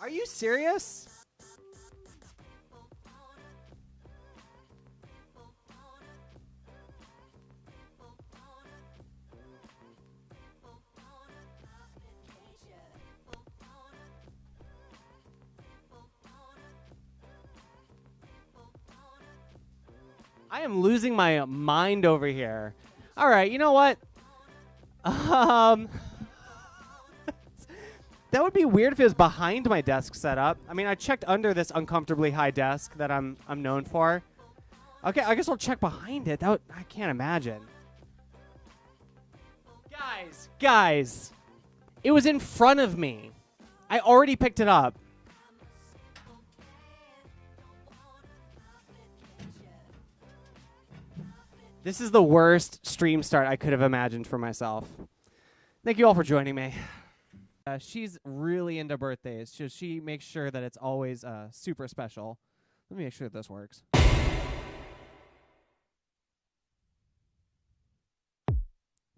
Are you serious? I am losing my mind over here. All right, you know what? That would be weird if it was behind my desk setup. I mean, I checked under this uncomfortably high desk that I'm known for. Okay, I guess I'll check behind it. I can't imagine. Guys, it was in front of me. I already picked it up. This is the worst stream start I could have imagined for myself. Thank you all for joining me. She's really into birthdays, so she makes sure that it's always super special. Let me make sure that this works.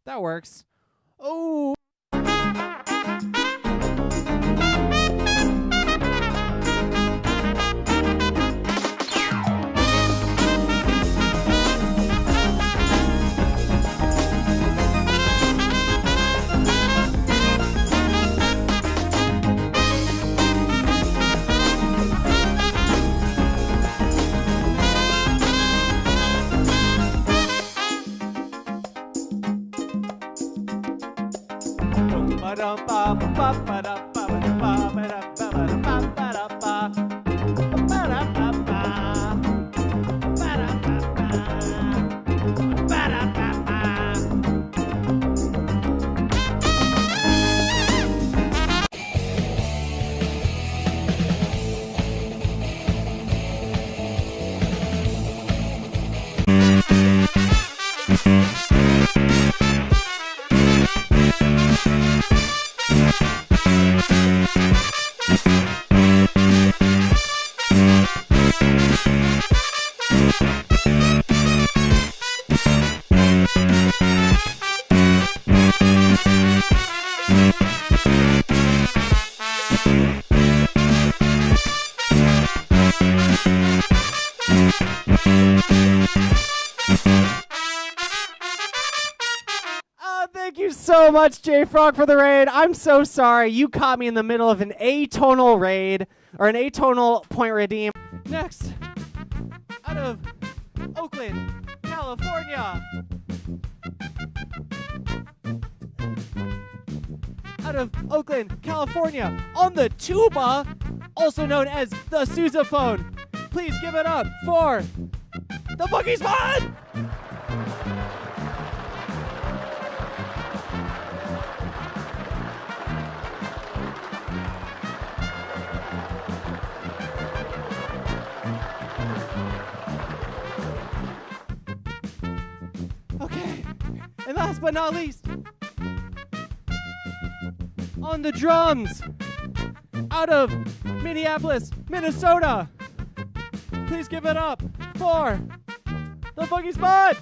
That works. Oh. So much, J-Frog, for the raid. I'm so sorry. You caught me in the middle of an atonal raid, or an atonal point redeem. Next, out of Oakland, California. Out of Oakland, California, on the tuba, also known as the sousaphone. Please give it up for the Boogie Spud! And last but not least, on the drums, out of Minneapolis, Minnesota, please give it up for the Boogie Spud!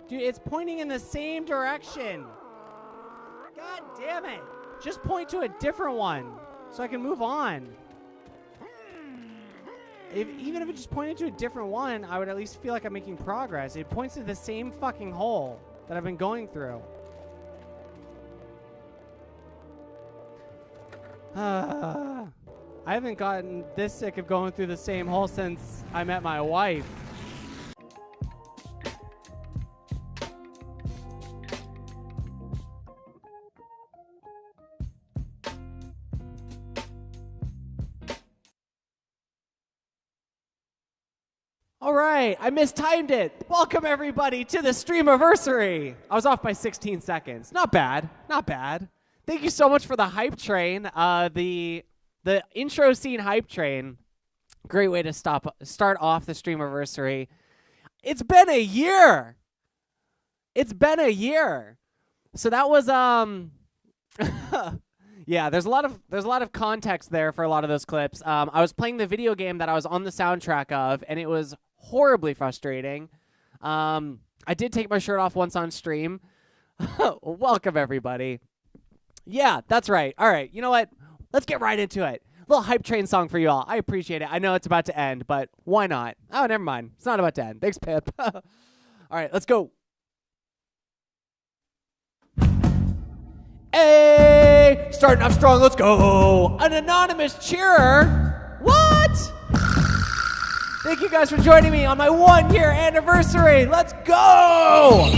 Dude, it's pointing in the same direction. God damn it. Just point to a different one so I can move on. Even if it just pointed to a different one, I would at least feel like I'm making progress. It points to the same fucking hole that I've been going through. I haven't gotten this sick of going through the same hole since I met my wife. All right, I mistimed it. Welcome everybody to the Streamerversary. I was off by 16 seconds. Not bad, not bad. Thank you so much for the hype train. The intro scene hype train. Great way to start off the Streamerversary. It's been a year. It's been a year. So that was yeah, there's a lot of context there for a lot of those clips. I was playing the video game that I was on the soundtrack of, and it was horribly frustrating. I did take my shirt off once on stream. Welcome, everybody. Yeah, that's right. All right, you know what? Let's get right into it. Little hype train song for you all. I appreciate it. I know it's about to end, but why not? Oh, never mind. It's not about to end. Thanks, Pip. All right, let's go. Hey, starting off strong. Let's go. An anonymous cheerer. What? Thank you guys for joining me on my 1-year anniversary. Let's go.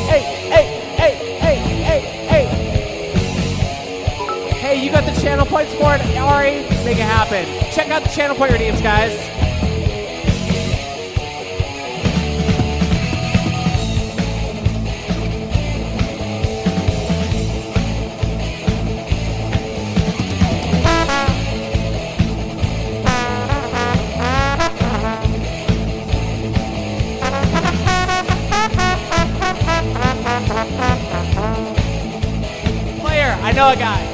Hey, hey, hey, hey, hey, hey. Hey, you got the channel points for it, Ari? Make it happen. Check out the channel point redeems, guys. Player, I know a guy.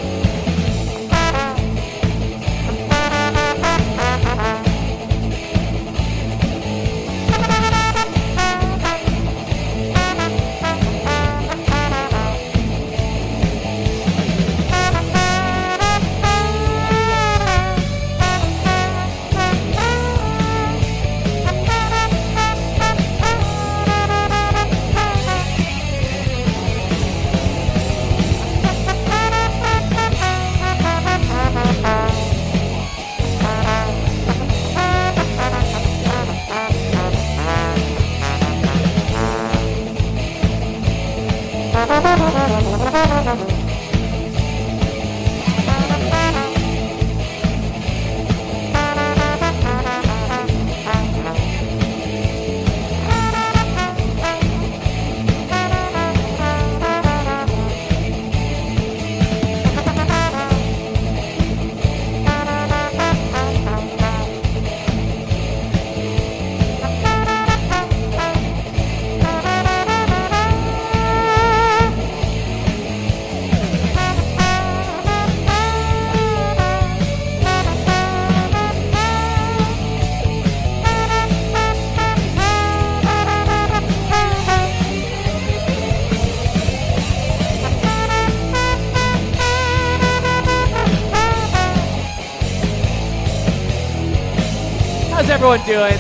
How's everyone doing?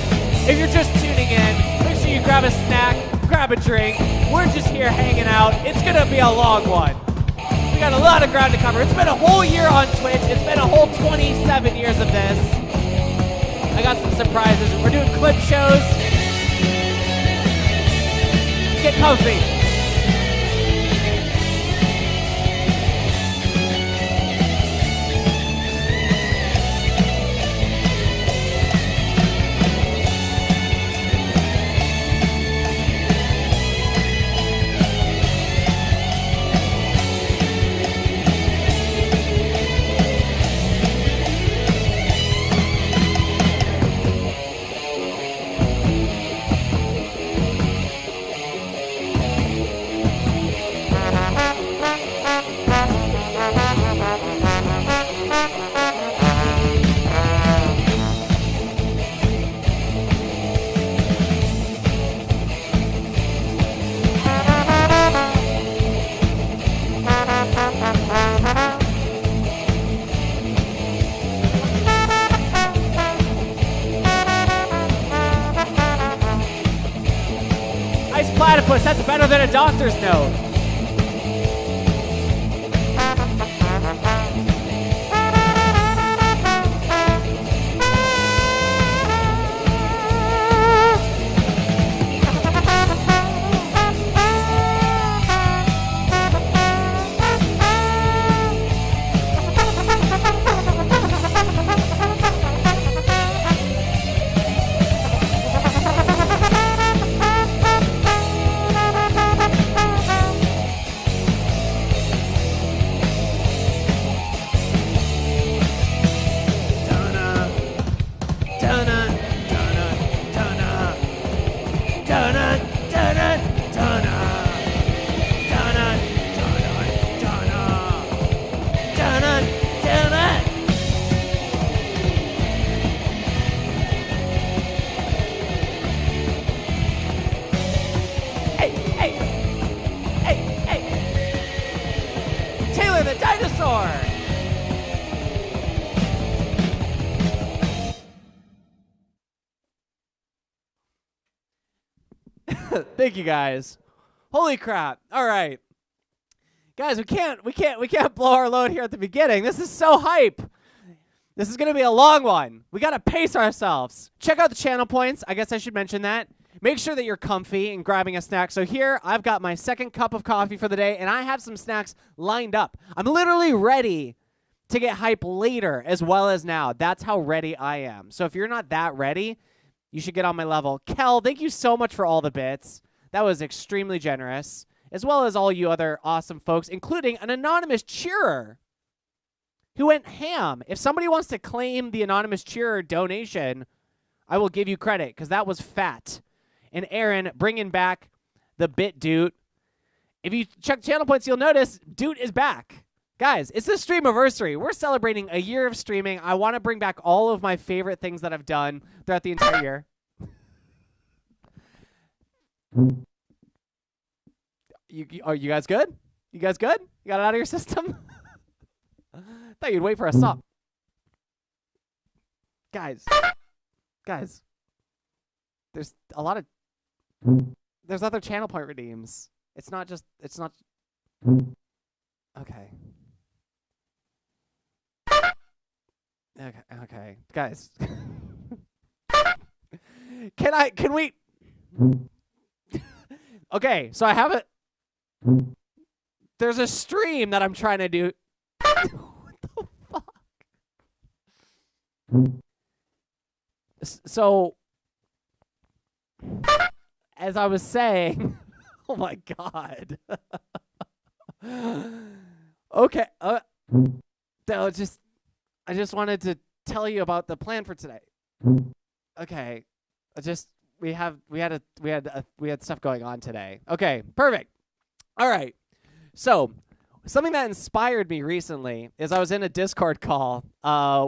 If you're just tuning in, make sure you grab a snack, grab a drink. We're just here hanging out. It's gonna be a long one. We got a lot of ground to cover. It's been a whole year on Twitch. It's been a whole 27 years of this. I got some surprises. We're doing clip shows. Get comfy. Platypus, that's better than a doctor's note. Thank you guys. Holy crap. All right. Guys, we can't blow our load here at the beginning. This is so hype. This is going to be a long one. We got to pace ourselves. Check out the channel points. I guess I should mention that. Make sure that you're comfy and grabbing a snack. So here, I've got my second cup of coffee for the day, and I have some snacks lined up. I'm literally ready to get hype later as well as now. That's how ready I am. So if you're not that ready, you should get on my level. Kel, thank you so much for all the bits. That was extremely generous, as well as all you other awesome folks, including an anonymous cheerer who went ham. If somebody wants to claim the anonymous cheerer donation, I will give you credit because that was fat. And Aaron bringing back the bit Doot. If you check channel points, you'll notice Doot is back. Guys, it's the Streamerversary. We're celebrating a year of streaming. I want to bring back all of my favorite things that I've done throughout the entire year. Are you guys good? You guys good? You got it out of your system? Thought you'd wait for a song. Guys, there's a lot of, there's other channel point redeems. It's not, okay. Okay, guys. Can we? Okay, so I have it. There's a stream that I'm trying to do. What the fuck? So, as I was saying, oh my god. Okay, I just wanted to tell you about the plan for today. Okay, we had stuff going on today. Okay, perfect. All right. So, something that inspired me recently is I was in a Discord call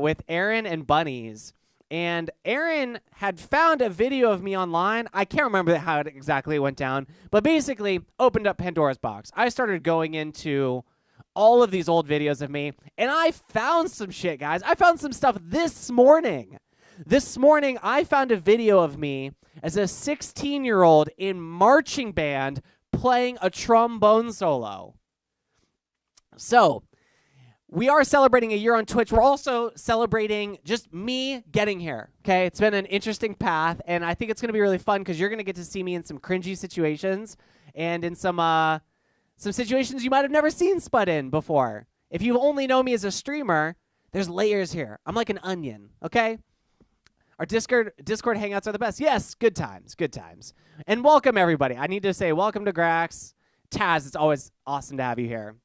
with Aaron and Bunnies, and Aaron had found a video of me online. I can't remember how it exactly went down, but basically opened up Pandora's box. I started going into all of these old videos of me, and I found some shit, guys. I found some stuff this morning. This morning, I found a video of me as a 16-year-old in marching band playing a trombone solo. So, we are celebrating a year on Twitch. We're also celebrating just me getting here, okay? It's been an interesting path, and I think it's going to be really fun because you're going to get to see me in some cringy situations and in some situations you might have never seen Spud in before. If you only know me as a streamer, there's layers here. I'm like an onion, okay? Our Discord hangouts are the best. Yes, good times, good times. And welcome, everybody. I need to say welcome to Grax. Taz, it's always awesome to have you here.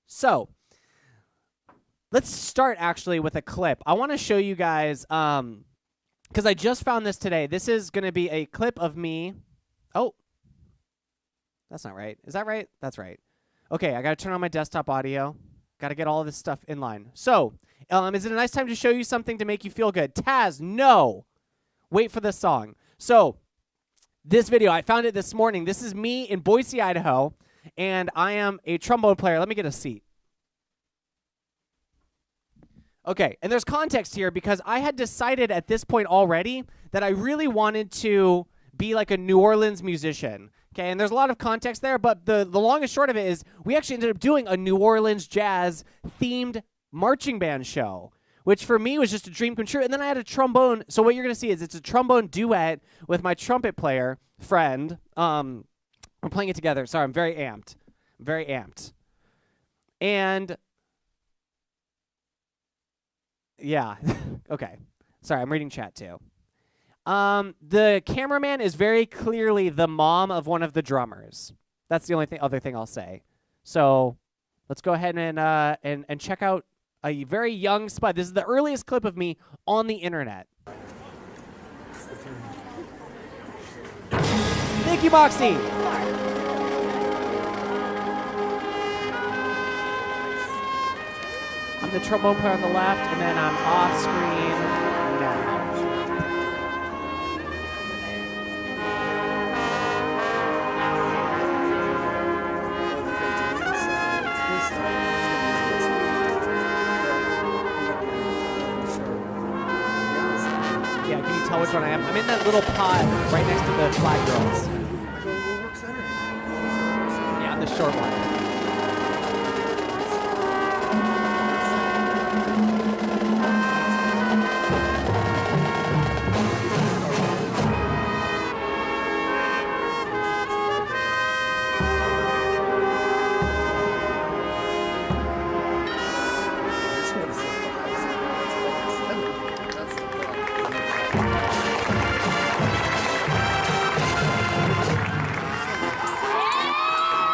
So, let's start actually with a clip. I want to show you guys, because I just found this today. This is going to be a clip of me. Oh, that's not right. Is that right? That's right. Okay, I got to turn on my desktop audio. Got to get all of this stuff in line. So, is it a nice time to show you something to make you feel good? Taz, no. Wait for this song. So, this video, I found it this morning. This is me in Boise, Idaho, and I am a trombone player. Let me get a seat. Okay, and there's context here because I had decided at this point already that I really wanted to be like a New Orleans musician. Okay, and there's a lot of context there, but the long and short of it is we actually ended up doing a New Orleans jazz themed marching band show, which for me was just a dream come true. And then I had a trombone. So what you're going to see is it's a trombone duet with my trumpet player friend. We're playing it together. Sorry, I'm very amped. Very amped. And yeah, okay. Sorry, I'm reading chat too. The cameraman is very clearly the mom of one of the drummers. That's the only other thing I'll say. So let's go ahead and check out a very young Spud. This is the earliest clip of me on the internet. Thank you, Moxie. I'm the trombone player on the left, and then I'm off screen now. tell which one I am. I'm in that little pod right next to the flag girls. Yeah, I'm the short one.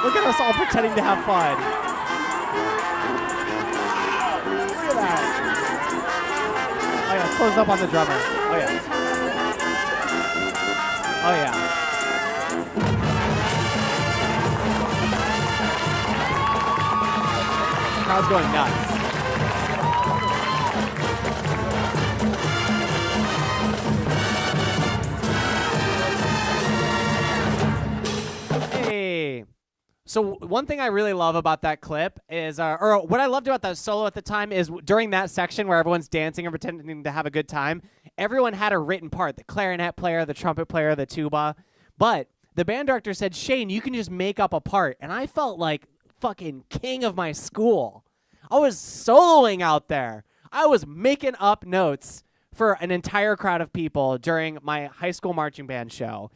Look at us all pretending to have fun. Look at that. Oh yeah, close up on the drummer. Oh yeah. Oh yeah. Crowd's going nuts. Hey. So one thing I really love about that clip is, or what I loved about that solo at the time is during that section where everyone's dancing and pretending to have a good time, everyone had a written part, the clarinet player, the trumpet player, the tuba. But the band director said, Shane, you can just make up a part. And I felt like fucking king of my school. I was soloing out there. I was making up notes for an entire crowd of people during my high school marching band show.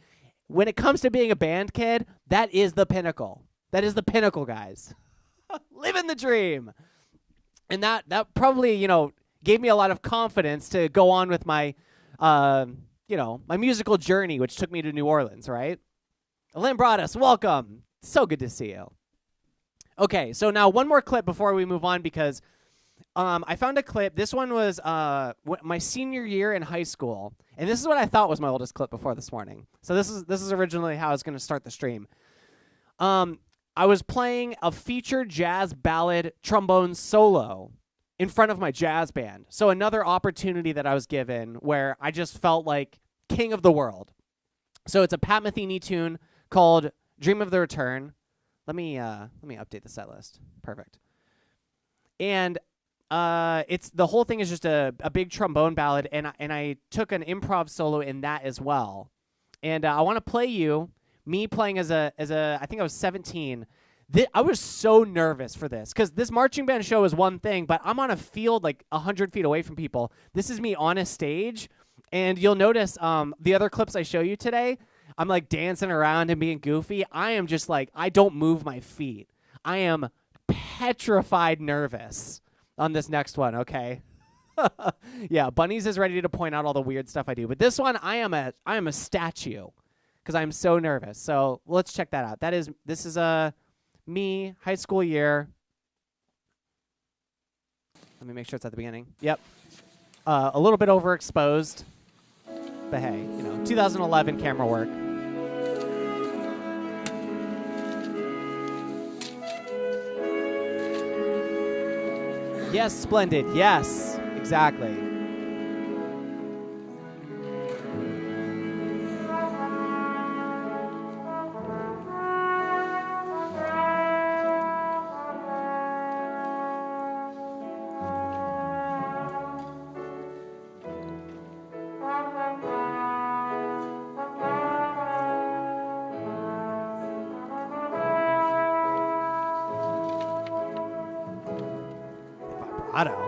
When it comes to being a band kid, that is the pinnacle. That is the pinnacle, guys. Living the dream. And that probably, you know, gave me a lot of confidence to go on with my, you know, my musical journey, which took me to New Orleans, right? Lynn Broaddus, welcome. So good to see you. Okay, so now one more clip before we move on because I found a clip. This one was my senior year in high school. And this is what I thought was my oldest clip before this morning. So this is originally how I was going to start the stream. I was playing a featured jazz ballad trombone solo in front of my jazz band. So another opportunity that I was given where I just felt like king of the world. So it's a Pat Metheny tune called Dream of the Return. Let me update the set list. Perfect. And it's the whole thing is just a big trombone ballad, and I took an improv solo in that as well. And I want to play you me playing as a I think I was 17. I was so nervous for this because this marching band show is one thing, but I'm on a field like 100 feet away from people. This is me on a stage, and you'll notice the other clips I show you today, I'm like dancing around and being goofy. I am just like, I don't move my feet. I am petrified nervous on this next one, okay? Yeah, Bunnies is ready to point out all the weird stuff I do. But this one, I am a statue because I'm so nervous. So let's check that out. This is me, high school year. Let me make sure it's at the beginning. Yep. A little bit overexposed. But hey, you know, 2011 camera work. Yes, splendid. Yes, exactly. Vibrato.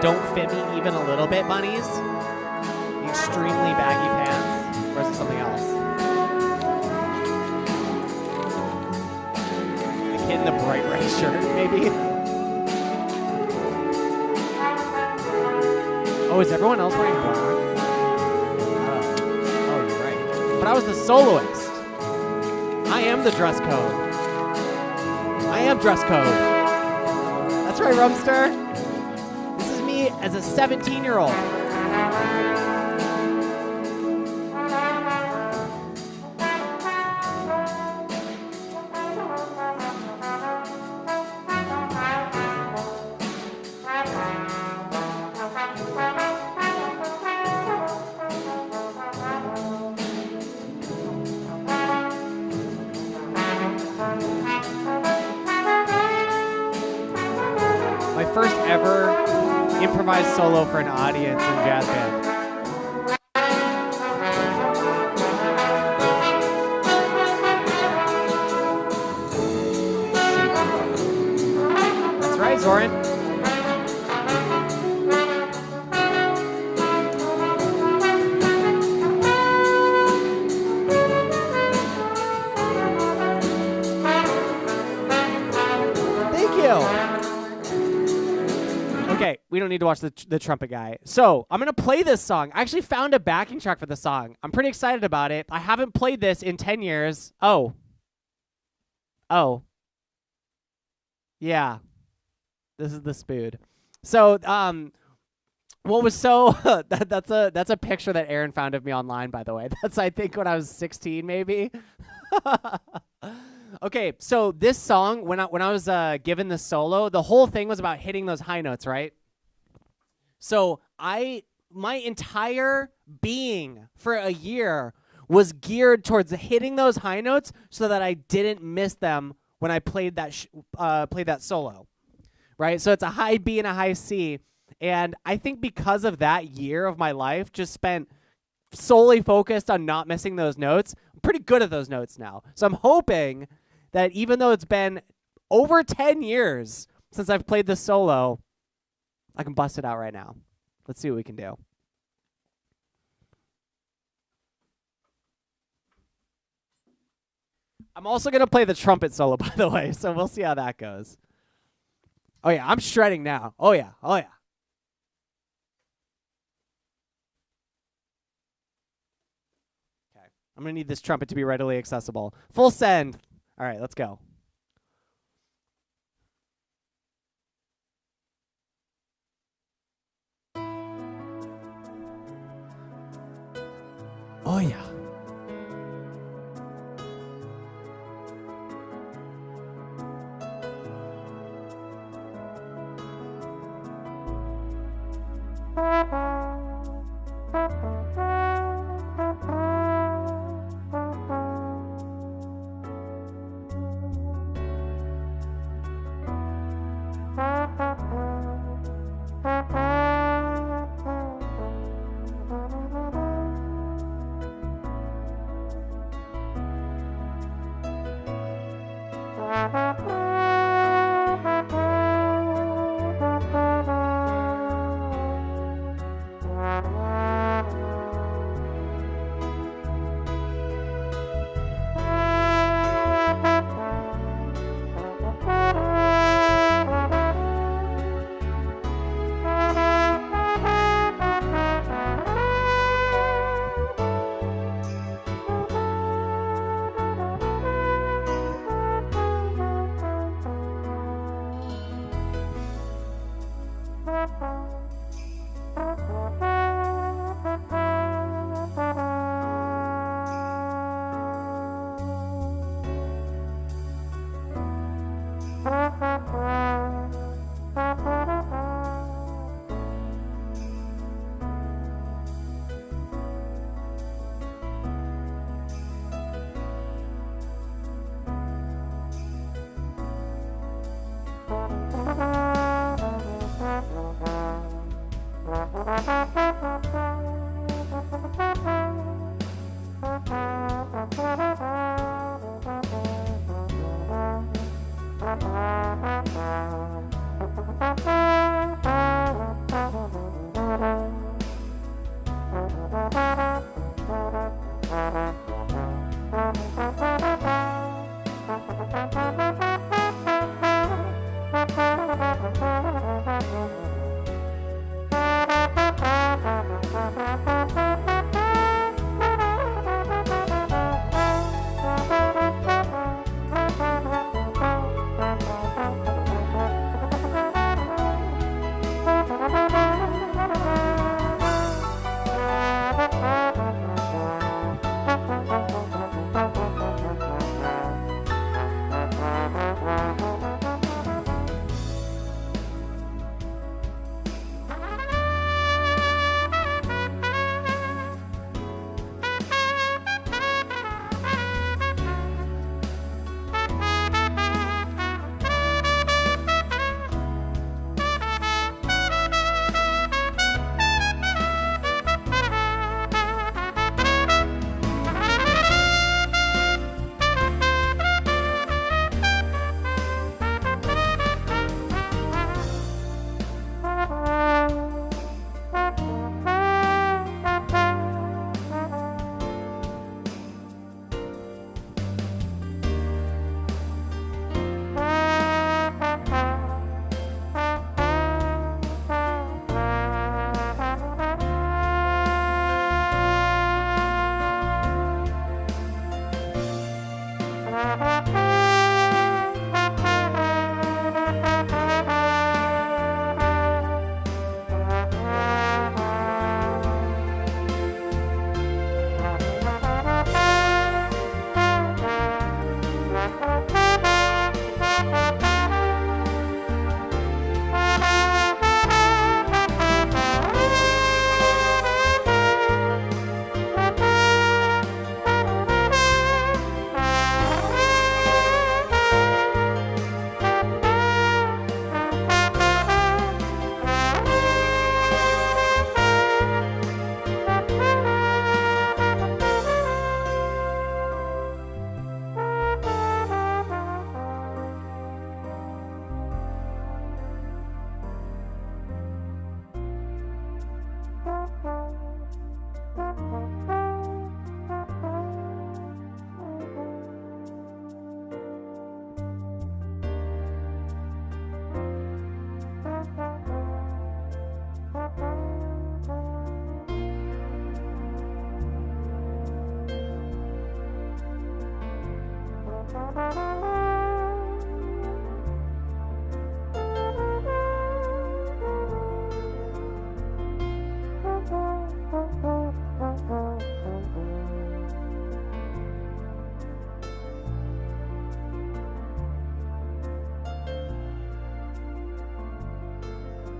Don't fit me even a little bit, Bunnies? The extremely baggy pants? Or is it something else? The kid in the bright red shirt, maybe? Oh, is everyone else wearing black? Oh, you're right. But I was the soloist. I am the dress code. I am dress code. That's right, Rumster. as a 17-year-old. My first ever improvised solo for an audience in jazz band. That's right, Zoran. Thank you. Okay, we don't need to watch the trumpet guy. So I'm going to play this song. I actually found a backing track for the song. I'm pretty excited about it. I haven't played this in 10 years. Oh. Yeah. This is the Spud. So, what was so that's a picture that Aaron found of me online, by the way. That's, I think, when I was 16 maybe. Okay, so this song, when I was given the solo, the whole thing was about hitting those high notes, right? So my entire being for a year was geared towards hitting those high notes so that I didn't miss them when I played that solo, right? So it's a high B and a high C, and I think because of that year of my life just spent solely focused on not missing those notes, I'm pretty good at those notes now. So I'm hoping that even though it's been over 10 years since I've played the solo, I can bust it out right now. Let's see what we can do. I'm also going to play the trumpet solo, by the way, so we'll see how that goes. Oh, yeah, I'm shredding now. Oh, yeah. Okay, I'm going to need this trumpet to be readily accessible. Full send. All right, let's go. Oh, yeah.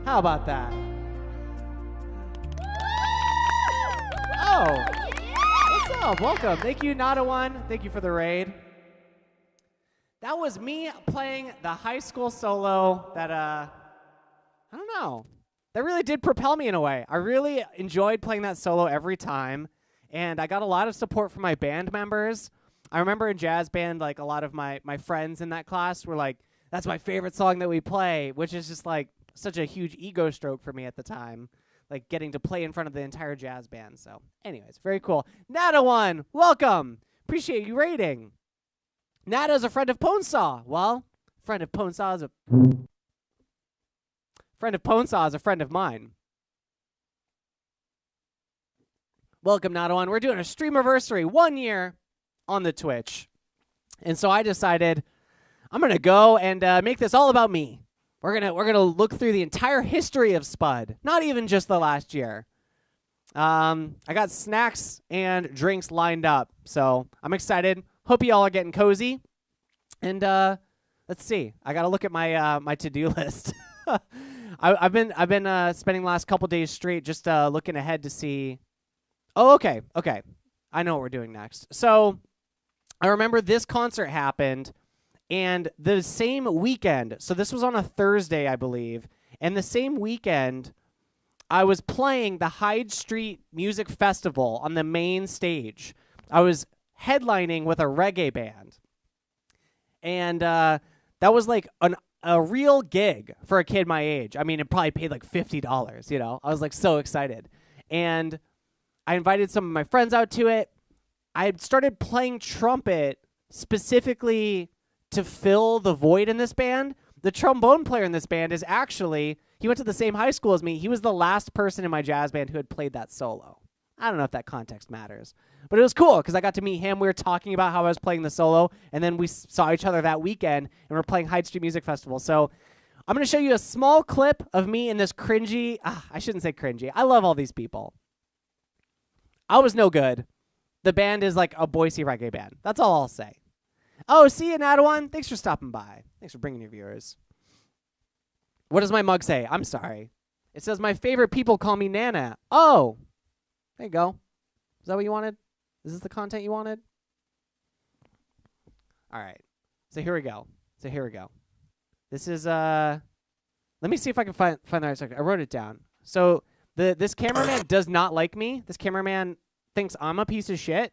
How about that? Oh, what's up? Welcome. Thank you, Nada1. Thank you for the raid. That was me playing the high school solo that, I don't know. That really did propel me in a way. I really enjoyed playing that solo every time, and I got a lot of support from my band members. I remember in jazz band, like, a lot of my friends in that class were like, that's my favorite song that we play, which is just, like, such a huge ego stroke for me at the time, like, getting to play in front of the entire jazz band. So, anyways, very cool. Nada1, welcome. Appreciate you rating. Nada's a friend of Ponesaw. Well, friend of Ponesaw is a friend of mine. Welcome, Nada1. We're doing a Streamerversary, 1 year on the Twitch. And so I decided I'm going to go and make this all about me. We're gonna look through the entire history of Spud, not even just the last year. I got snacks and drinks lined up, so I'm excited. Hope you all are getting cozy. And let's see. I got to look at my my to-do list. I've been spending the last couple days straight just looking ahead to see. Oh, okay. I know what we're doing next. So I remember this concert happened, and the same weekend. So this was on a Thursday, I believe, and the same weekend, I was playing the Hyde Street Music Festival on the main stage. I was headlining with a reggae band, and that was like a real gig for a kid my age. I mean, it probably paid like $50, you know. I was like so excited. And I invited some of my friends out to it. I had started playing trumpet specifically to fill the void in this band. The trombone player in this band is actually, he went to the same high school as me. He was the last person in my jazz band who had played that solo. I don't know if that context matters, but it was cool because I got to meet him. We were talking about how I was playing the solo, and then we saw each other that weekend, and we're playing Hyde Street Music Festival. So I'm going to show you a small clip of me in this cringy, I shouldn't say cringy. I love all these people. I was no good. The band is like a Boise reggae band. That's all I'll say. Oh, see you, Nada1. Thanks for stopping by. Thanks for bringing your viewers. What does my mug say? I'm sorry. It says, my favorite people call me Nana. Oh, there you go. Is that what you wanted? Is this the content you wanted? All right. So here we go. This is, let me see if I can find the right second. I wrote it down. So this cameraman does not like me. This cameraman thinks I'm a piece of shit,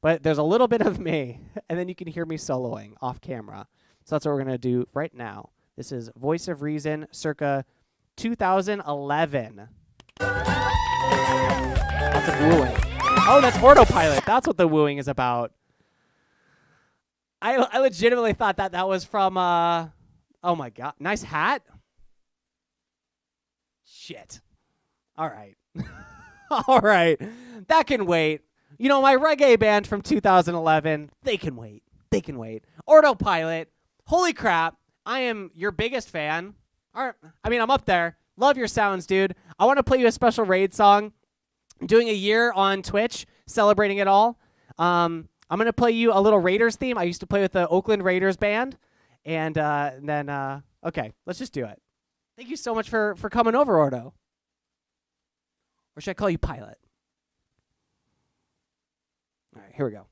but there's a little bit of me, and then you can hear me soloing off camera. So that's what we're going to do right now. This is Voice of Reason, circa 2011. Lots of wooing. Oh, that's autopilot. That's what the wooing is about. I legitimately thought that was from, oh my God, nice hat. Shit. All right. All right. That can wait. You know, my reggae band from 2011, they can wait. Autopilot. Holy crap. I am your biggest fan. All right. I mean, I'm up there. Love your sounds, dude. I want to play you a special raid song. I'm doing a year on Twitch, celebrating it all. I'm going to play you a little Raiders theme. I used to play with the Oakland Raiders band. And then, okay, let's just do it. Thank you so much for coming over, Ordo. Or should I call you Pilot? All right, here we go.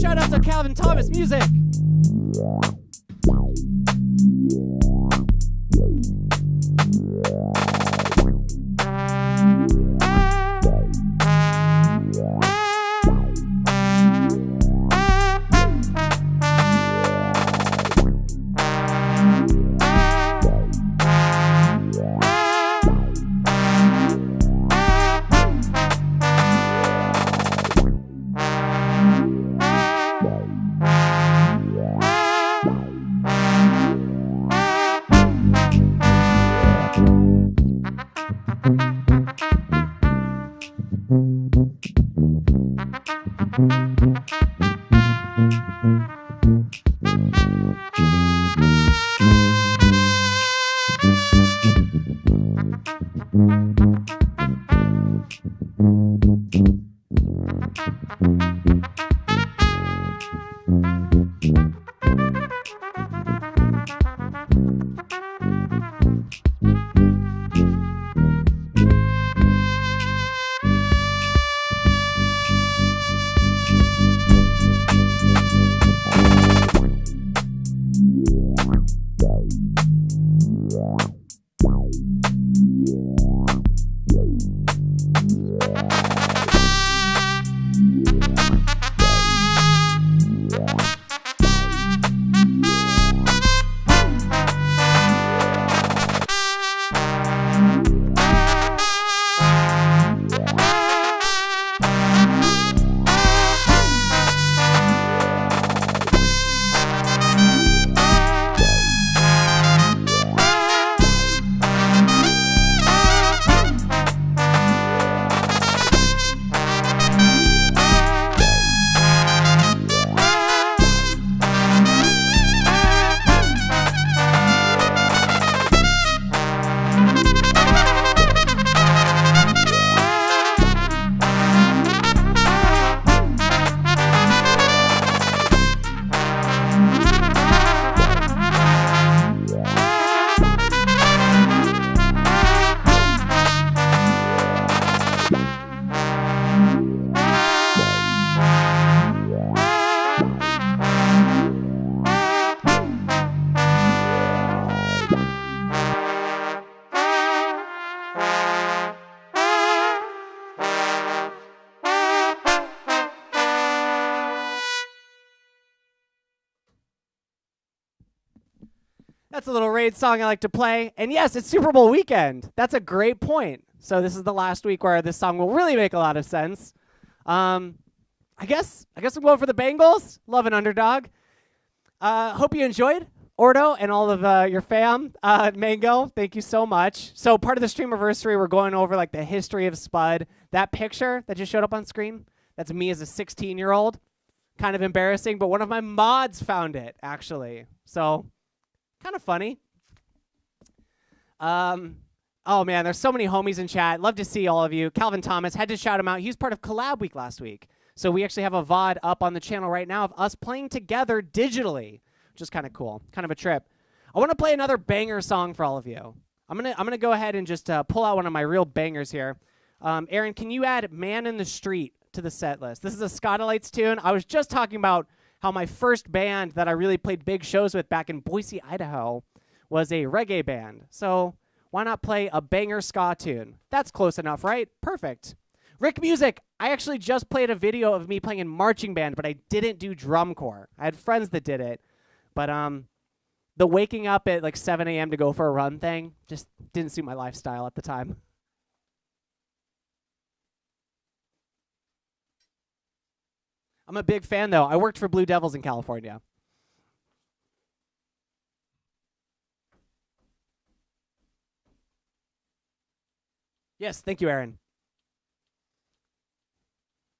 Shout out to Calvin Thomas Music. That's a little raid song I like to play. And yes, it's Super Bowl weekend. That's a great point. So this is the last week where this song will really make a lot of sense. I guess we'll go for the Bengals. Love an underdog. Hope you enjoyed. Ordo and all of your fam. Mango, thank you so much. So part of the Streamerversary, we're going over like the history of Spud. That picture that just showed up on screen, that's me as a 16-year-old. Kind of embarrassing, but one of my mods found it, actually. So kind of funny. Oh, man, there's so many homies in chat. Love to see all of you. Calvin Thomas, had to shout him out. He was part of Collab Week last week. So we actually have a VOD up on the channel right now of us playing together digitally, which is kind of cool, kind of a trip. I want to play another banger song for all of you. I'm gonna go ahead and just pull out one of my real bangers here. Aaron, can you add Man in the Street to the set list? This is a Scotalites tune. I was just talking about how my first band that I really played big shows with back in Boise, Idaho, was a reggae band. So why not play a banger ska tune? That's close enough, right? Perfect. Rick Music, I actually just played a video of me playing in marching band, but I didn't do drum corps. I had friends that did it, but the waking up at like 7 a.m. to go for a run thing just didn't suit my lifestyle at the time. I'm a big fan, though. I worked for Blue Devils in California. Yes, thank you, Aaron.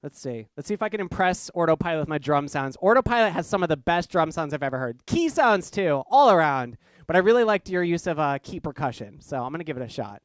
Let's see. Let's see if I can impress Autopilot with my drum sounds. Autopilot has some of the best drum sounds I've ever heard. Key sounds, too, all around. But I really liked your use of key percussion, so I'm going to give it a shot.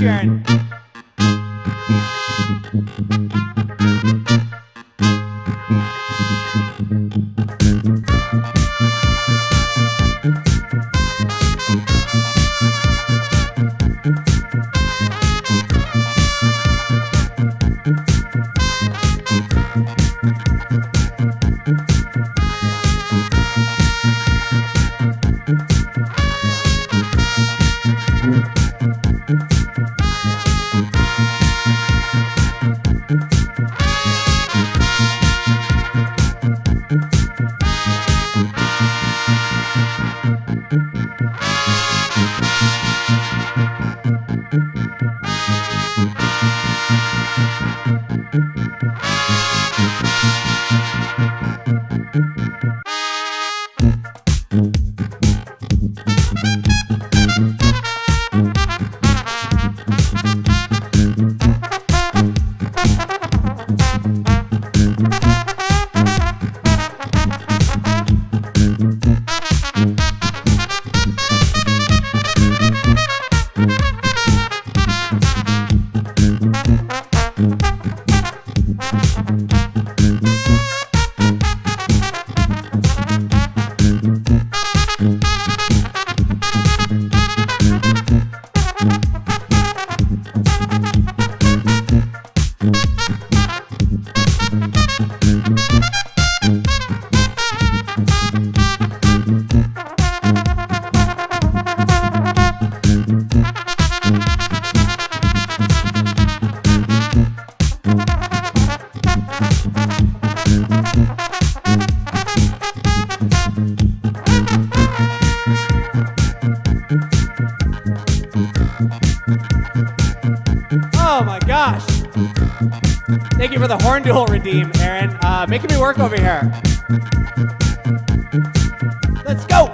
Aaron. Thank you for the horn duel redeem, Aaron. Making me work over here. Let's go.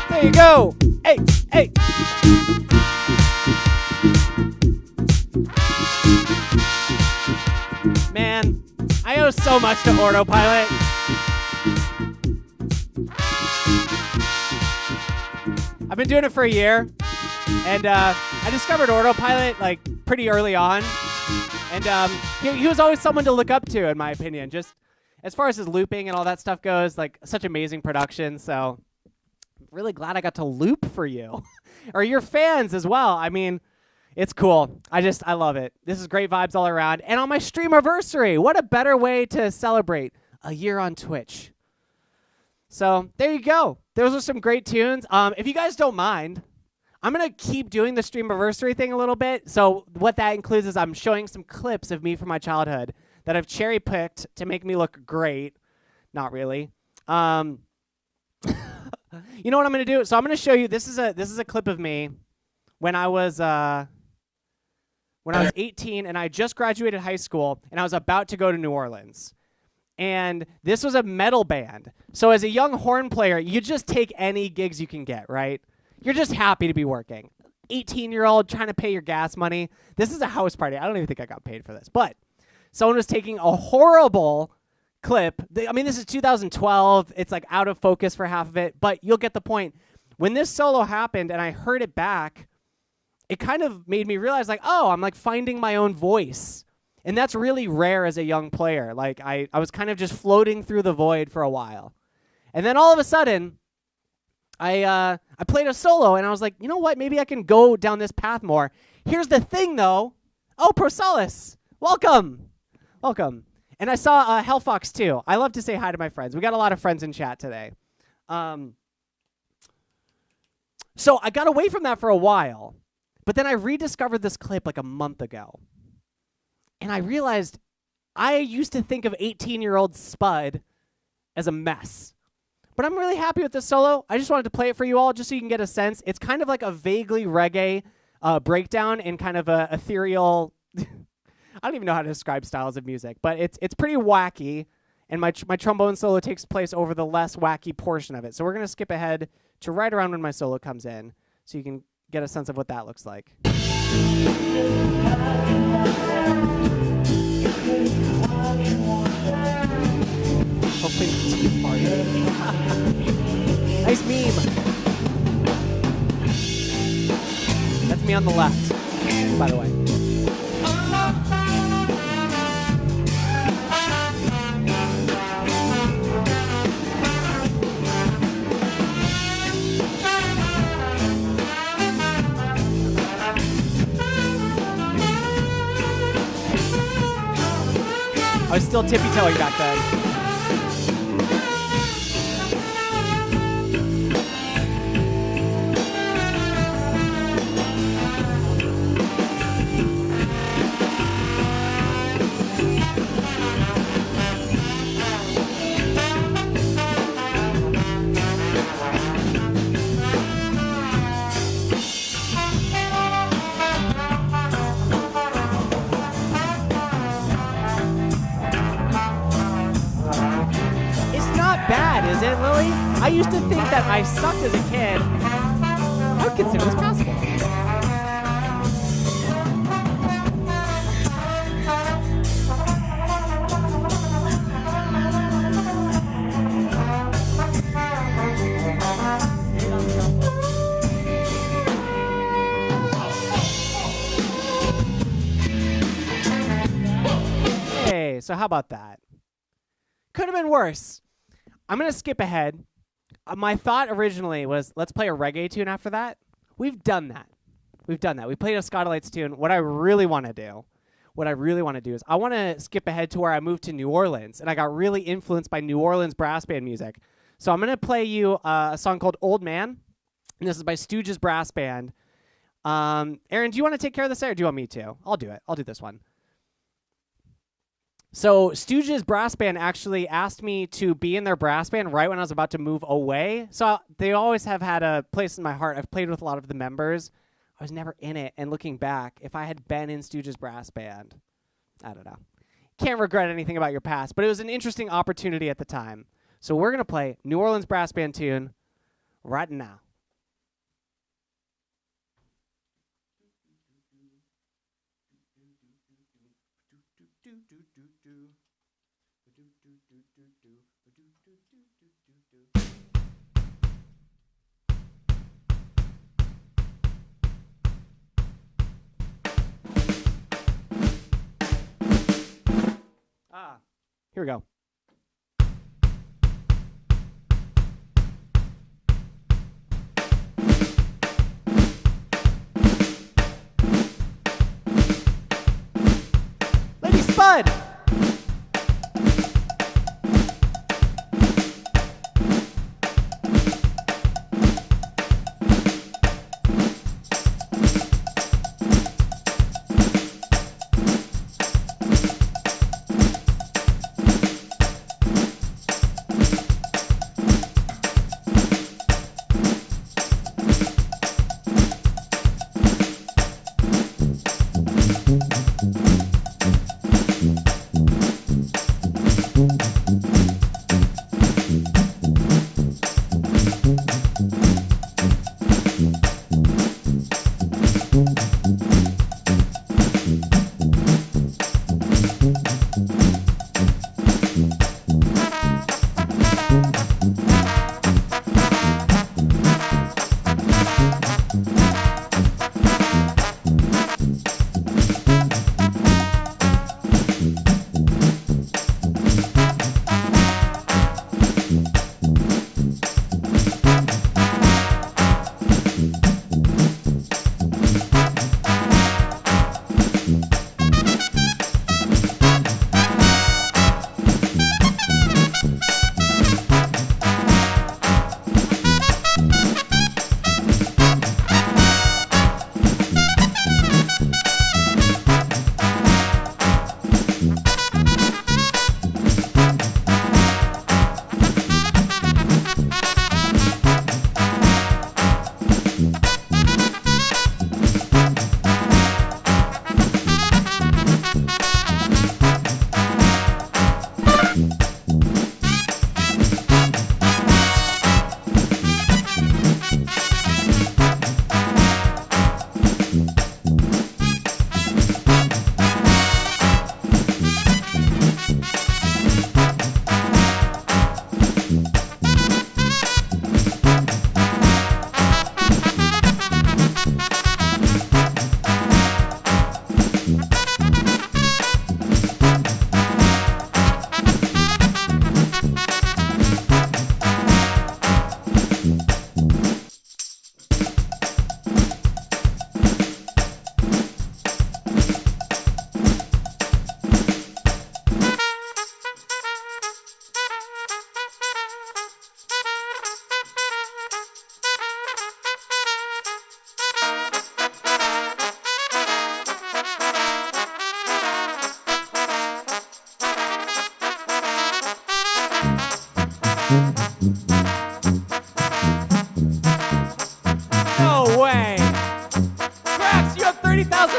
There you go. Hey, hey. Man, I owe so much to Autopilot. I've been doing it for a year, and I discovered Autopilot like pretty early on, and he was always someone to look up to, in my opinion. Just as far as his looping and all that stuff goes, like such amazing production. So really glad I got to loop for you, or your fans as well. I mean, it's cool. I love it. This is great vibes all around. And on my Streamerversary, what a better way to celebrate a year on Twitch. So there you go. Those are some great tunes. If you guys don't mind, I'm going to keep doing the Streamerversary thing a little bit. So what that includes is I'm showing some clips of me from my childhood that I've cherry-picked to make me look great. Not really. You know what I'm going to do? So I'm going to show you, this is a clip of me when I was 18 and I just graduated high school and I was about to go to New Orleans. And this was a metal band. So as a young horn player, you just take any gigs you can get, right? You're just happy to be working. 18-year-old trying to pay your gas money. This is a house party. I don't even think I got paid for this. But someone was taking a horrible clip. I mean, this is 2012. It's like out of focus for half of it, but you'll get the point. When this solo happened and I heard it back, it kind of made me realize, like, oh, I'm like finding my own voice. And that's really rare as a young player. Like, I was kind of just floating through the void for a while. And then all of a sudden, I played a solo, and I was like, you know what? Maybe I can go down this path more. Here's the thing, though. Oh, Prosalis, welcome. Welcome. And I saw Hellfox, too. I love to say hi to my friends. We got a lot of friends in chat today. So I got away from that for a while, but then I rediscovered this clip like a month ago. And I realized I used to think of 18-year-old Spud as a mess. But I'm really happy with this solo. I just wanted to play it for you all just so you can get a sense. It's kind of like a vaguely reggae breakdown in kind of a ethereal... I don't even know how to describe styles of music, but it's pretty wacky. And my trombone solo takes place over the less wacky portion of it. So we're going to skip ahead to right around when my solo comes in so you can get a sense of what that looks like. Hopefully not too far. Nice meme. That's me on the left, by the way. I was still tippy-toeing back then. Is it, Lily? I used to think that I sucked as a kid. I would consider this possible. Hey, so how about that? Could have been worse. I'm going to skip ahead. My thought originally was, let's play a reggae tune after that. We've done that. We played a Scotalites tune. What I really want to do is I want to skip ahead to where I moved to New Orleans, and I got really influenced by New Orleans brass band music. So I'm going to play you a song called Old Man, and this is by Stooges Brass Band. Aaron, do you want to take care of this, or do you want me to? I'll do it. I'll do this one. So Stooges Brass Band actually asked me to be in their brass band right when I was about to move away. So they always have had a place in my heart. I've played with a lot of the members. I was never in it. And looking back, if I had been in Stooges Brass Band, I don't know. Can't regret anything about your past, but it was an interesting opportunity at the time. So we're going to play New Orleans Brass Band tune right now. Here we go. Lady Spud!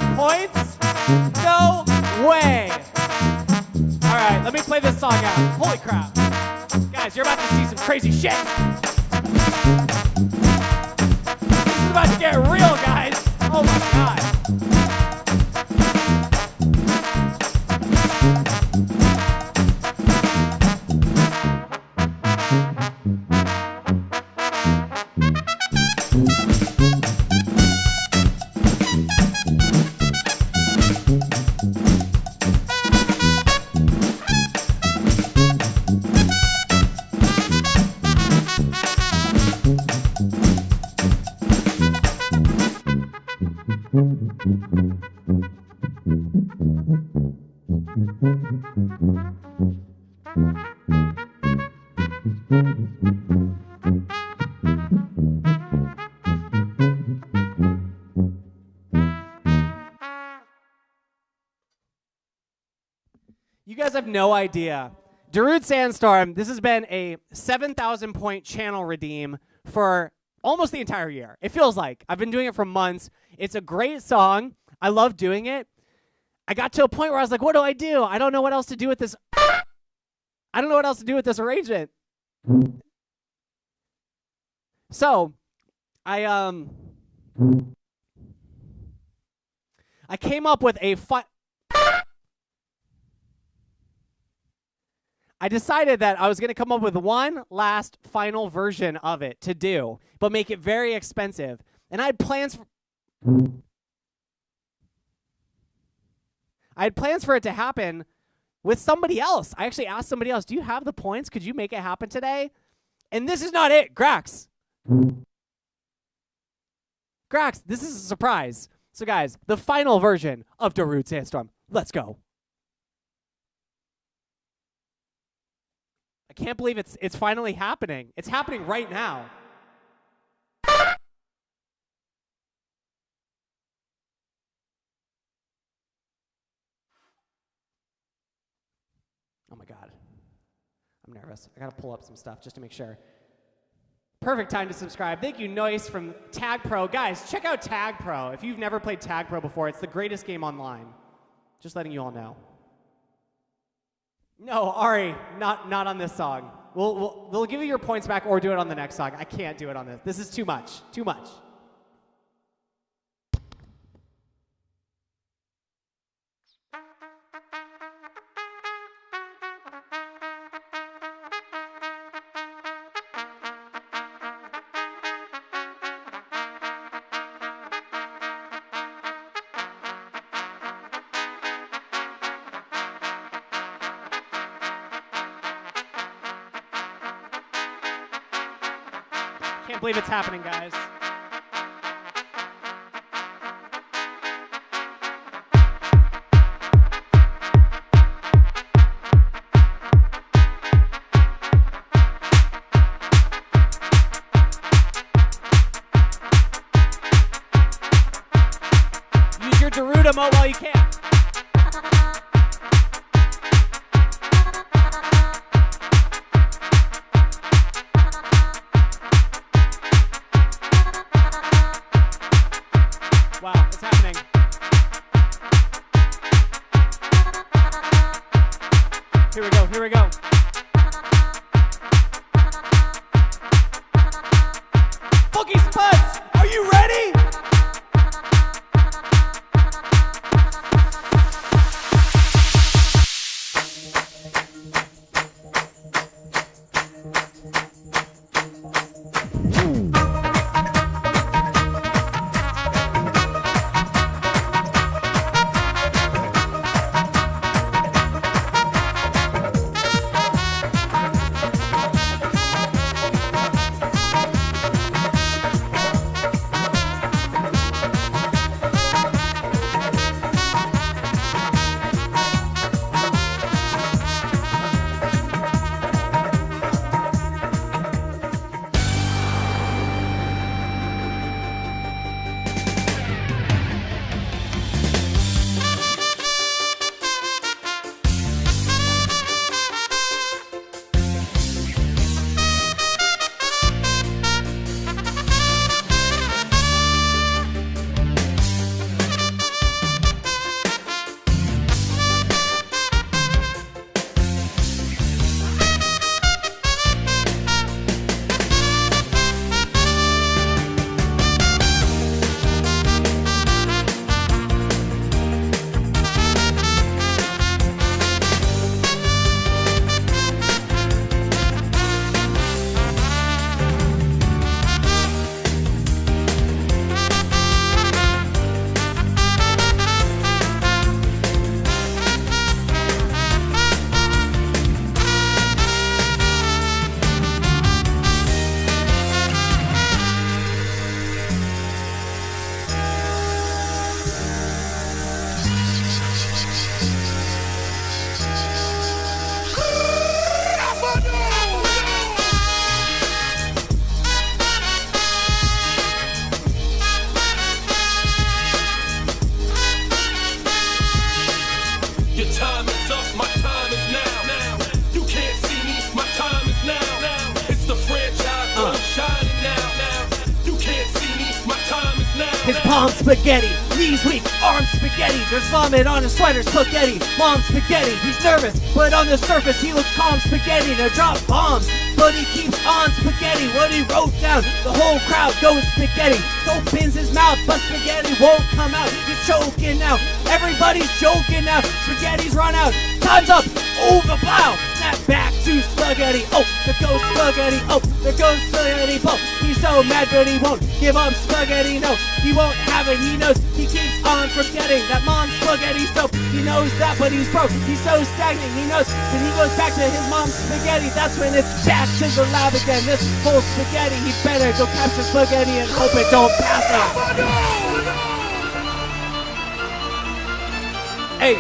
1,000 points? No way. All right, let me play this song out. Holy crap. Guys, you're about to see some crazy shit. This is about to get real, guys. Oh my God. You guys have no idea. Darude Sandstorm, this has been a 7,000 point channel redeem for almost the entire year. It feels like. I've been doing it for months. It's a great song. I love doing it. I got to a point where I was like, what do? I don't know what else to do with this. I don't know what else to do with this arrangement. So, I came up with I decided that I was going to come up with one last final version of it to do, but make it very expensive. And I had plans for it to happen with somebody else. I actually asked somebody else, do you have the points? Could you make it happen today? And this is not it, Grax. Grax, this is a surprise. So guys, the final version of Darude Sandstorm. Let's go. I can't believe it's finally happening. It's happening right now. Oh my God. I'm nervous. I gotta pull up some stuff just to make sure. Perfect time to subscribe. Thank you, Noise from Tag Pro. Guys, check out Tag Pro. If you've never played Tag Pro before, it's the greatest game online. Just letting you all know. No, Ari, not on this song. We'll give you your points back or do it on the next song. I can't do it on this. This is too much. Too much. Can't believe it's happening, guys. Use your Darude emote while you can. Wow, it's happening. Here we go, here we go. Funky Spuds, are you ready? His palm spaghetti, knees weak, arms spaghetti. There's vomit on his sweater, spaghetti. Mom spaghetti, he's nervous, but on the surface he looks calm, spaghetti. To drop bombs, but he keeps on spaghetti. What he wrote down, the whole crowd goes spaghetti. Opens his mouth, but spaghetti won't come out. He's choking now, everybody's joking now. Spaghetti's run out, time's up, over blow. Snap back to spaghetti, oh, there goes spaghetti, oh, there goes spaghetti. Oh, he's so mad, but he won't give up spaghetti, no. He won't have it, he knows, he keeps on forgetting that mom's spaghetti's dope. He knows that, but he's broke, he's so stagnant. He knows that he goes back to his mom's spaghetti. That's when it's back to the lab again. This whole spaghetti, he better go capture spaghetti and hope it don't pass him. Hey.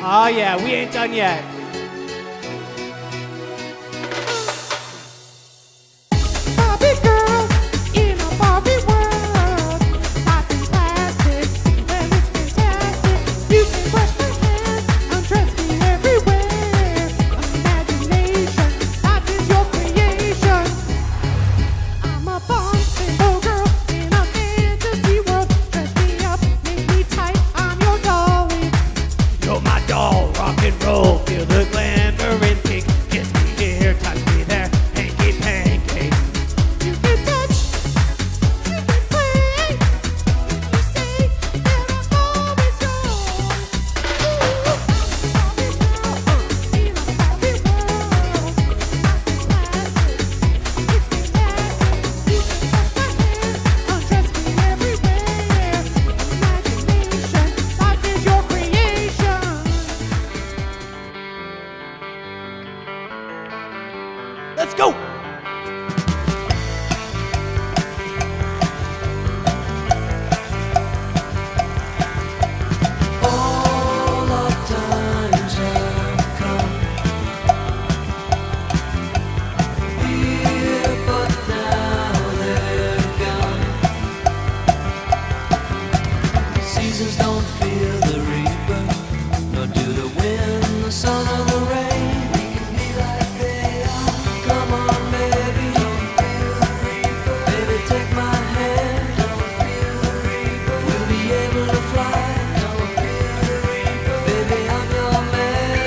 Oh yeah, we ain't done yet. Barbie girl in a Barbie world. Popping plastic, well it's fantastic. You can brush my hair, undress me everywhere. Imagination, that is your creation. I'm a bombshell girl in a fantasy world. Dress me up, make me tight, I'm your dolly. You're my doll, rock and roll, feel the glamour and kick. Kiss me here, touch me there, hanky pancake. You can touch, you can play. You say that I'm always yours. Ooh, I'm a Barbie girl in a Barbie world. Popping plastic, it's fantastic. You can brush my hair, undress me everywhere. Imagination, life is your creation. Let's go! All our times have come here, but now they're gone. Seasons don't feel the reaper, nor do the wind, the sun, or the rain. We can be like they are. Come on, baby, don't feel the reaper. Baby, take my hand, don't feel the reaper. We'll be able to fly, don't feel the reaper. Baby, I'm your man.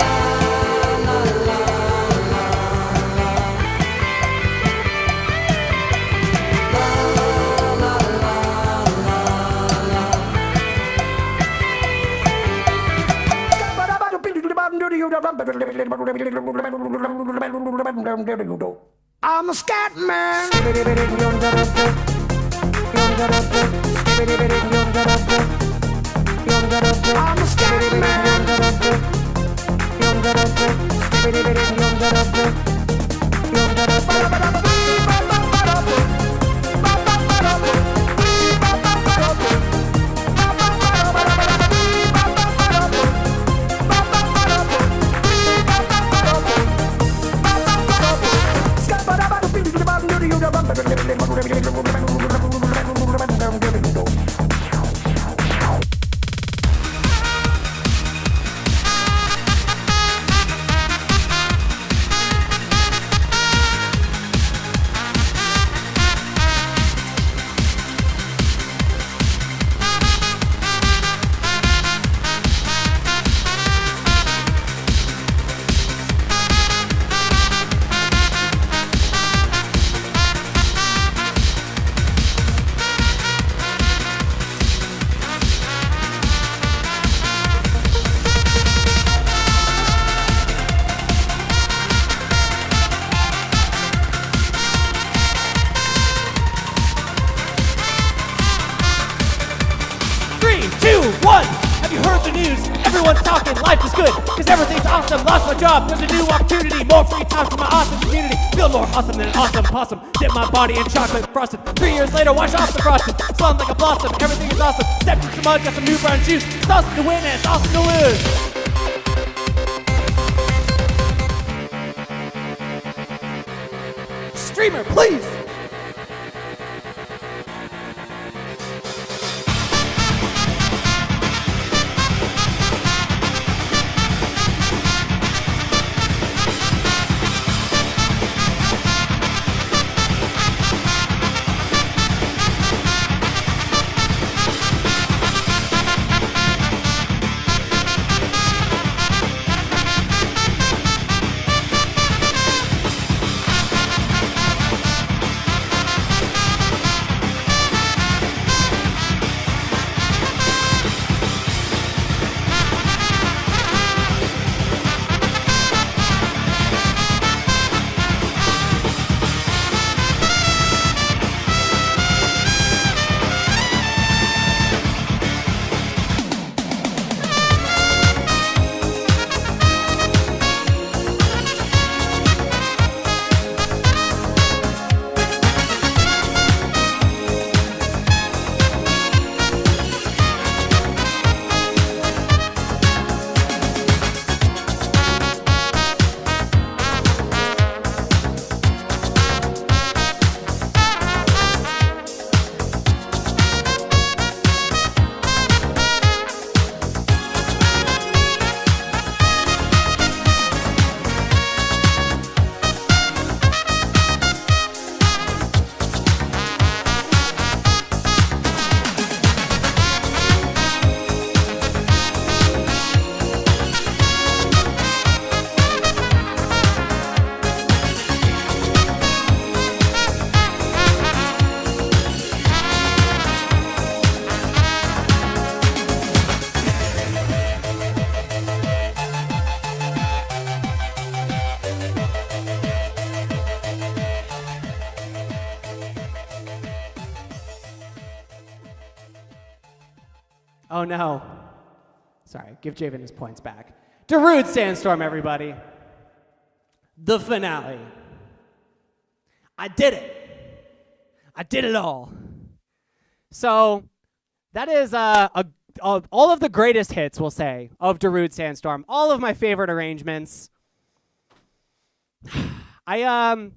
La la la la la. La la la I'm a scat man. I'm a scat man. Everyone's talking, life is good, cause everything's awesome. Lost my job, there's a new opportunity. More free time for my awesome community. Feel more awesome than an awesome possum. Dip my body in chocolate frosted. 3 years later, wash off the frosted. Slummed like a blossom, everything is awesome. Stepped in some mud, got some new brown juice. It's awesome to win and it's awesome to lose. Streamer, please! Oh no. Sorry, give Javen his points back. Darude Sandstorm, everybody. The finale. I did it. I did it all. So that is all of the greatest hits, we'll say, of Darude Sandstorm. All of my favorite arrangements. That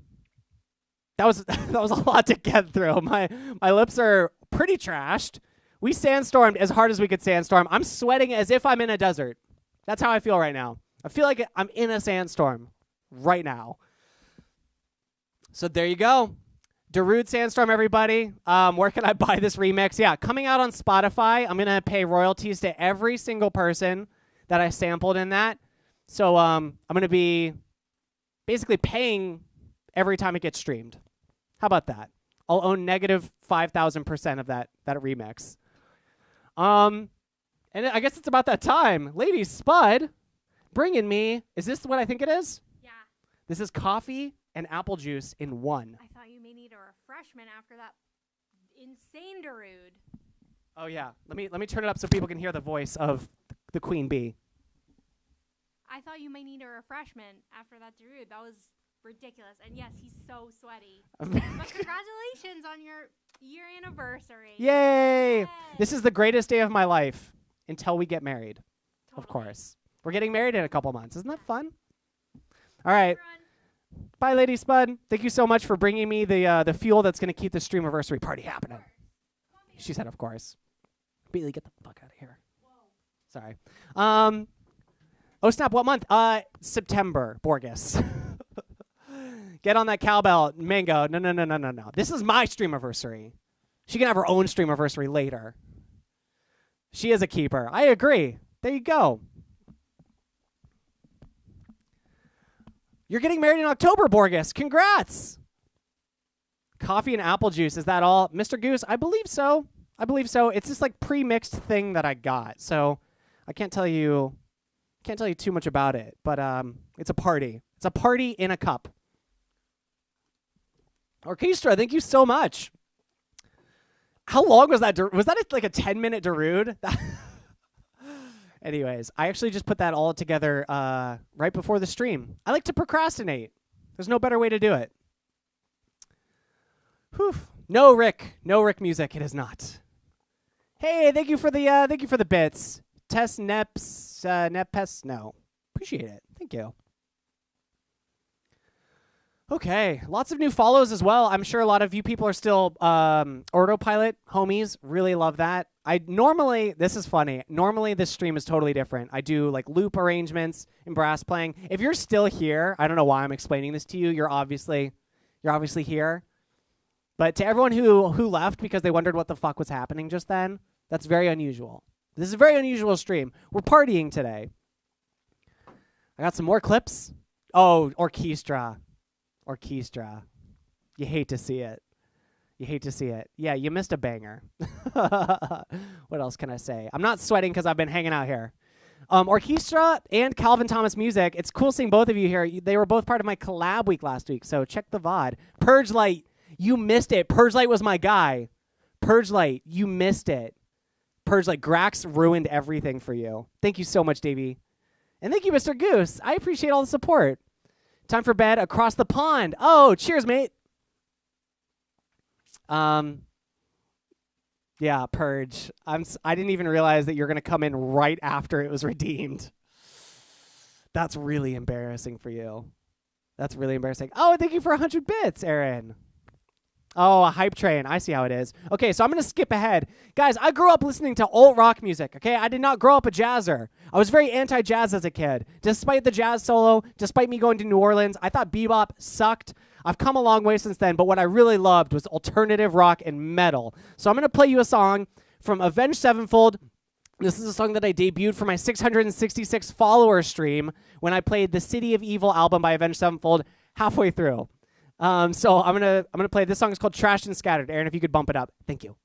was a lot to get through. My lips are pretty trashed. We sandstormed as hard as we could sandstorm. I'm sweating as if I'm in a desert. That's how I feel right now. I feel like I'm in a sandstorm right now. So there you go. Darude Sandstorm, everybody. Where can I buy this remix? Yeah, coming out on Spotify. I'm going to pay royalties to every single person that I sampled in that. So I'm going to be basically paying every time it gets streamed. How about that? I'll own negative 5,000% of that remix. And I guess it's about that time. Ladies, Spud, bringing me, is this what I think it is? Yeah. This is coffee and apple juice in one. I thought you may need a refreshment after that insane Darude. Oh yeah, let me turn it up so people can hear the voice of the Queen Bee. I thought you may need a refreshment after that Darude. That was ridiculous. And yes, he's so sweaty. But congratulations on your year anniversary. Yay! Yay! This is the greatest day of my life until we get married. Totally. Of course. We're getting married in a couple months. Isn't that fun? All right. Everyone, Bye, Lady Spud. Thank you so much for bringing me the fuel that's going to keep the Streamerversary party happening. She said, of course. Beatley, get the fuck out of here. Sorry. Oh, snap. What month? September, Borges. Get on that cowbell, Mango. No. This is my Streamerversary. She can have her own Streamerversary later. She is a keeper. I agree. There you go. You're getting married in October, Borges. Congrats. Coffee and apple juice. Is that all? Mr. Goose, I believe so. It's this like pre-mixed thing that I got. So I can't tell you too much about it, but it's a party. It's a party in a cup. Orchestra, thank you so much. How long was that? Was that like a 10-minute Darude? Anyways, I actually just put that all together right before the stream. I like to procrastinate. There's no better way to do it. Whew. No Rick music. It is not. Hey, thank you for the bits. Tess Neps Nepes. No, appreciate it. Thank you. Okay, lots of new follows as well. I'm sure a lot of you people are still autopilot homies. Really love that. This is funny. Normally this stream is totally different. I do like loop arrangements and brass playing. If you're still here, I don't know why I'm explaining this to you. You're obviously here. But to everyone who left because they wondered what the fuck was happening just then, that's very unusual. This is a very unusual stream. We're partying today. I got some more clips. Oh, orchestra. You hate to see it. Yeah, you missed a banger. What else can I say? I'm not sweating because I've been hanging out here. Orchestra and Calvin Thomas Music. It's cool seeing both of you here. They were both part of my collab week last week, so check the VOD. Purge Light, you missed it. Purge Light was my guy. Purge Light, you missed it. Purge Light, Grax ruined everything for you. Thank you so much, Davey. And thank you, Mr. Goose. I appreciate all the support. Time for bed across the pond. Oh, cheers, mate. Yeah, Purge. I didn't even realize that you're going to come in right after it was redeemed. That's really embarrassing for you. That's really embarrassing. Oh, thank you for 100 bits, Aaron. Oh, a hype train. I see how it is. Okay, so I'm going to skip ahead. Guys, I grew up listening to alt rock music, okay? I did not grow up a jazzer. I was very anti-jazz as a kid. Despite the jazz solo, despite me going to New Orleans, I thought bebop sucked. I've come a long way since then, but what I really loved was alternative rock and metal. So I'm going to play you a song from Avenged Sevenfold. This is a song that I debuted for my 666 follower stream when I played the City of Evil album by Avenged Sevenfold halfway through. So I'm gonna play this song. Is called Trashed and Scattered. Aaron, if you could bump it up. Thank you.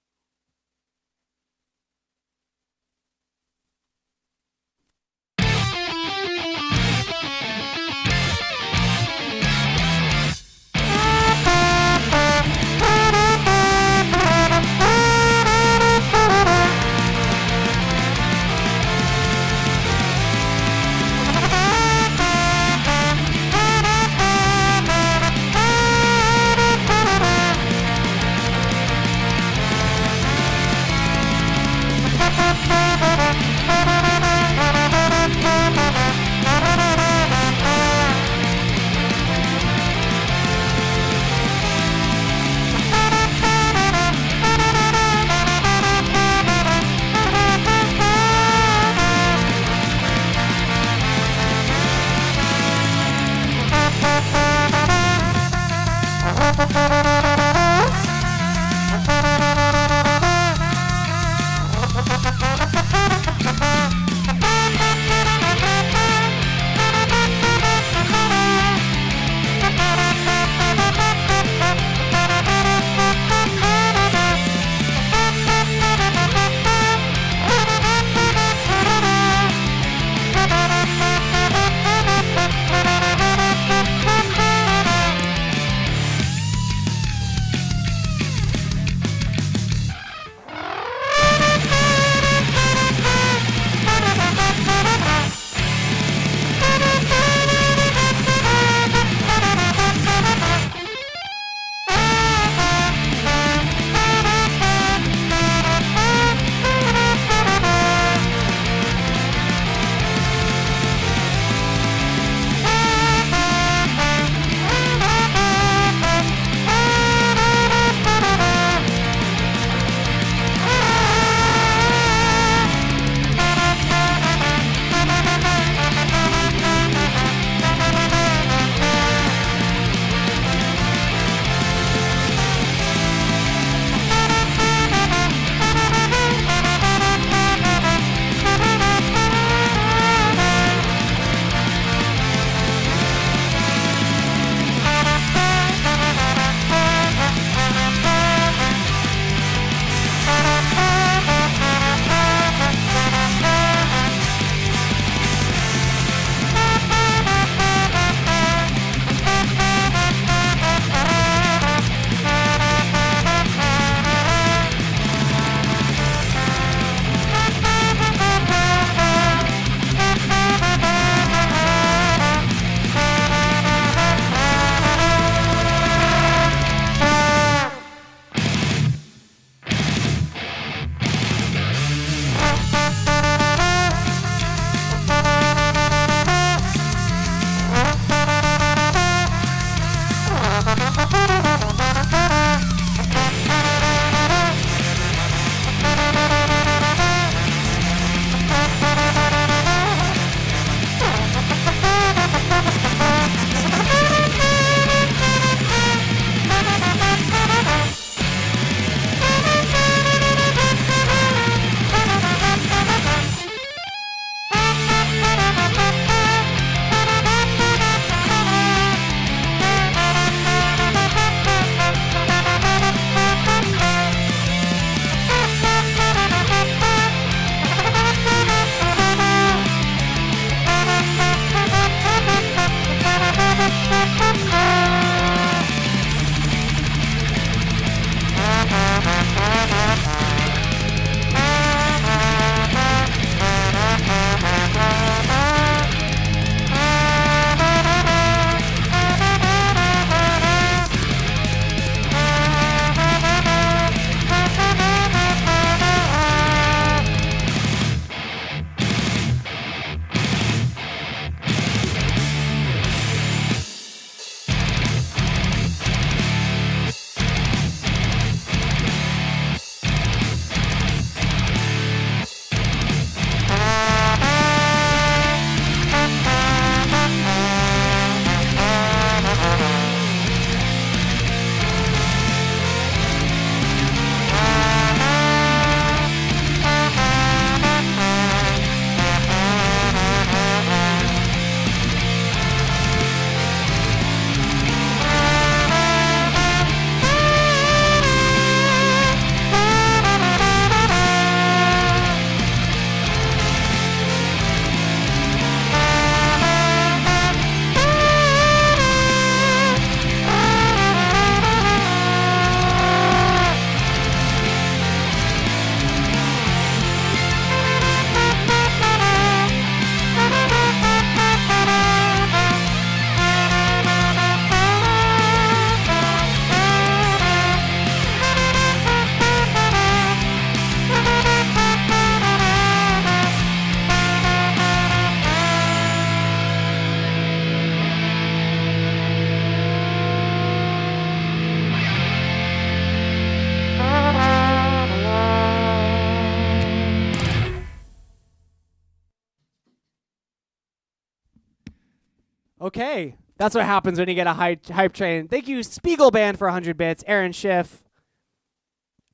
Okay, that's what happens when you get a hype train. Thank you, Spiegelband, for 100 bits. Aaron Schiff,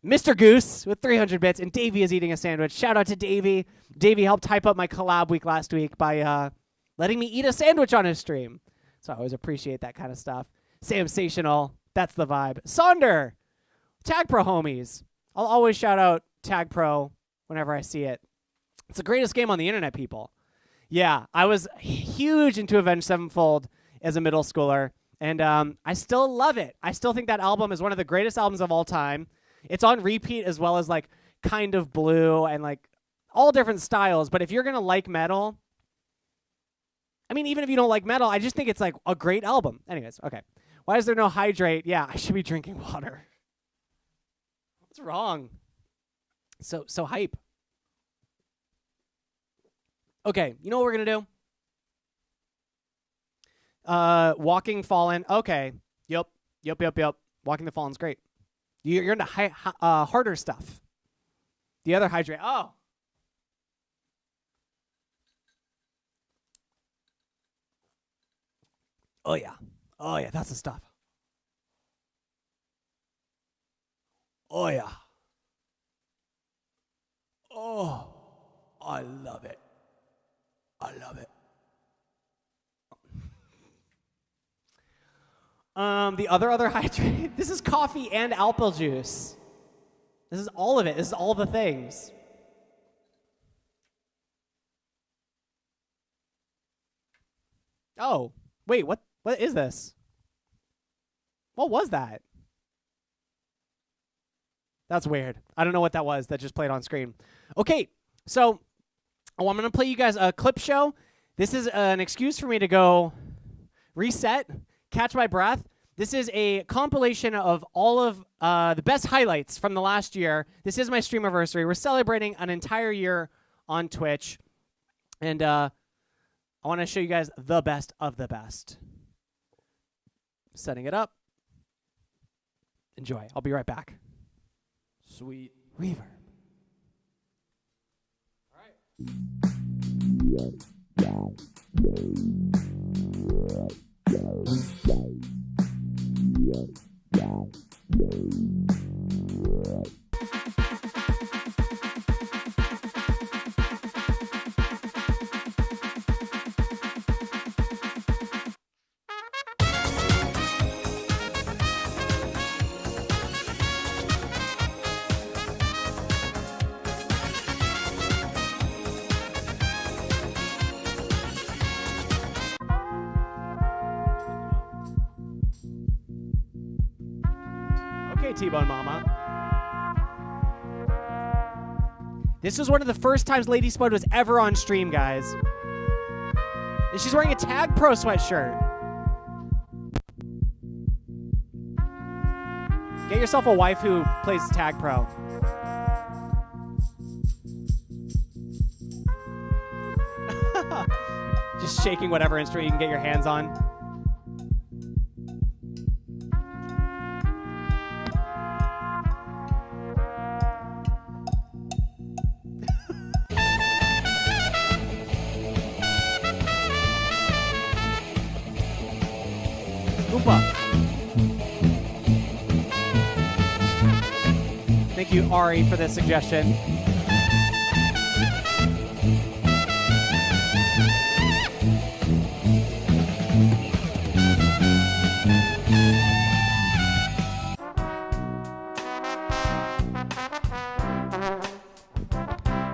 Mr. Goose with 300 bits, and Davey is eating a sandwich. Shout out to Davey. Davey helped hype up my collab week last week by letting me eat a sandwich on his stream. So I always appreciate that kind of stuff. Samsational, that's the vibe. Sonder, Tag Pro homies. I'll always shout out Tag Pro whenever I see it. It's the greatest game on the internet, people. Yeah, I was huge into Avenged Sevenfold as a middle schooler, and I still love it. I still think that album is one of the greatest albums of all time. It's on repeat as well as like Kind of Blue and like all different styles. But if you're going to like metal, I mean, even if you don't like metal, I just think it's like a great album. Anyways, okay. Why is there no hydrate? Yeah, I should be drinking water. What's wrong? So hype. Okay, you know what we're going to do? Walking Fallen. Okay. Yep. Walking the Fallen's great. You're into harder stuff. The other hydrate. Oh. Oh, yeah, that's the stuff. Oh, yeah. Oh, I love it. The other hydrate. This is coffee and apple juice. This is all of it. This is all the things. Oh, wait, what is this? What was that? That's weird. I don't know what that was that just played on screen. Okay, so I'm going to play you guys a clip show. This is an excuse for me to go reset, catch my breath. This is a compilation of all of the best highlights from the last year. This is my Streamerversary. We're celebrating an entire year on Twitch. And I want to show you guys the best of the best. Setting it up. Enjoy. I'll be right back. Sweet reverb. All Okay, T-Bone Mama. This was one of the first times Lady Spud was ever on stream, guys. And she's wearing a Tag Pro sweatshirt. Get yourself a wife who plays Tag Pro. Just shaking whatever instrument you can get your hands on. Thank you, Ari, for this suggestion.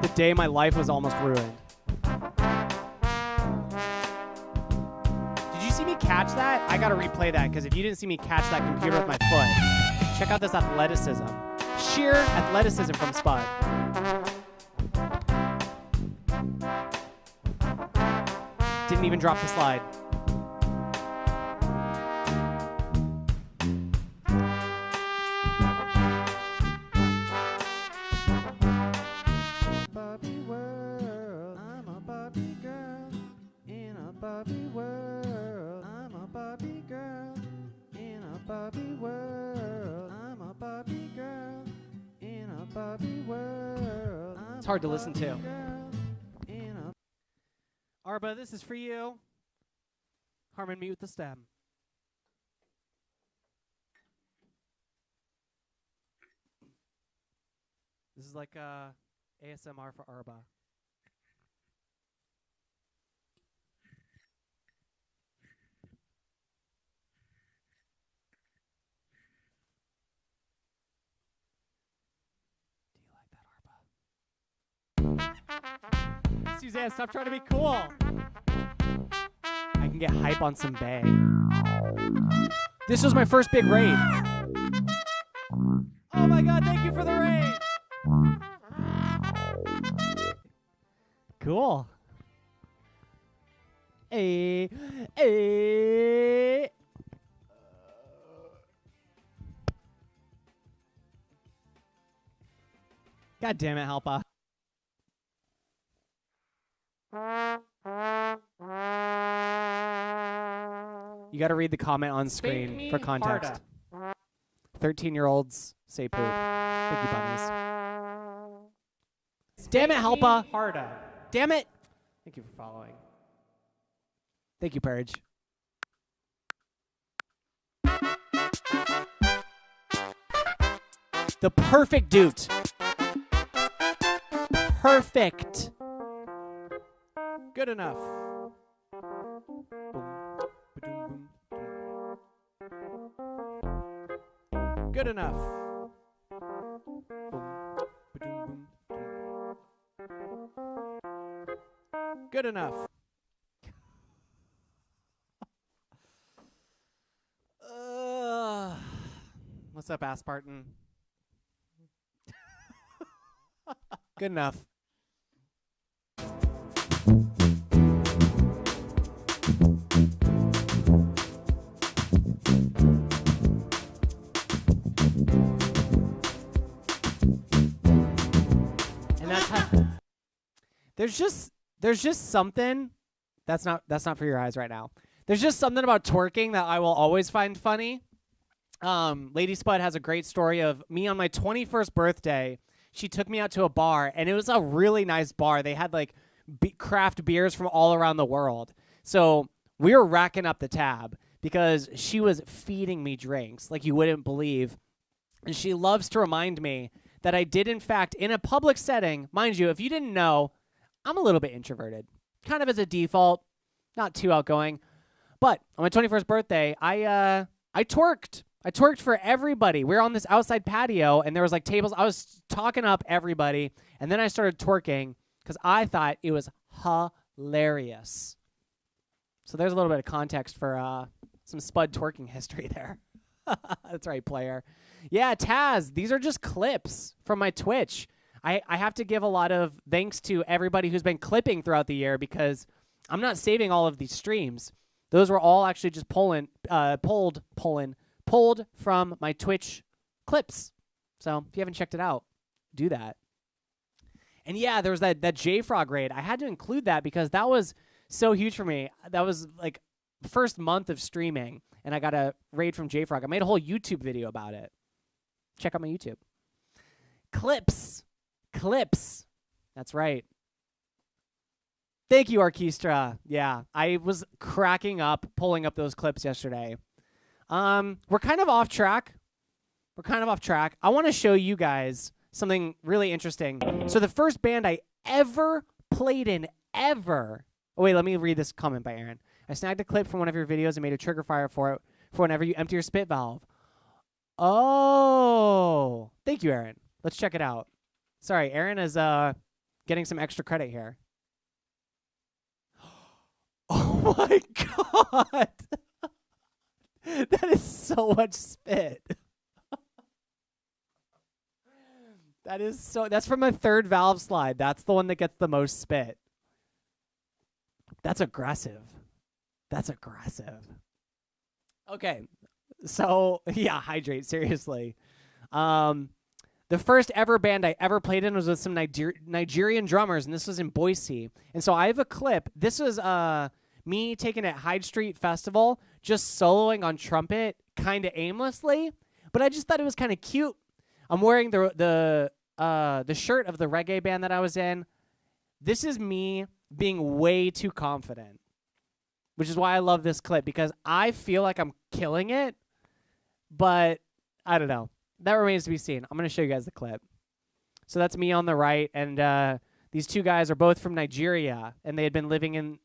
The day my life was almost ruined. Did you see me catch that? I gotta replay that, because if you didn't see me catch that computer with my foot, check out this athleticism. Sheer athleticism from Spud. Didn't even drop the slide. Barbie world, I'm a Barbie girl. In a Barbie world, I'm a Barbie girl. In a Barbie world, I'm a Barbie girl. In a Barbie world. It's hard to listen to. Arba, this is for you. Harmon, mute the stem. This is like ASMR for Arba. Do you like that, Arba? Suzanne, stop trying to be cool. I can get hype on some Bay. This was my first big raid. Oh my god, thank you for the raid. Cool. Hey, hey. God damn it, Halpa. You got to read the comment on screen for context. 13-year-olds say poop. Thank you, bunnies. Damn it, Halpa. Harda. Damn it. Thank you for following. Thank you, Purge. The perfect dude. Perfect. Good enough. Good enough. Good enough. What's up, Aspartan? Good enough. And that's how there's just something that's not for your eyes right now. There's just something about twerking that I will always find funny. Lady Spud has a great story of me on my 21st birthday. She took me out to a bar, and it was a really nice bar. They had like craft beers from all around the world. So we were racking up the tab because she was feeding me drinks like you wouldn't believe. And she loves to remind me that I did, in fact, in a public setting, mind you, if you didn't know, I'm a little bit introverted, kind of as a default, not too outgoing. But on my 21st birthday, I twerked. I twerked for everybody. We were on this outside patio, and there was like tables. I was talking up everybody, and then I started twerking because I thought it was hilarious. So there's a little bit of context for some Spud twerking history there. That's right, player. Yeah, Taz, these are just clips from my Twitch. I have to give a lot of thanks to everybody who's been clipping throughout the year because I'm not saving all of these streams. Those were all actually just pulled from my Twitch clips. So if you haven't checked it out, do that. And yeah, there was that JFrog raid. I had to include that because that was so huge for me. That was like the first month of streaming, and I got a raid from JFrog. I made a whole YouTube video about it. Check out my YouTube. Clips. That's right. Thank you, Orchestra. Yeah, I was cracking up pulling up those clips yesterday. We're kind of off track. I want to show you guys something really interesting. So the first band I ever played in ever. Oh, wait, let me read this comment by Aaron. I snagged a clip from one of your videos and made a trigger fire for it for whenever you empty your spit valve. Oh, thank you, Aaron. Let's check it out. Sorry, Aaron is getting some extra credit here. Oh my god. That is so much spit. That's from a third valve slide. That's the one that gets the most spit. That's aggressive. Okay. So, yeah, hydrate, seriously. The first ever band I ever played in was with some Nigerian drummers, and this was in Boise. And so I have a clip. This was me taking it at Hyde Street Festival, just soloing on trumpet, kind of aimlessly. But I just thought it was kind of cute. I'm wearing the shirt of the reggae band that I was in. This is me being way too confident. which is why I love this clip, because I feel like I'm killing it, but I don't know. That remains to be seen. I'm going to show you guys the clip. So that's me on the right, and these two guys are both from Nigeria, and they had been living in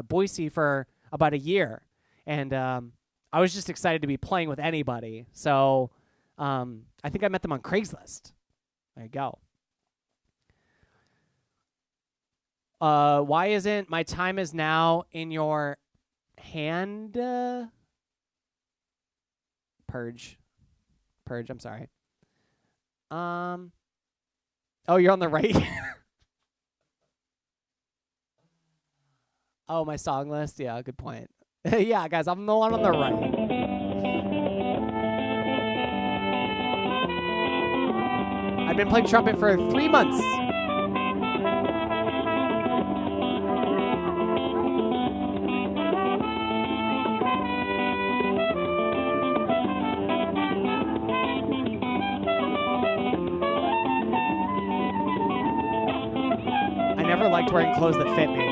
Boise for about a year. And I was just excited to be playing with anybody. So I think I met them on Craigslist. There you go. Why isn't My Time Is Now in Your Hand? Purge, I'm sorry. Oh, you're on the right. Oh, my song list? Yeah, good point. Yeah, guys, I'm the one on the right. I've been playing trumpet for 3 months. I never liked wearing clothes that fit me.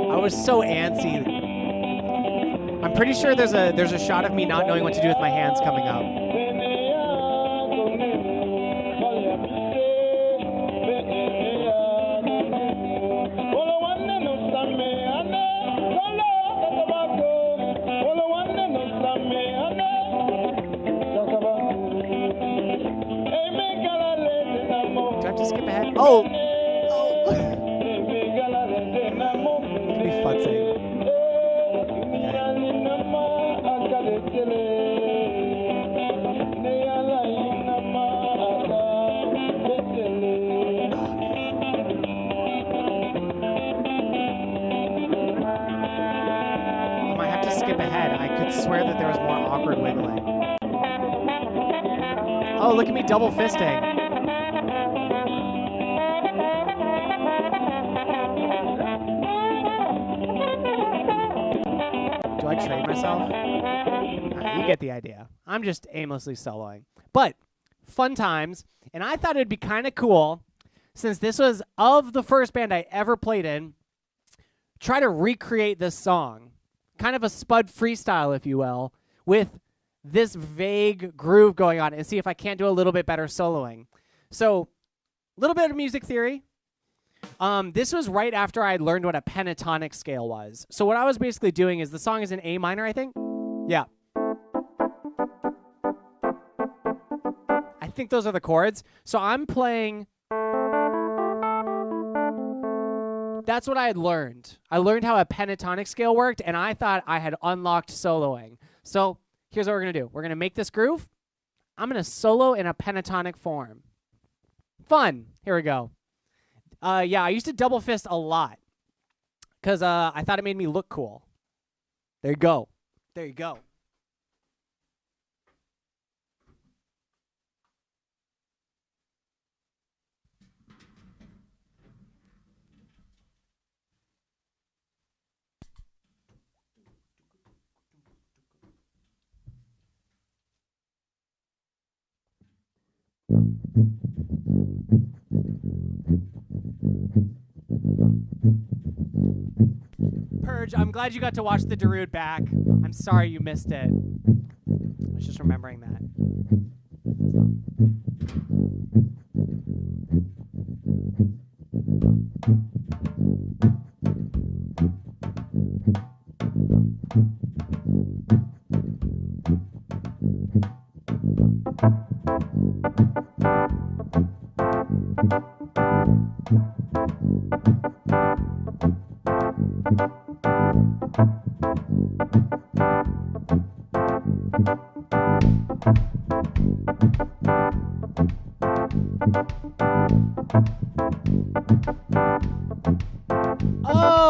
I was so antsy. I'm pretty sure there's a shot of me not knowing what to do with my hands coming up. Do I have to skip ahead? Oh! Futzing. I might have to skip ahead. I could swear that there was more awkward wiggling. Oh, look at me double fisting. Do I trade myself? You get the idea. I'm just aimlessly soloing. But fun times, and I thought it'd be kind of cool, since this was of the first band I ever played in, try to recreate this song. Kind of a Spud freestyle, if you will, with this vague groove going on, and see if I can't do a little bit better soloing. So, a little bit of music theory. This was right after I had learned what a pentatonic scale was. So what I was basically doing is, the song is in A minor, I think? Yeah. I think those are the chords. So I'm playing... That's what I had learned. I learned how a pentatonic scale worked, and I thought I had unlocked soloing. So here's what we're going to do. We're going to make this groove. I'm going to solo in a pentatonic form. Fun. Here we go. Yeah, I used to double fist a lot because I thought it made me look cool. There you go. There you go. Purge, I'm glad you got to watch the Darude back. I'm sorry you missed it. I was just remembering that.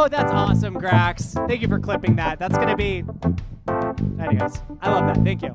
Oh, that's awesome, Grax. Thank you for clipping that. That's going to be... Anyways, I love that. Thank you.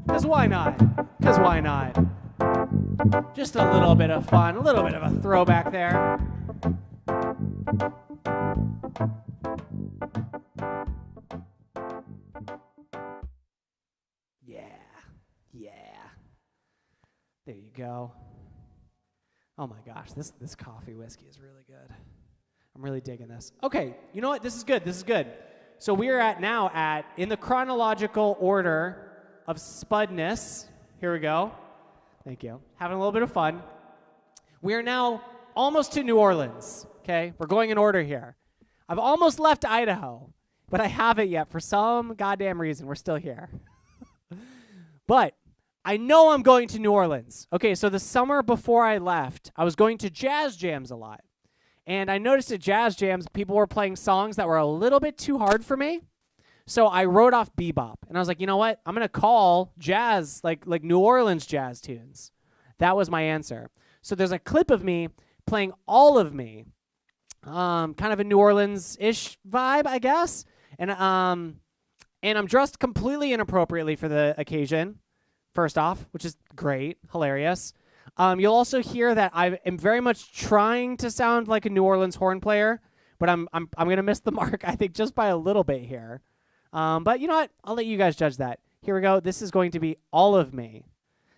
Because why not? Because why not? Just a little bit of fun, a little bit of a throwback there. Yeah. There you go. Oh my gosh, this coffee whiskey is really good. I'm really digging this. Okay, you know what? This is good. So we are now at, in the chronological order of Spudness. Here we go. Thank you. Having a little bit of fun. We are now almost to New Orleans, okay? We're going in order here. I've almost left Idaho, but I haven't yet. For some goddamn reason, we're still here. But I know I'm going to New Orleans. Okay, so the summer before I left, I was going to jazz jams a lot. And I noticed at jazz jams, people were playing songs that were a little bit too hard for me. So I wrote off bebop. And I was like, you know what? I'm going to call jazz, like New Orleans jazz tunes. That was my answer. So there's a clip of me playing All of Me. Kind of a New Orleans-ish vibe, I guess. And I'm dressed completely inappropriately for the occasion, first off, which is great, hilarious. You'll also hear that I am very much trying to sound like a New Orleans horn player, but I'm going to miss the mark, I think, just by a little bit here. But you know what? I'll let you guys judge that. Here we go. This is going to be All of Me.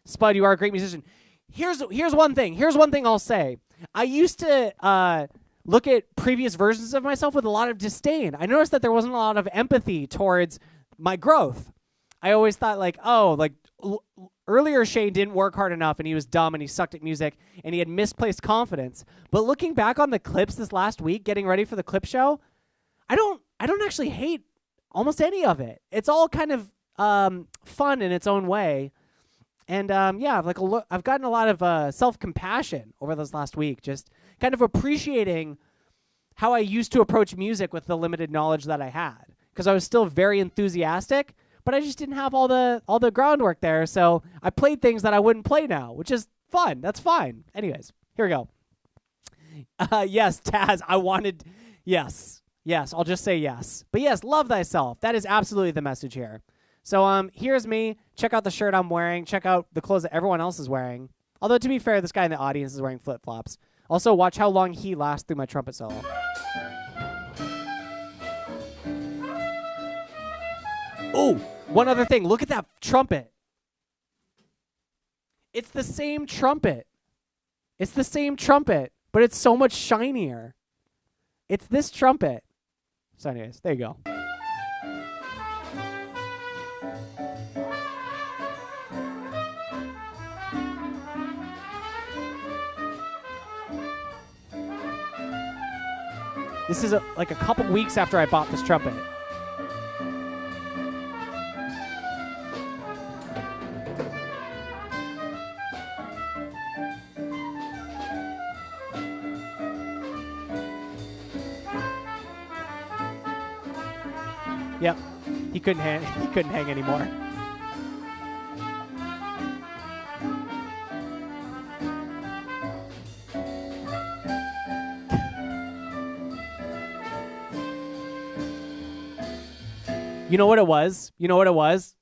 Spud, you are a great musician. Here's one thing. Here's one thing I'll say. I used to look at previous versions of myself with a lot of disdain. I noticed that there wasn't a lot of empathy towards my growth. I always thought earlier Shane didn't work hard enough and he was dumb and he sucked at music and he had misplaced confidence. But looking back on the clips this last week, getting ready for the clip show, I don't actually hate almost any of it. It's all kind of fun in its own way. And I've gotten a lot of self-compassion over this last week, just kind of appreciating how I used to approach music with the limited knowledge that I had. Because I was still very enthusiastic, but I just didn't have all the groundwork there. So I played things that I wouldn't play now, which is fun. That's fine. Anyways, here we go. Yes, Taz, I wanted, yes, I'll just say yes. But yes, love thyself. That is absolutely the message here. So here's me. Check out the shirt I'm wearing. Check out the clothes that everyone else is wearing. Although, to be fair, this guy in the audience is wearing flip-flops. Also, watch how long he lasts through my trumpet solo. Oh, one other thing. Look at that trumpet. It's the same trumpet. It's the same trumpet, but it's so much shinier. It's this trumpet. So anyways, there you go. This is like a couple weeks after I bought this trumpet. Yep, he couldn't hang. He couldn't hang anymore. You know what it was? You know what it was?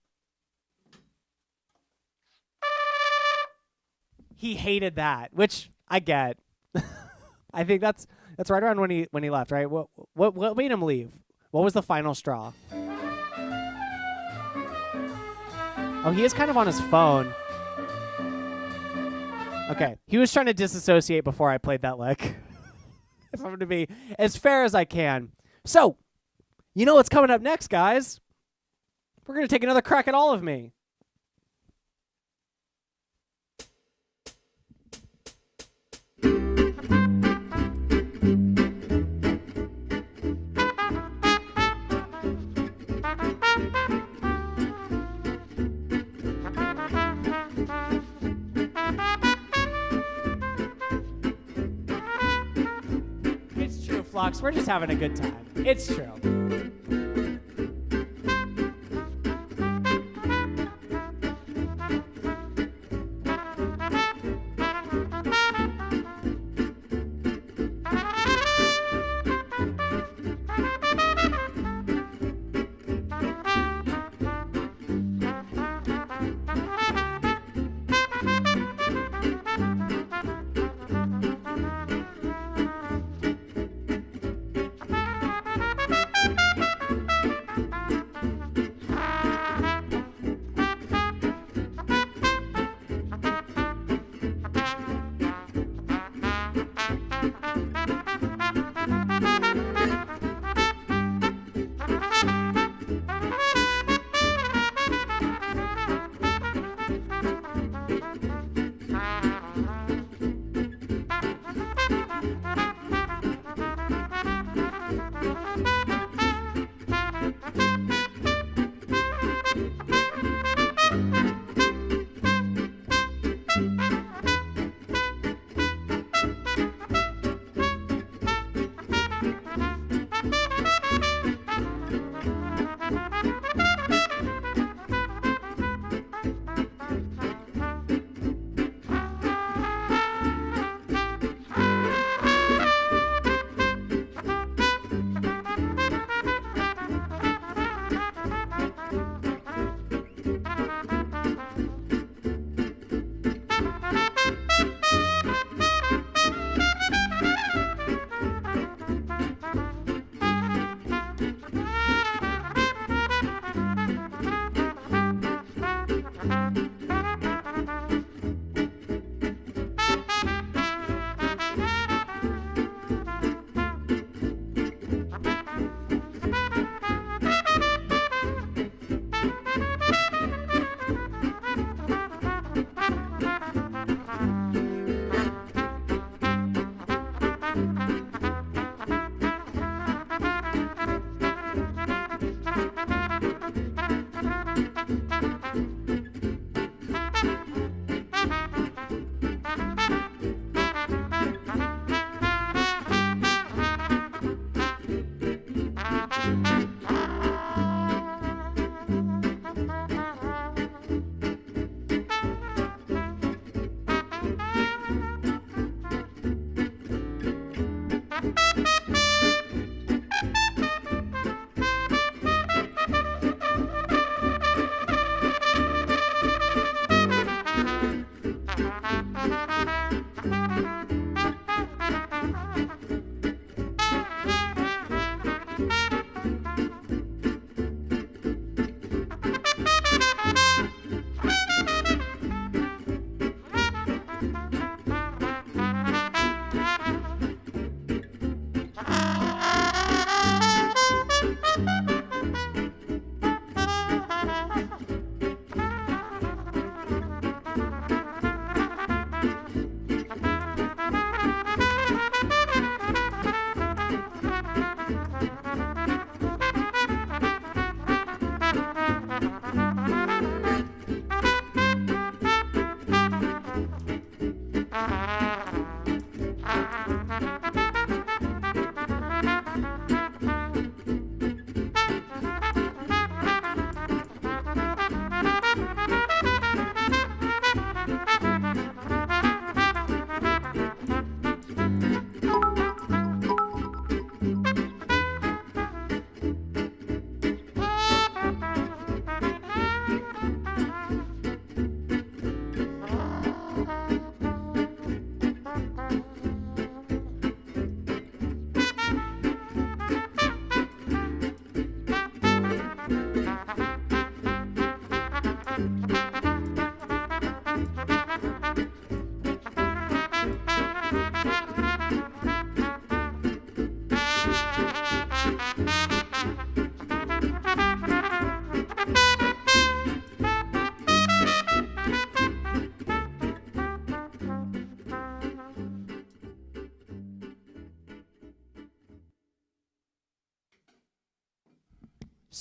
He hated that, which I get. I think that's right around when he left, right? What made him leave? What was the final straw? Oh, he is kind of on his phone. Okay, he was trying to disassociate before I played that lick. If I'm going to be as fair as I can. So, you know what's coming up next, guys? We're going to take another crack at all of me. It's true, Flux. We're just having a good time. It's true.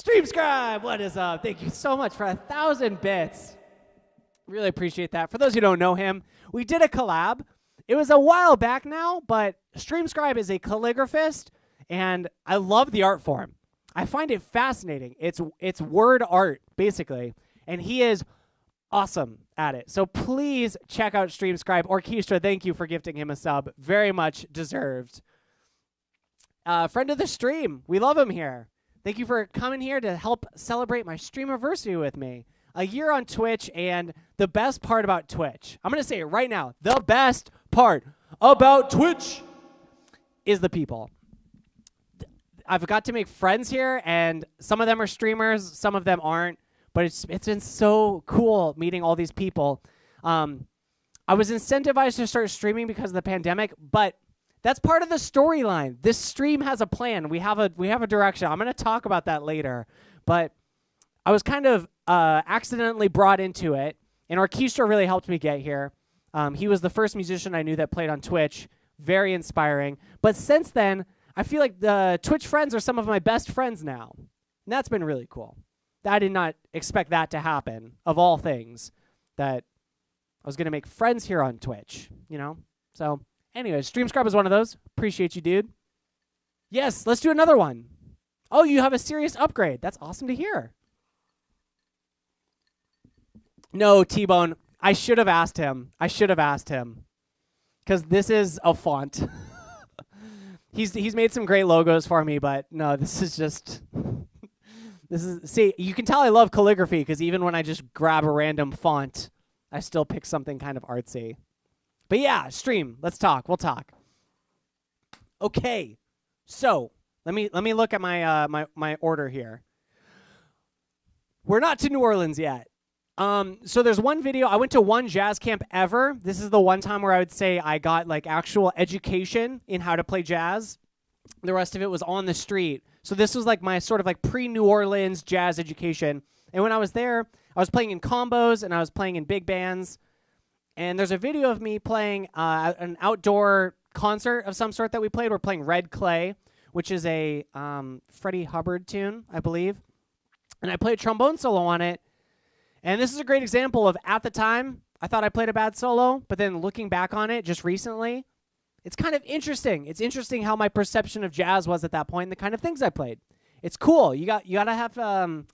Streamscribe, what is up? Thank you so much for 1,000 bits. Really appreciate that. For those who don't know him, we did a collab. It was a while back now, but Streamscribe is a calligraphist, and I love the art form. I find it fascinating. It's word art, basically, and he is awesome at it. So please check out Streamscribe. Orchestra, thank you for gifting him a sub. Very much deserved. Friend of the stream. We love him here. Thank you for coming here to help celebrate my Streamerversary with me. A year on Twitch, and the best part about Twitch, I'm going to say it right now, the best part about Twitch is the people. I've got to make friends here, and some of them are streamers, some of them aren't, but it's been so cool meeting all these people. I was incentivized to start streaming because of the pandemic, but that's part of the storyline. This stream has a plan. We have a direction. I'm going to talk about that later, but I was kind of accidentally brought into it, and Orchestra really helped me get here. He was the first musician I knew that played on Twitch. Very inspiring. But since then, I feel like the Twitch friends are some of my best friends now. And that's been really cool. I did not expect that to happen, of all things, that I was going to make friends here on Twitch, you know? So, anyways, Streamscribe is one of those. Appreciate you, dude. Yes, let's do another one. Oh, you have a serious upgrade. That's awesome to hear. No, T-Bone, I should have asked him. Because this is a font. He's made some great logos for me, but no, this is just... See, you can tell I love calligraphy, because even when I just grab a random font, I still pick something kind of artsy. But yeah, stream. Let's talk. We'll talk. Okay. So, let me look at my my order here. We're not to New Orleans yet. So there's one video. I went to one jazz camp ever. This is the one time where I would say I got like actual education in how to play jazz. The rest of it was on the street. So this was like my sort of like pre-New Orleans jazz education. And when I was there, I was playing in combos and I was playing in big bands. And there's a video of me playing an outdoor concert of some sort that we played. We're playing Red Clay, which is a Freddie Hubbard tune, I believe. And I played trombone solo on it. And this is a great example of, at the time, I thought I played a bad solo, but then looking back on it just recently, it's kind of interesting. It's interesting how my perception of jazz was at that point and the kind of things I played. It's cool. You got to have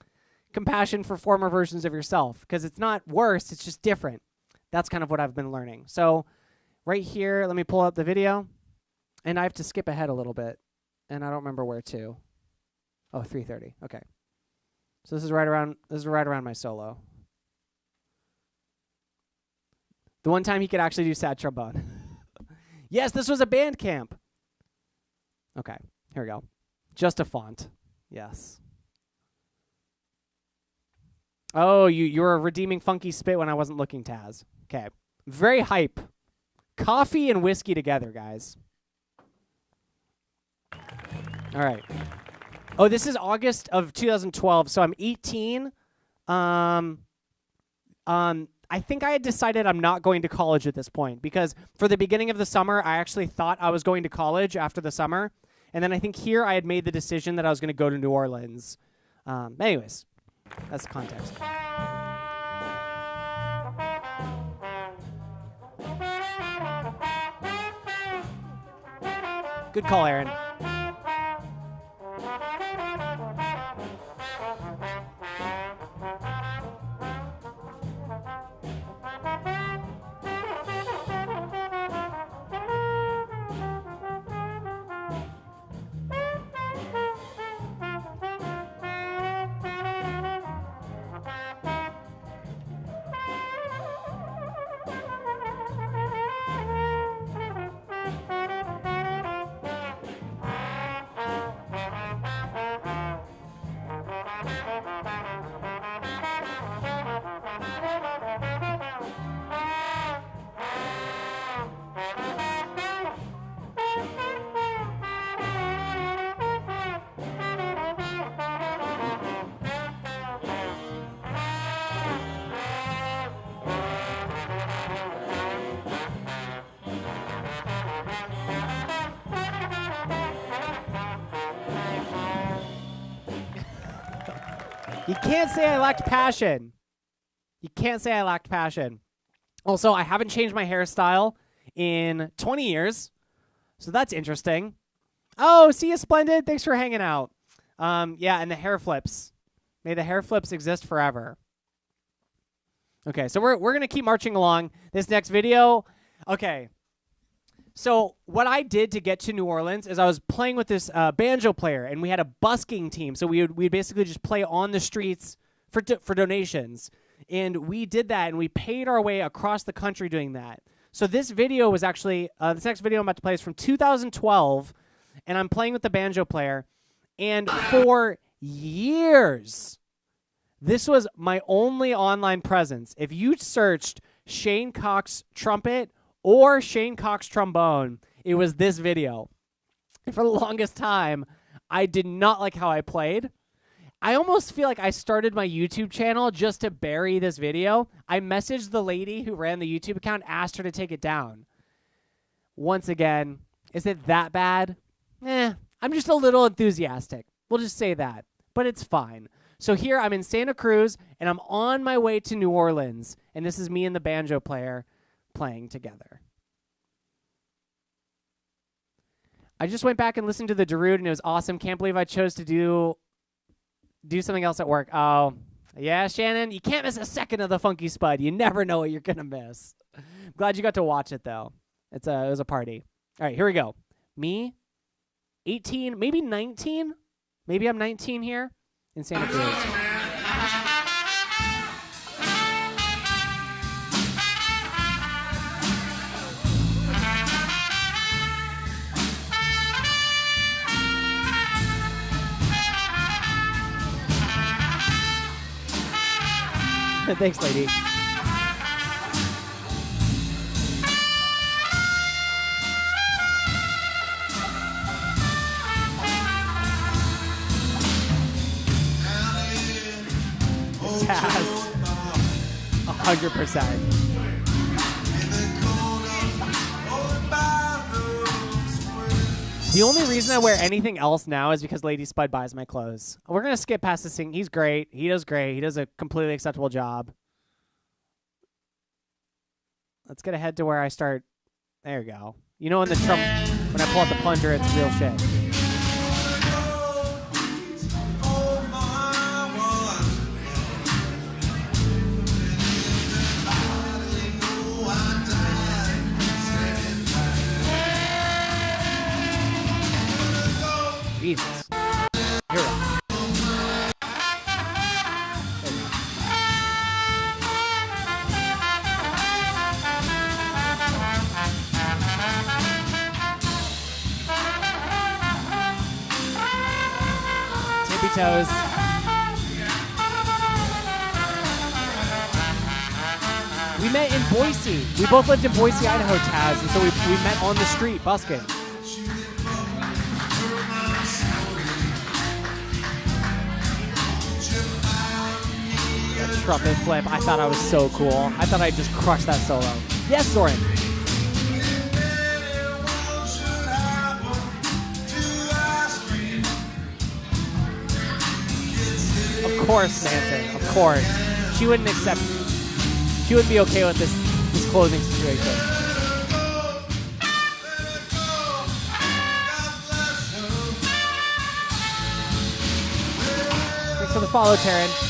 compassion for former versions of yourself, because it's not worse, it's just different. That's kind of what I've been learning. So right here, let me pull up the video, and I have to skip ahead a little bit, and I don't remember where to. Oh, 3:30. Okay. So this is right around my solo. The one time he could actually do sad trombone. Yes, this was a band camp. Okay, here we go. Just a font. Yes. Oh, you were redeeming funky spit when I wasn't looking, Taz. Okay. Very hype. Coffee and whiskey together, guys. All right. Oh, this is August of 2012, so I'm 18. I think I had decided I'm not going to college at this point, because for the beginning of the summer, I actually thought I was going to college after the summer. And then I think here I had made the decision that I was going to go to New Orleans. Anyways, that's the context. Good call, Aaron. You can't say I lacked passion. You can't say I lacked passion. Also, I haven't changed my hairstyle in 20 years, so that's interesting. Oh, see you, Splendid. Thanks for hanging out. Yeah, and the hair flips. May the hair flips exist forever. Okay, so we're going to keep marching along. This next video, okay. So what I did to get to New Orleans is I was playing with this banjo player, and we had a busking team. So we'd basically just play on the streets for donations. And we did that, and we paid our way across the country doing that. So this video was actually, this next video I'm about to play is from 2012, and I'm playing with the banjo player. And for years, this was my only online presence. If you searched Shane Cox trumpet or Shane Cox trombone, it was this video. And for the longest time, I did not like how I played. I almost feel like I started my YouTube channel just to bury this video. I messaged the lady who ran the YouTube account, asked her to take it down. Once again, is it that bad? I'm just a little enthusiastic. We'll just say that. But it's fine. So here I'm in Santa Cruz, and I'm on my way to New Orleans. And this is me and the banjo player playing together. I just went back and listened to the Darude, and it was awesome. Can't believe I chose to do something else at work. Oh, yeah, Shannon, you can't miss a second of the Funky Spud. You never know what you're going to miss. I'm glad you got to watch it, though. It was a party. All right, here we go. Me, 18, maybe 19. Maybe I'm 19 here in Santa Cruz. Thanks, lady. Taz. 100%. The only reason I wear anything else now is because Lady Spud buys my clothes. We're going to skip past this thing. He's great. He does great. He does a completely acceptable job. Let's get ahead to where I start. There we go. You know, when I pull out the plunger, it's real shit. Jesus. Here we go. Tippy toes. We met in Boise. We both lived in Boise, Idaho, Taz, and so we met on the street busking. Trumpet flip. I thought I was so cool. I thought I'd just crush that solo. Yes, Soren. Of course, Manson. Of course. She wouldn't accept. She wouldn't be okay with this clothing situation. Thanks for the follow, Taryn.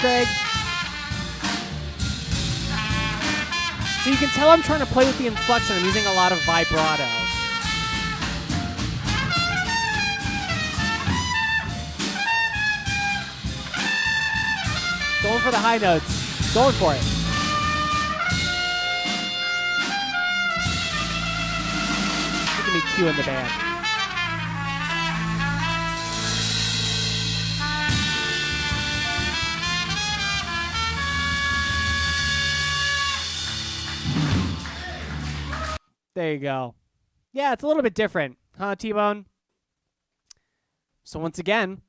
Greg. So you can tell I'm trying to play with the inflection. I'm using a lot of vibrato. Going for the high notes. Going for it. Look at me cueing the band. There you go. Yeah, it's a little bit different, huh, T-Bone? So once again,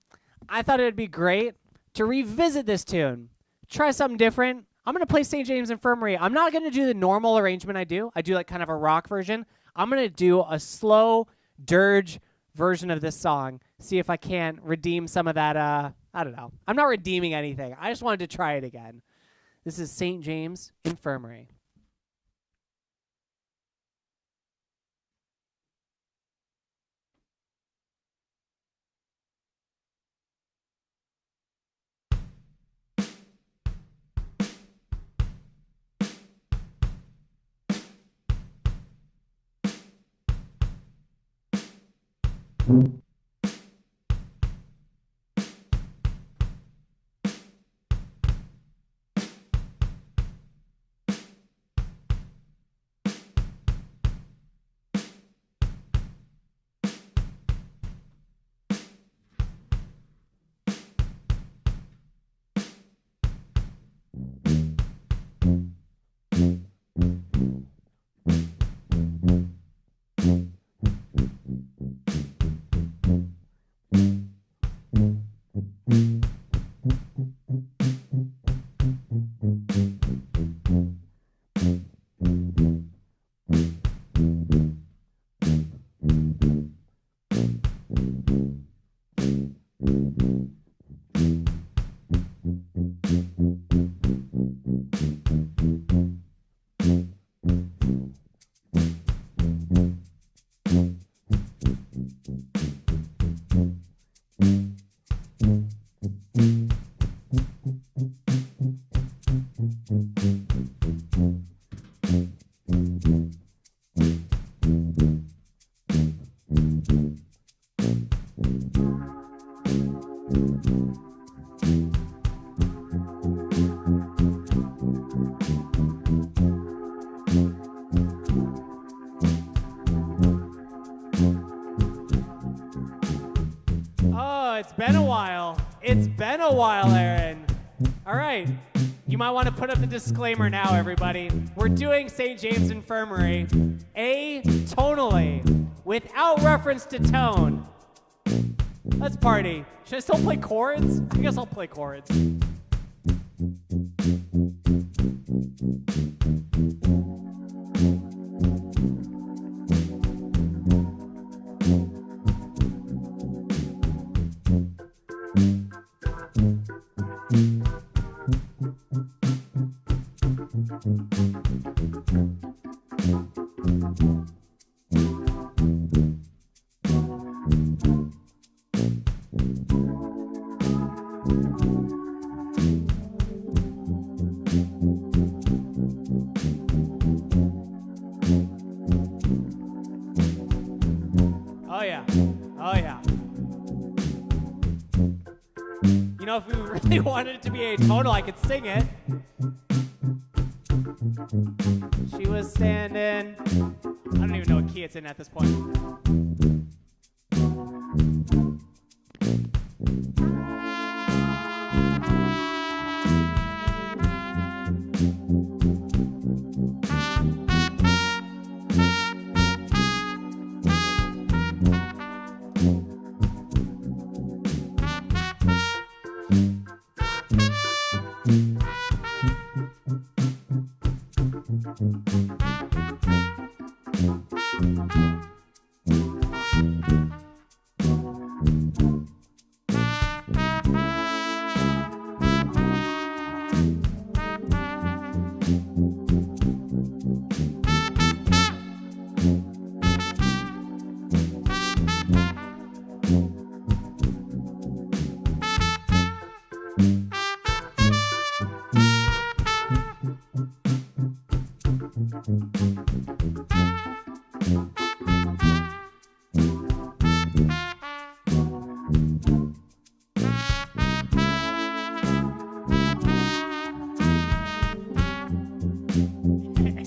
I thought it would be great to revisit this tune. Try something different. I'm going to play St. James Infirmary. I'm not going to do the normal arrangement I do. I do like kind of a rock version. I'm going to do a slow dirge version of this song. See if I can redeem some of that. I don't know. I'm not redeeming anything. I just wanted to try it again. This is St. James Infirmary. It's been a while. It's been a while, Aaron. All right. You might want to put up the disclaimer now, everybody. We're doing St. James Infirmary atonally, without reference to tone. Let's party. Should I still play chords? I guess I'll play chords. Oh yeah. Oh yeah. You know, if we really wanted it to be atonal, I could sing it. She was standing. I don't even know what key it's in at this point.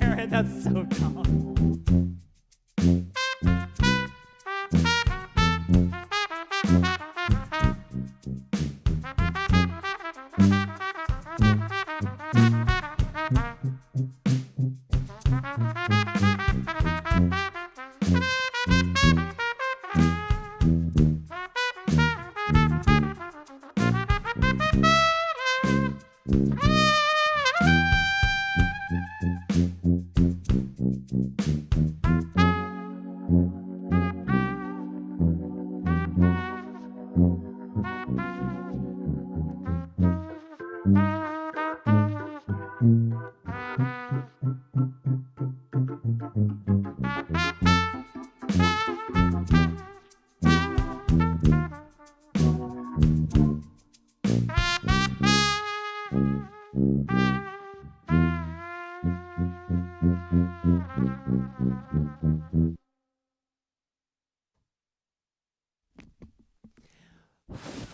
Aaron, that's so dumb.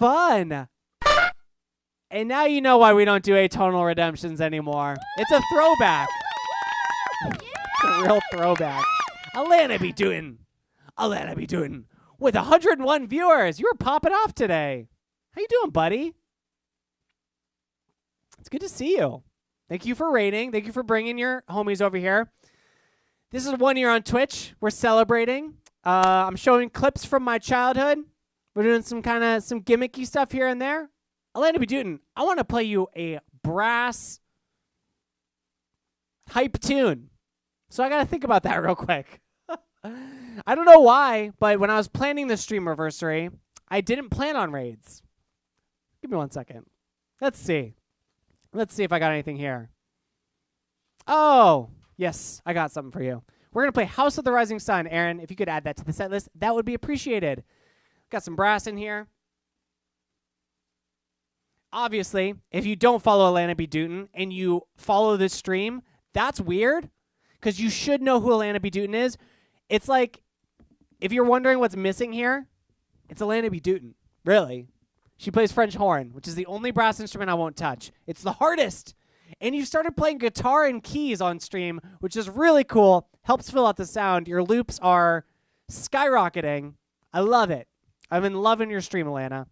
fun. And now you know why we don't do atonal redemptions anymore. It's a throwback. It's a real throwback. Alana be doing. With 101 viewers. You were popping off today. How you doing, buddy? It's good to see you. Thank you for rating. Thank you for bringing your homies over here. This is 1 year on Twitch. We're celebrating. I'm showing clips from my childhood. We're doing some gimmicky stuff here and there. Alana B. Dutton, I want to play you a brass hype tune. So I got to think about that real quick. I don't know why, but when I was planning the Streamerversary, I didn't plan on raids. Give me 1 second. Let's see. Let's see if I got anything here. Oh, yes, I got something for you. We're going to play House of the Rising Sun. Aaron, if you could add that to the set list, that would be appreciated. Got some brass in here. Obviously, if you don't follow Alana B. Dutton and you follow this stream, that's weird because you should know who Alana B. Dutton is. It's like, if you're wondering what's missing here, it's Alana B. Dutton. Really. She plays French horn, which is the only brass instrument I won't touch. It's the hardest. And you started playing guitar and keys on stream, which is really cool. Helps fill out the sound. Your loops are skyrocketing. I love it. I've been loving your stream, Alana.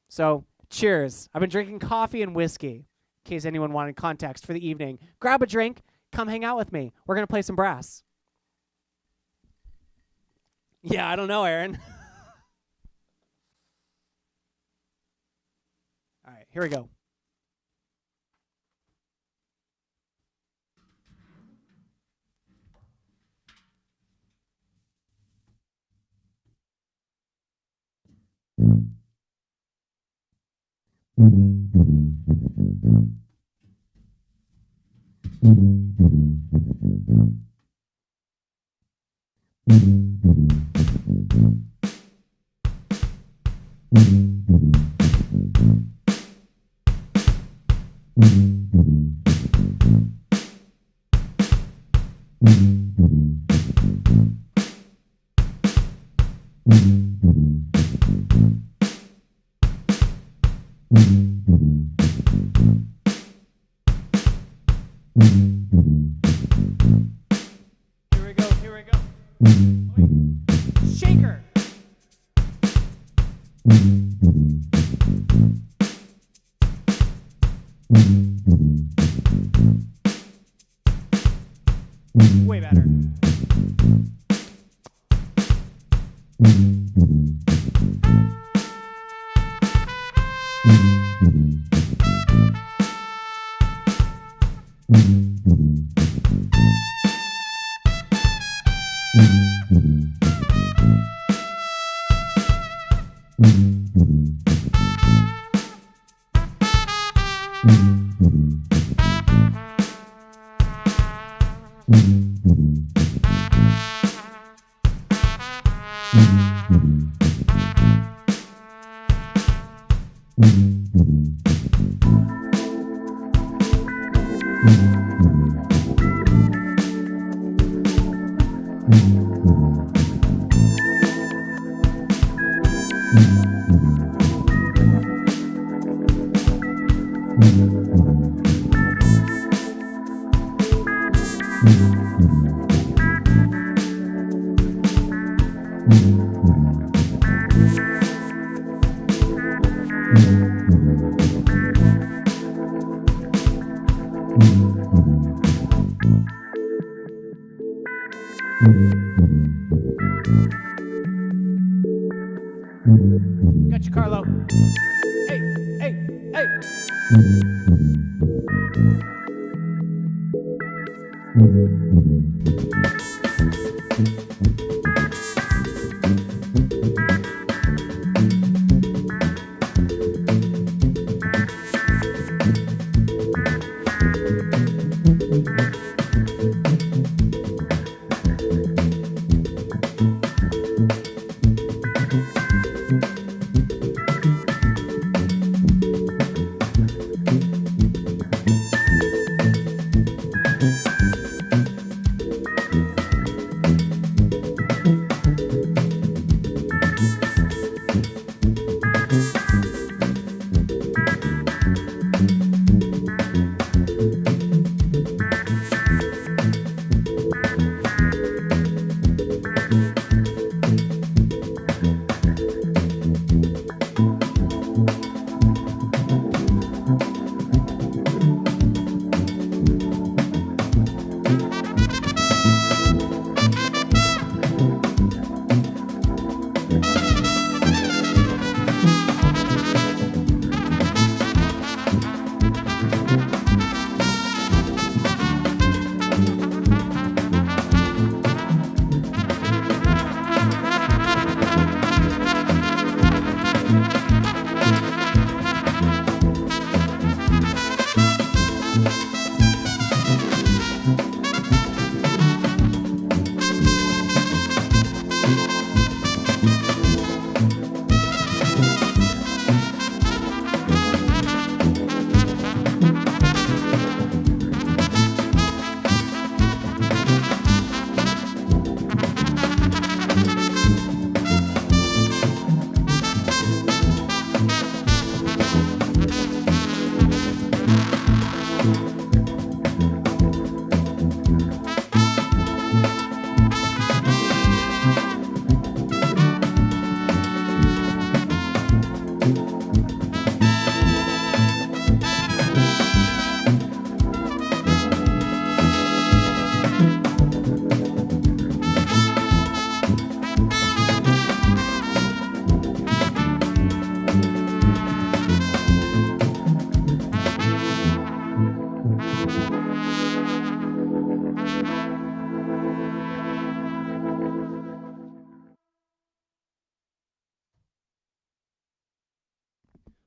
So, cheers. I've been drinking coffee and whiskey, in case anyone wanted context for the evening. Grab a drink. Come hang out with me. We're going to play some brass. Yeah, I don't know, Aaron. All right, here we go. Here we go. Shaker. Way better. Got you, Carlo. Hey, hey, hey.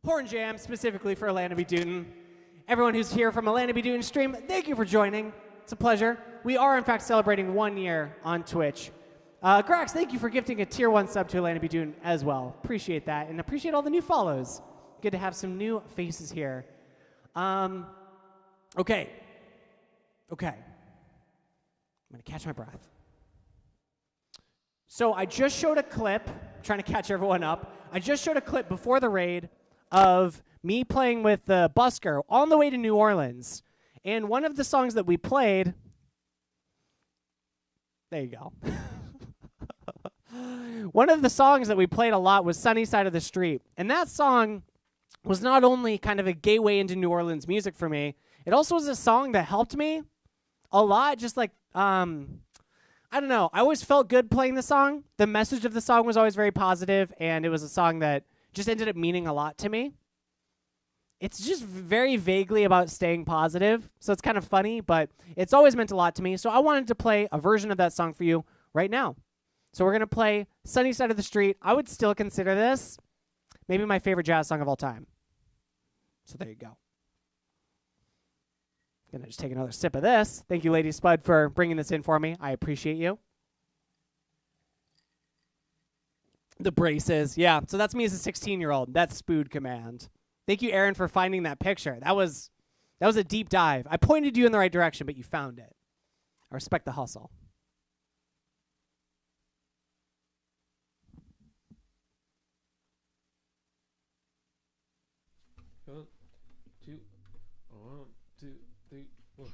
Horn Jam, specifically for Atlanta B. Dootin. Everyone who's here from Atlanta B. Dootin stream, thank you for joining. It's a pleasure. We are, in fact, celebrating 1 year on Twitch. Grax, thank you for gifting a tier 1 sub to Atlanta B. Dootin as well. Appreciate that, and appreciate all the new follows. Good to have some new faces here. Okay. I'm going to catch my breath. So I just showed a clip, trying to catch everyone up. I just showed a clip before the raid of me playing with the busker on the way to New Orleans. And one of the songs that we played, there you go. One of the songs that we played a lot was Sunny Side of the Street. And that song was not only kind of a gateway into New Orleans music for me, it also was a song that helped me a lot, just like, I don't know. I always felt good playing the song. The message of the song was always very positive, and it was a song that just ended up meaning a lot to me. It's just very vaguely about staying positive, so it's kind of funny, but it's always meant a lot to me. So I wanted to play a version of that song for you right now. So we're going to play Sunny Side of the Street. I would still consider this maybe my favorite jazz song of all time. So there you go. Gonna just take another sip of this. Thank you, Lady Spud, for bringing this in for me. I appreciate you. The braces, yeah. So that's me as a 16-year-old. That's Spud command. Thank you, Aaron, for finding that picture. That was a deep dive. I pointed you in the right direction, but you found it. I respect the hustle. One, two, 3, 4.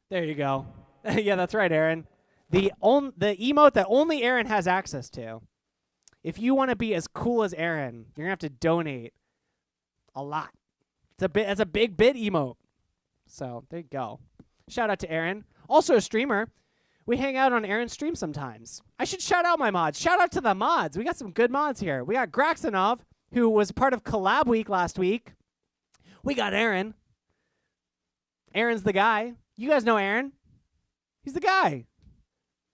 There you go. Yeah, that's right, Aaron. The emote that only Aaron has access to. If you want to be as cool as Aaron, you're gonna have to donate a lot. It's a big bit emote. So there you go. Shout out to Aaron. Also a streamer. We hang out on Aaron's stream sometimes. I should shout out my mods. Shout out to the mods. We got some good mods here. We got Graxanov, who was part of Collab Week last week. We got Aaron. Aaron's the guy. You guys know Aaron. He's the guy.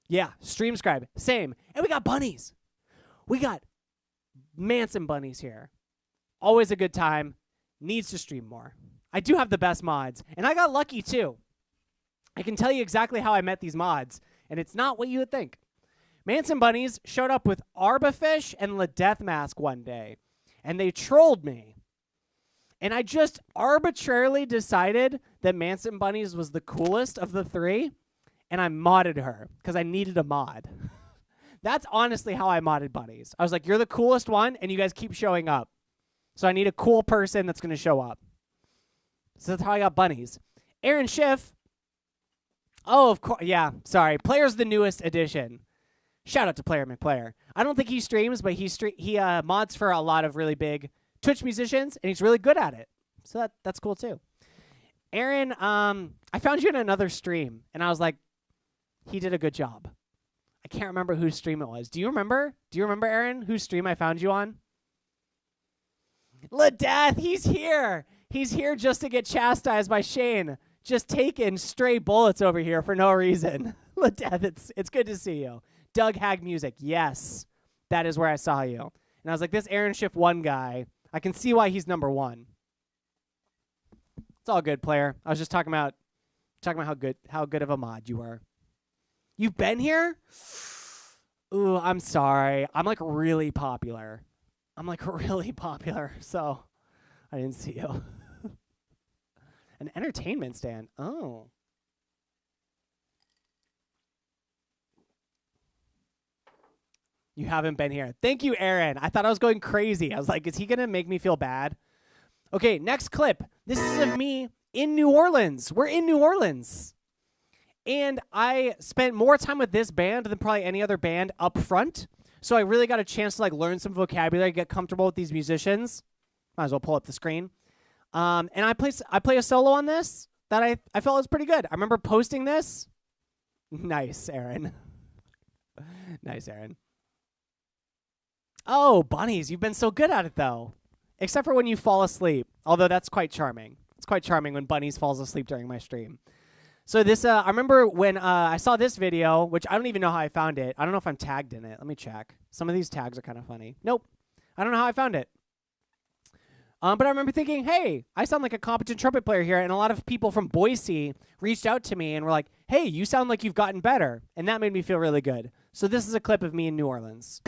Yeah, StreamScribe. Same. And we got bunnies. We got Manson bunnies here. Always a good time. Needs to stream more. I do have the best mods. And I got lucky too. I can tell you exactly how I met these mods. And it's not what you would think. Manson bunnies showed up with Arbafish and Ledeth Mask one day. And they trolled me. And I just arbitrarily decided that Manson Bunnies was the coolest of the three, and I modded her because I needed a mod. That's honestly how I modded Bunnies. I was like, you're the coolest one, and you guys keep showing up. So I need a cool person that's going to show up. So that's how I got Bunnies. Aaron Schiff. Oh, of course. Yeah, sorry. Player's the newest addition. Shout out to Player McPlayer. I don't think he streams, but he mods for a lot of really big Twitch musicians, and he's really good at it. So that's cool too. Aaron, I found you in another stream, and I was like, he did a good job. I can't remember whose stream it was. Do you remember? Do you remember, Aaron, whose stream I found you on? Ledeth, he's here. He's here just to get chastised by Shane. Just taking stray bullets over here for no reason. Ledeth, it's good to see you. Doug Hag Music, yes. That is where I saw you. And I was like, this Aaron Schiff 1 guy, I can see why he's number 1. It's all good, player. I was just talking about how good of a mod you were. You've been here? Ooh, I'm sorry. I'm like really popular. So I didn't see you. An entertainment stand. Oh. You haven't been here. Thank you, Aaron. I thought I was going crazy. I was like, is he going to make me feel bad? Okay, next clip. This is of me in New Orleans. We're in New Orleans. And I spent more time with this band than probably any other band up front. So I really got a chance to like learn some vocabulary, get comfortable with these musicians. Might as well pull up the screen. And I play a solo on this that I felt was pretty good. I remember posting this. Nice, Aaron. Nice, Aaron. Oh, bunnies, you've been so good at it, though. Except for when you fall asleep, although that's quite charming. It's quite charming when Bunnies falls asleep during my stream. So this, I remember when I saw this video, which I don't even know how I found it. I don't know if I'm tagged in it. Let me check. Some of these tags are kind of funny. Nope. I don't know how I found it. But I remember thinking, hey, I sound like a competent trumpet player here, and a lot of people from Boise reached out to me and were like, hey, you sound like you've gotten better. And that made me feel really good. So this is a clip of me in New Orleans.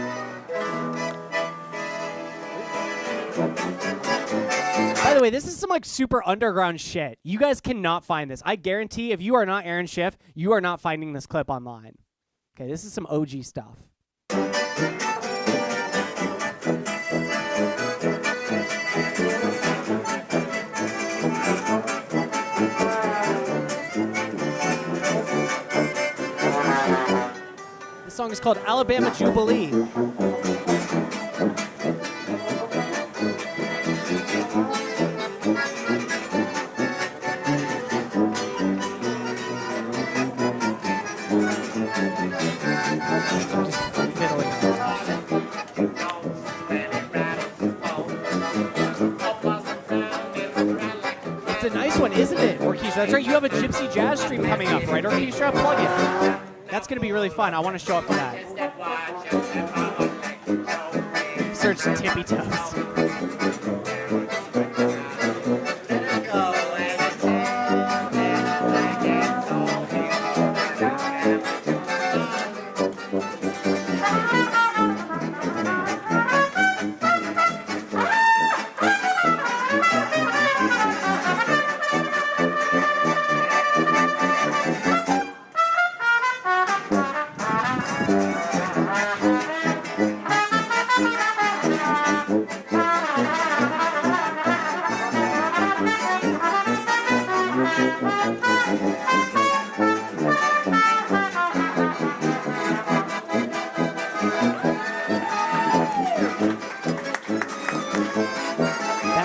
By the way, this is some like super underground shit. You guys cannot find this. I guarantee if you are not Aaron Schiff, you are not finding this clip online. Okay, this is some OG stuff. The song is called Alabama Jubilee. It's a nice one, isn't it, Orchestra? That's right, you have a Gypsy Jazz stream coming up, right, Orchestra? Plug it. That's going to be really fun. I want to show up for that. Search Tippy Toes.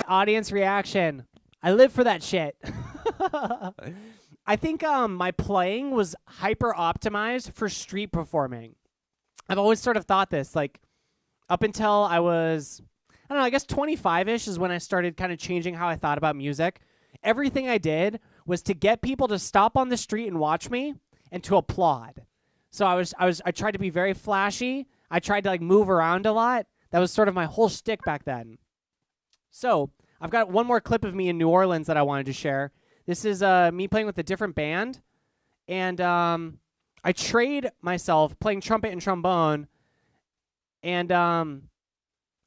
Audience reaction. I live for that shit. I think my playing was hyper optimized for street performing. I've always sort of thought this, like, up until I was, I don't know, I guess 25-ish is when I started kind of changing how I thought about music. Everything I did was to get people to stop on the street and watch me and to applaud. So I tried to be very flashy. I tried to like move around a lot. That was sort of my whole shtick back then. So I've got one more clip of me in New Orleans that I wanted to share. This is me playing with a different band, and I trade myself playing trumpet and trombone, and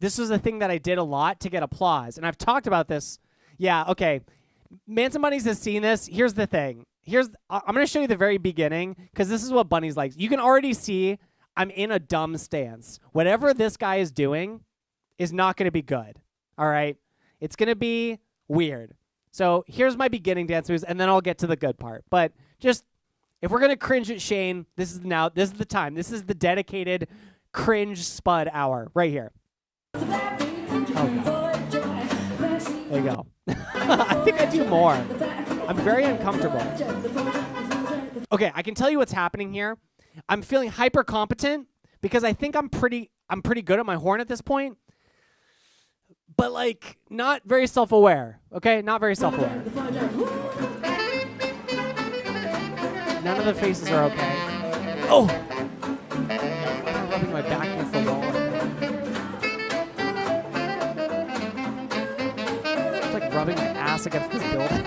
this was a thing that I did a lot to get applause, and I've talked about this. Yeah, okay. Manson Bunnies has seen this. Here's the thing. I'm going to show you the very beginning, because this is what Bunnies likes. You can already see I'm in a dumb stance. Whatever this guy is doing is not going to be good, all right? It's going to be weird. So here's my beginning dance moves, and then I'll get to the good part. But just, if we're going to cringe at Shane, this is the time. This is the dedicated cringe Spud hour right here. Oh, there you go. I think I do more. I'm very uncomfortable. Okay, I can tell you what's happening here. I'm feeling hyper competent because I think I'm pretty good at my horn at this point. But, like, not very self-aware, okay? Not very self-aware. None of the faces are okay. Oh! I'm rubbing my back against the wall. It's like rubbing my ass against this building.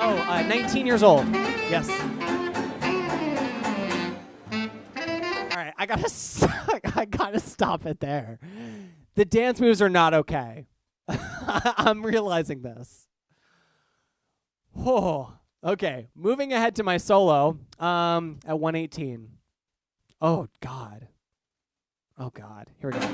Oh, 19 years old. Yes. I gotta stop it there. The dance moves are not okay. I'm realizing this. Oh, okay. Moving ahead to my solo at 118. Oh, God. Oh, God. Here we go.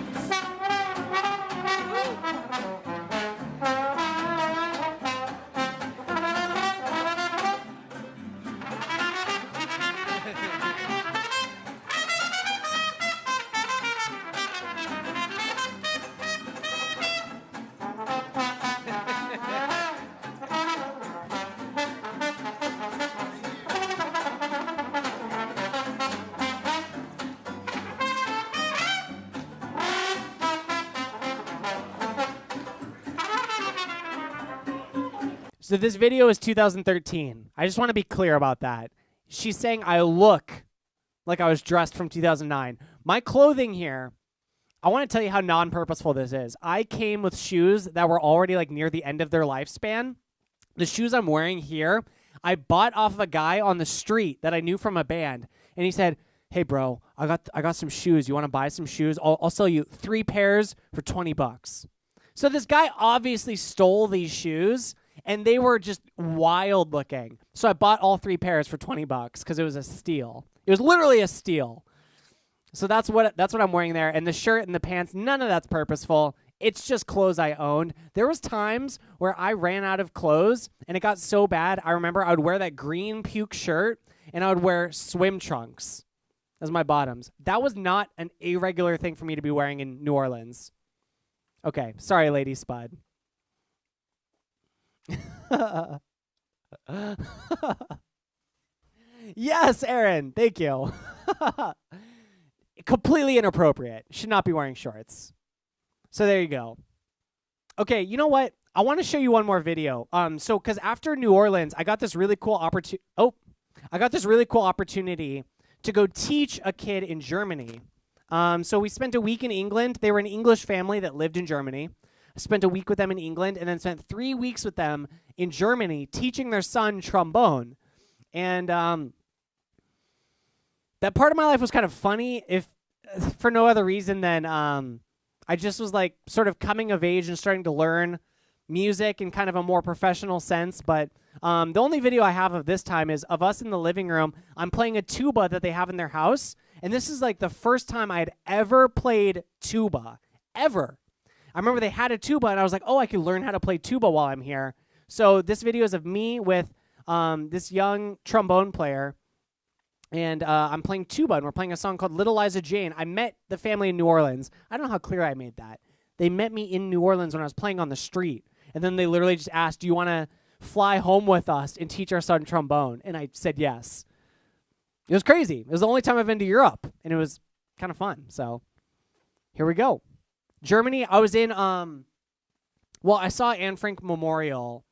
So this video is 2013. I just want to be clear about that. She's saying I look like I was dressed from 2009. My clothing here, I want to tell you how non-purposeful this is. I came with shoes that were already like near the end of their lifespan. The shoes I'm wearing here, I bought off of a guy on the street that I knew from a band. And he said, "Hey bro, I got some shoes. You want to buy some shoes? I'll sell you 3 pairs for $20. So this guy obviously stole these shoes, and they were just wild looking. So I bought all 3 pairs for $20 because it was a steal. It was literally a steal. So that's what I'm wearing there. And the shirt and the pants, none of that's purposeful. It's just clothes I owned. There was times where I ran out of clothes, and it got so bad. I remember I would wear that green puke shirt, and I would wear swim trunks as my bottoms. That was not an irregular thing for me to be wearing in New Orleans. Okay, sorry, Lady Spud. Yes, Aaron. Thank you. Completely inappropriate. Should not be wearing shorts. So there you go. Okay, you know what? I want to show you one more video. So because after New Orleans, I got this really cool opportunity. I got this really cool opportunity to go teach a kid in Germany. So we spent a week in England. They were an English family that lived in Germany. I spent a week with them in England and then spent 3 weeks with them in Germany teaching their son trombone. And that part of my life was kind of funny, if for no other reason than I just was like sort of coming of age and starting to learn music in kind of a more professional sense. But the only video I have of this time is of us in the living room. I'm playing a tuba that they have in their house. And this is like the first time I had ever played tuba, ever. I remember they had a tuba, and I was like, oh, I could learn how to play tuba while I'm here. So this video is of me with this young trombone player, and I'm playing tuba, and we're playing a song called Little Liza Jane. I met the family in New Orleans. I don't know how clear I made that. They met me in New Orleans when I was playing on the street, and then they literally just asked, do you want to fly home with us and teach our son trombone? And I said yes. It was crazy. It was the only time I've been to Europe, and it was kind of fun. So here we go. Germany, I was in, I saw Anne Frank Memorial.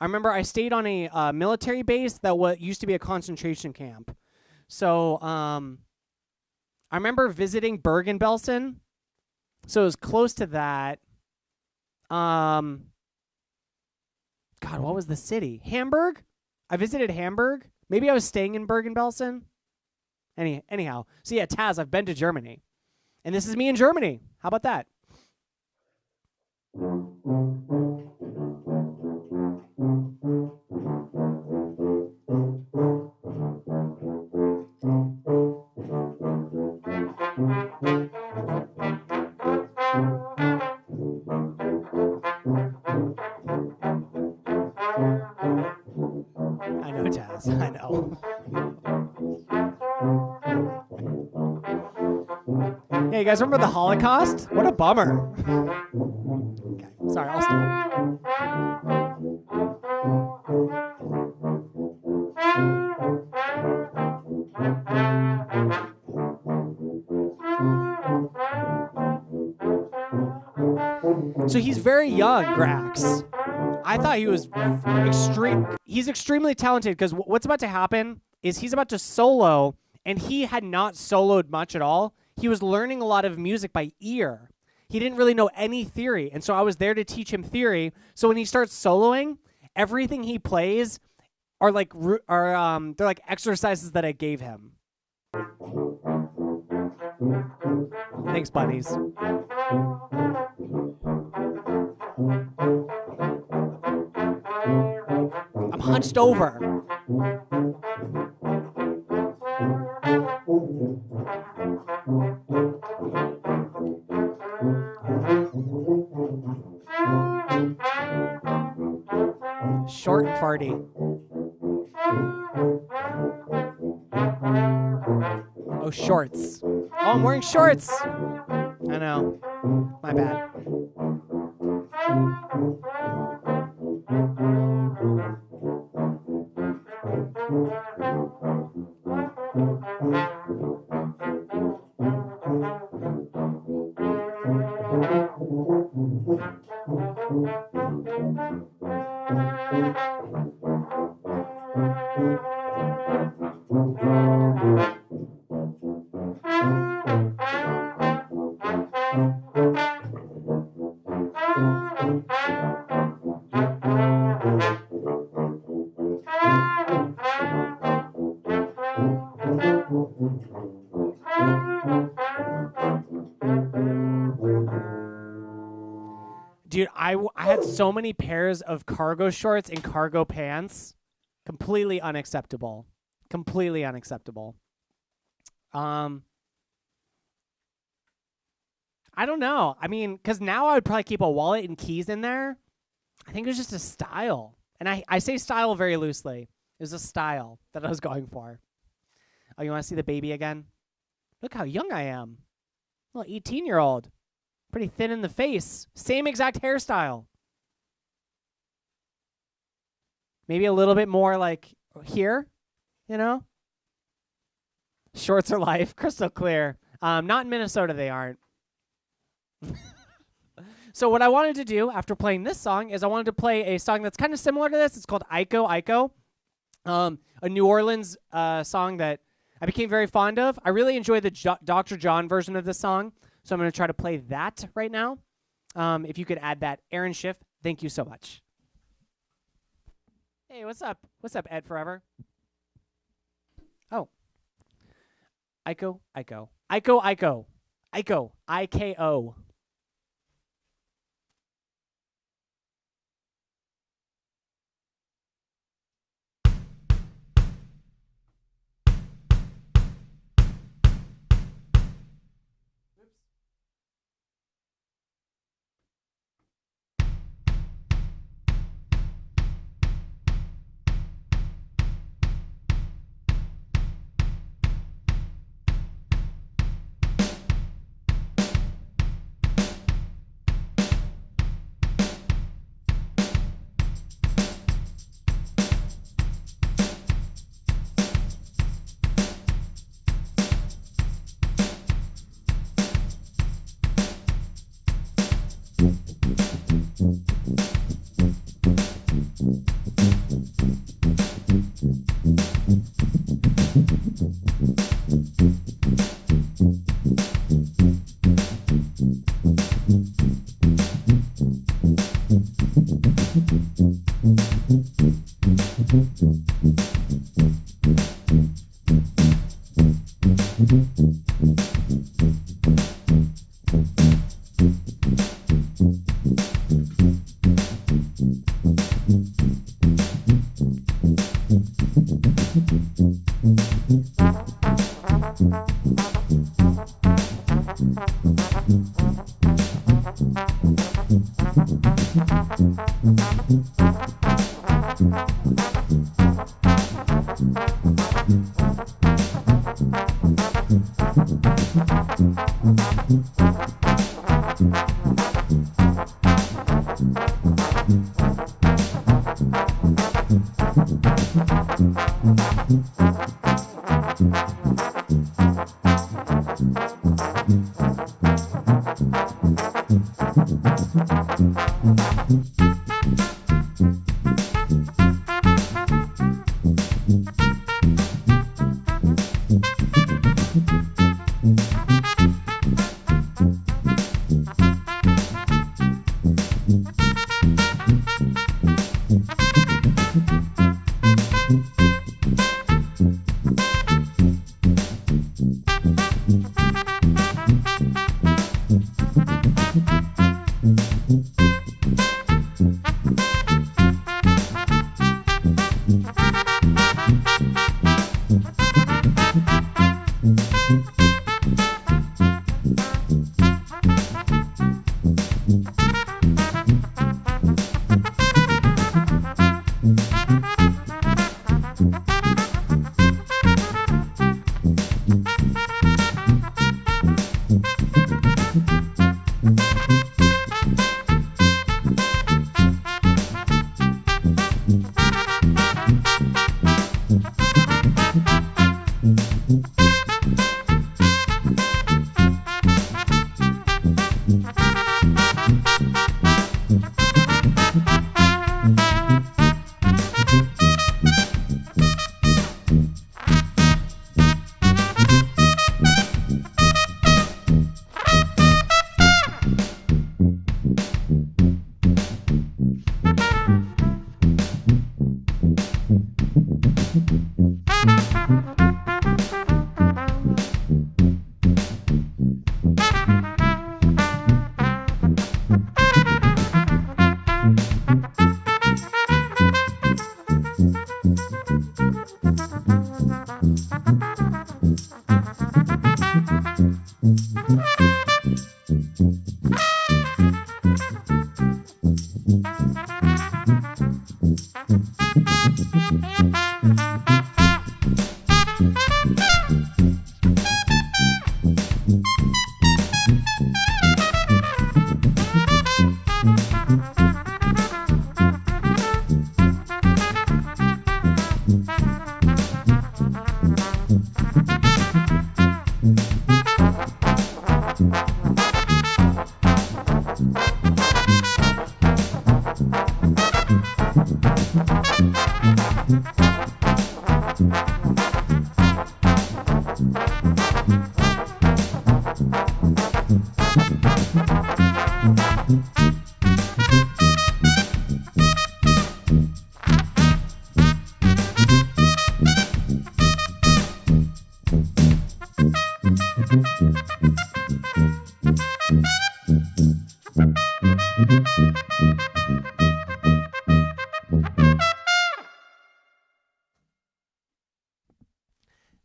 I remember I stayed on a military base that used to be a concentration camp. So I remember visiting Bergen-Belsen. So it was close to that. God, what was the city? Hamburg? I visited Hamburg. Maybe I was staying in Bergen-Belsen. Anyhow. So yeah, Taz, I've been to Germany. And this is me in Germany. How about that? I know, Taz. I know. Hey, you guys remember the Holocaust? What a bummer. Okay, sorry, I'll stop. So he's very young, Grax. I thought he was he's extremely talented, because what's about to happen is he's about to solo, and he had not soloed much at all. He was learning a lot of music by ear. He didn't really know any theory, and so I was there to teach him theory. So when he starts soloing, everything he plays are like they're like exercises that I gave him. Thanks, bunnies. I'm hunched over. Short and farty. Oh, shorts. Oh, I'm wearing shorts. I know. My bad. Dude, I had so many pairs of cargo shorts and cargo pants. Completely unacceptable. Completely unacceptable. I I don't know. I mean, because now I would probably keep a wallet and keys in there. I think it was just a style. And I say style very loosely. It was a style that I was going for. Oh, you want to see the baby again? Look how young I am. Little 18-year-old. Pretty thin in the face. Same exact hairstyle. Maybe a little bit more like here, you know? Shorts are life. Crystal clear. Not in Minnesota, they aren't. So what I wanted to do after playing this song is I wanted to play a song that's kind of similar to this. It's called Iko Iko, a New Orleans song that I became very fond of. I really enjoy the Dr. John version of this song, so I'm going to try to play that right now. If you could add that, Aaron Schiff, thank you so much. Hey, what's up? What's up, Ed Forever? Oh. Iko Iko. Iko Iko. Iko. I-K-O.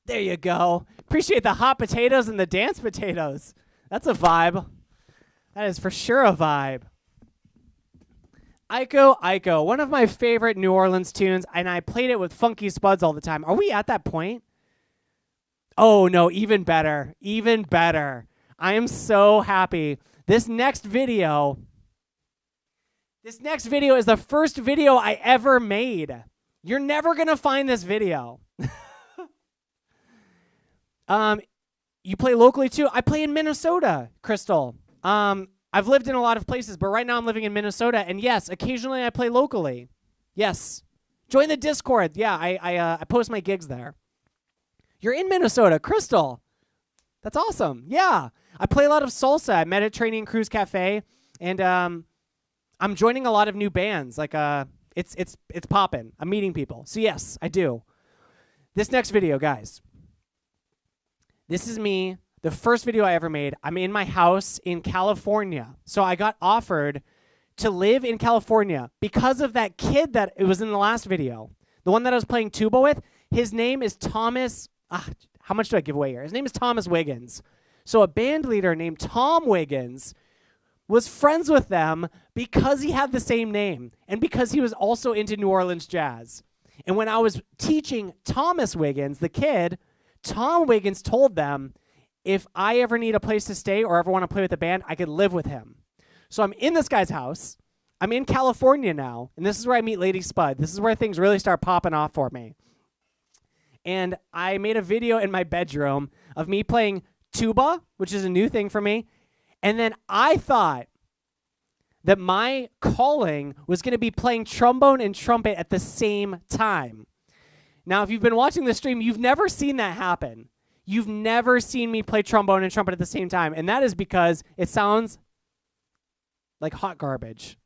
There you go. Appreciate the hot potatoes and the dance potatoes. That's a vibe. That is for sure a vibe. Ico, Ico, one of my favorite New Orleans tunes, and I played it with Funky Spuds all the time. Are we at that point? Oh, no, even better. Even better. I am so happy. This next video is the first video I ever made. You're never going to find this video. You play locally too? I play in Minnesota, Crystal. I've lived in a lot of places, but right now I'm living in Minnesota, and yes, occasionally I play locally. Yes. Join the Discord. Yeah, I post my gigs there. You're in Minnesota, Crystal. That's awesome. Yeah. I play a lot of salsa at Mediterranean Cruise Cafe, and I'm joining a lot of new bands. Like it's popping. I'm meeting people. So yes, I do. This next video, guys. This is me, the first video I ever made. I'm in my house in California. So I got offered to live in California because of that kid that it was in the last video. The one that I was playing tuba with, his name is Thomas. How much do I give away here? His name is Thomas Wiggins. So a band leader named Tom Wiggins was friends with them because he had the same name and because he was also into New Orleans jazz. And when I was teaching Thomas Wiggins, the kid, Tom Wiggins told them, if I ever need a place to stay or ever want to play with a band, I could live with him. So I'm in this guy's house. I'm in California now, and this is where I meet Lady Spud. This is where things really start popping off for me. And I made a video in my bedroom of me playing tuba, which is a new thing for me. And then I thought that my calling was going to be playing trombone and trumpet at the same time. Now, if you've been watching the stream, you've never seen that happen. You've never seen me play trombone and trumpet at the same time, and that is because it sounds like hot garbage.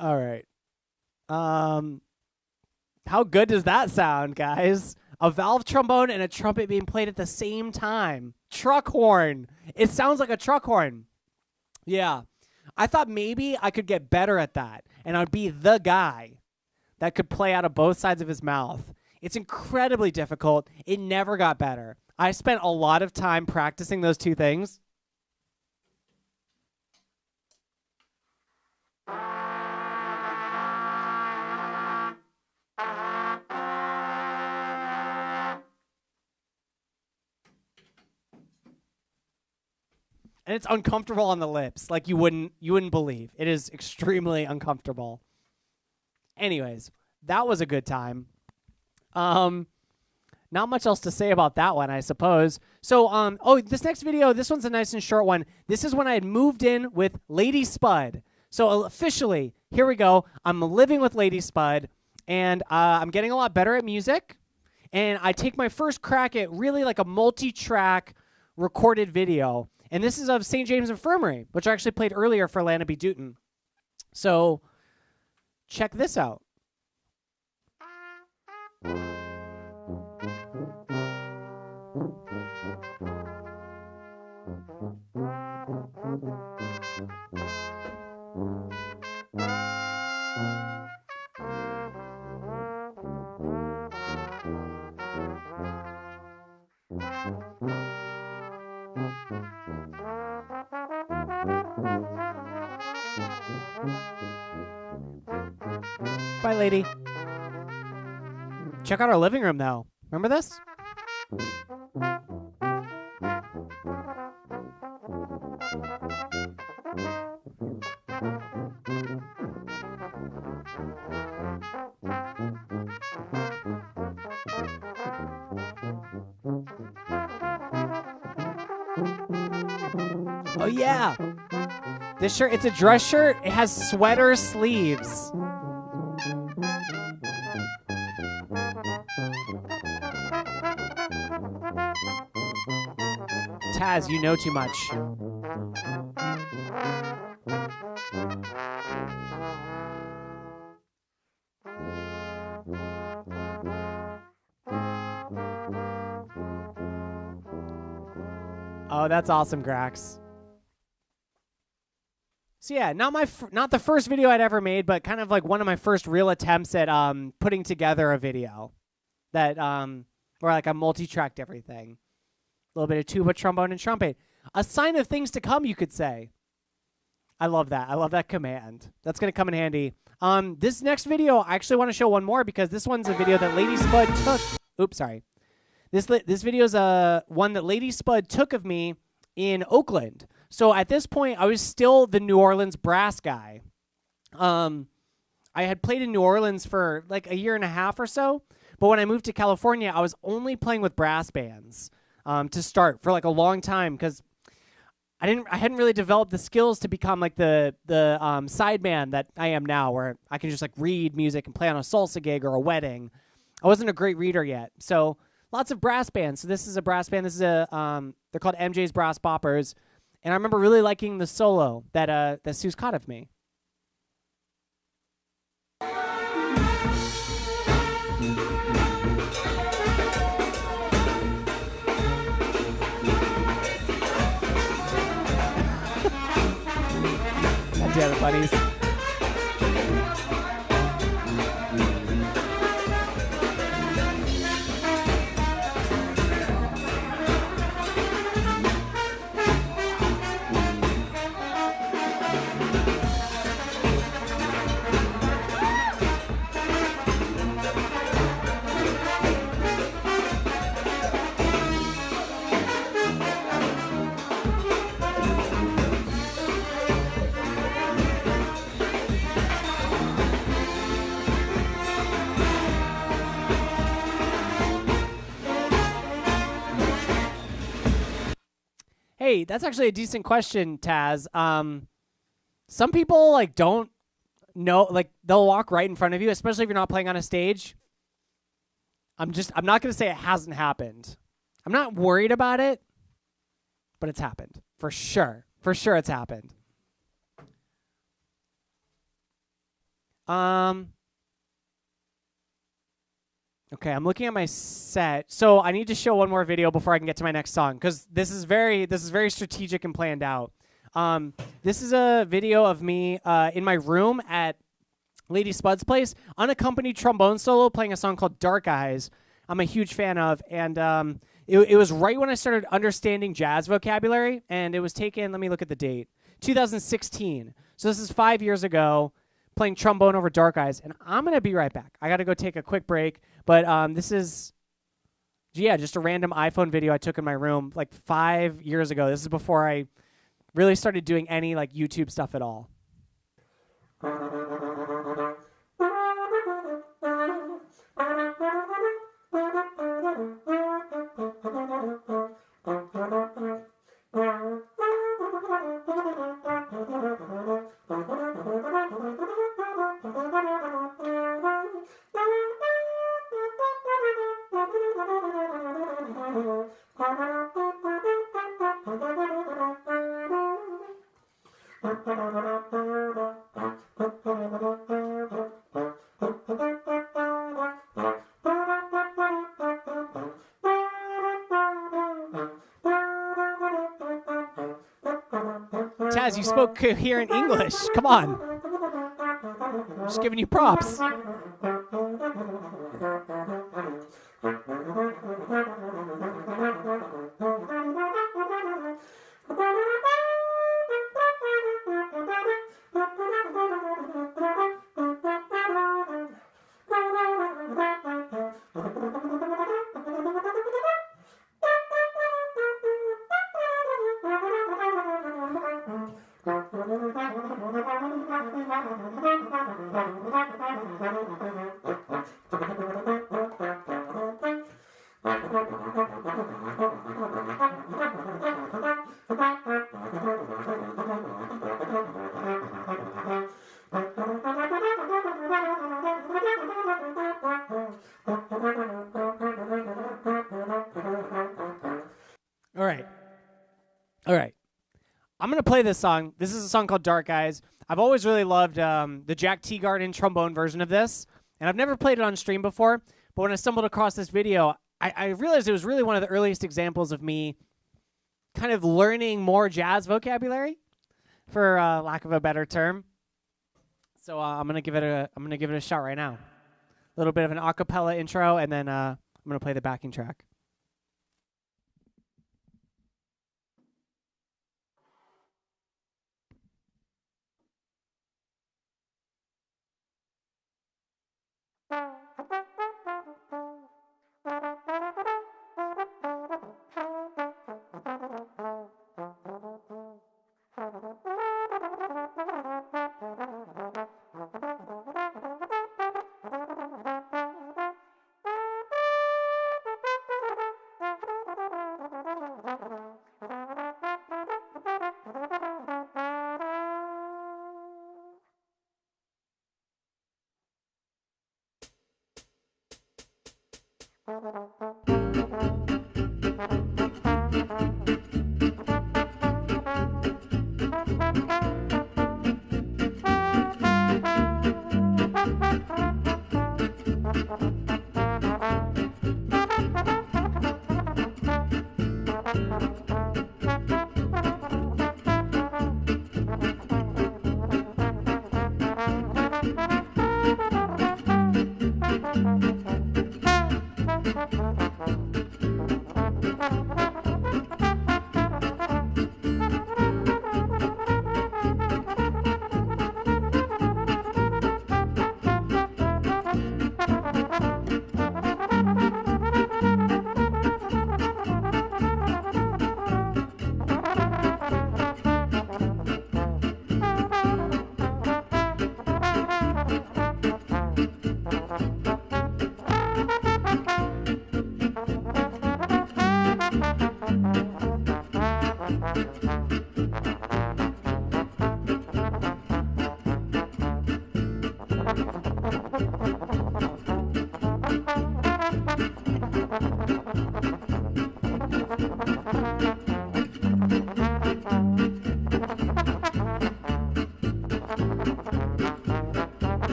All right. How good does that sound, guys? A valve trombone and a trumpet being played at the same time. Truck horn. It sounds like a truck horn. Yeah. I thought maybe I could get better at that, and I'd be the guy that could play out of both sides of his mouth. It's incredibly difficult. It never got better. I spent a lot of time practicing those two things. And it's uncomfortable on the lips, like you wouldn't believe. It is extremely uncomfortable. Anyways, that was a good time. Not much else to say about that one, I suppose. So, this next video, this one's a nice and short one. This is when I had moved in with Lady Spud. So officially, here we go. I'm living with Lady Spud, and I'm getting a lot better at music. And I take my first crack at really like a multi-track recorded video. And this is of St. James Infirmary, which I actually played earlier for Lana B. Dutton. So check this out. Bye, lady. Check out our living room, though. Remember this? Oh, yeah. This shirt, it's a dress shirt. It has sweater sleeves. Taz, you know too much. Oh, that's awesome, Grax. So yeah, not the first video I'd ever made, but kind of like one of my first real attempts at putting together a video that where like I multi-tracked everything. A little bit of tuba, trombone, and trumpet. A sign of things to come, you could say. I love that. I love that command. That's going to come in handy. This next video, I actually want to show one more because this one's a video that Lady Spud took. Oops, sorry. This video is one that Lady Spud took of me in Oakland. So at this point, I was still the New Orleans brass guy. I had played in New Orleans for like a year and a half or so. But when I moved to California, I was only playing with brass bands. To start for like a long time because I hadn't really developed the skills to become like the sideman that I am now, where I can just like read music and play on a salsa gig or a wedding. I wasn't a great reader yet, so lots of brass bands. So this is a brass band. This is they're called MJ's Brass Boppers, and I remember really liking the solo that Sue's caught of me. Damn it, buddies. Hey, that's actually a decent question, Taz. Some people like don't know, like they'll walk right in front of you, especially if you're not playing on a stage. I'm not going to say it hasn't happened. I'm not worried about it, but it's happened. For sure. For sure it's happened. Okay, I'm looking at my set. So I need to show one more video before I can get to my next song because this is very strategic and planned out. This is a video of me in my room at Lady Spud's place, unaccompanied trombone solo playing a song called Dark Eyes. I'm a huge fan of, and it was right when I started understanding jazz vocabulary, and it was taken, let me look at the date, 2016. So this is 5 years ago, playing trombone over Dark Eyes, and I'm going to be right back. I got to go take a quick break, but this is, yeah, just a random iPhone video I took in my room like 5 years ago. This is before I really started doing any like YouTube stuff at all. Taz, you spoke coherent English. Come on. Just giving you props. All right. I'm going to play this song. This is a song called Dark Eyes. I've always really loved the Jack Teagarden trombone version of this, and I've never played it on stream before, but when I stumbled across this video, I realized it was really one of the earliest examples of me kind of learning more jazz vocabulary, for lack of a better term. So I'm going to give it a shot right now. A little bit of an a cappella intro, and then I'm going to play the backing track.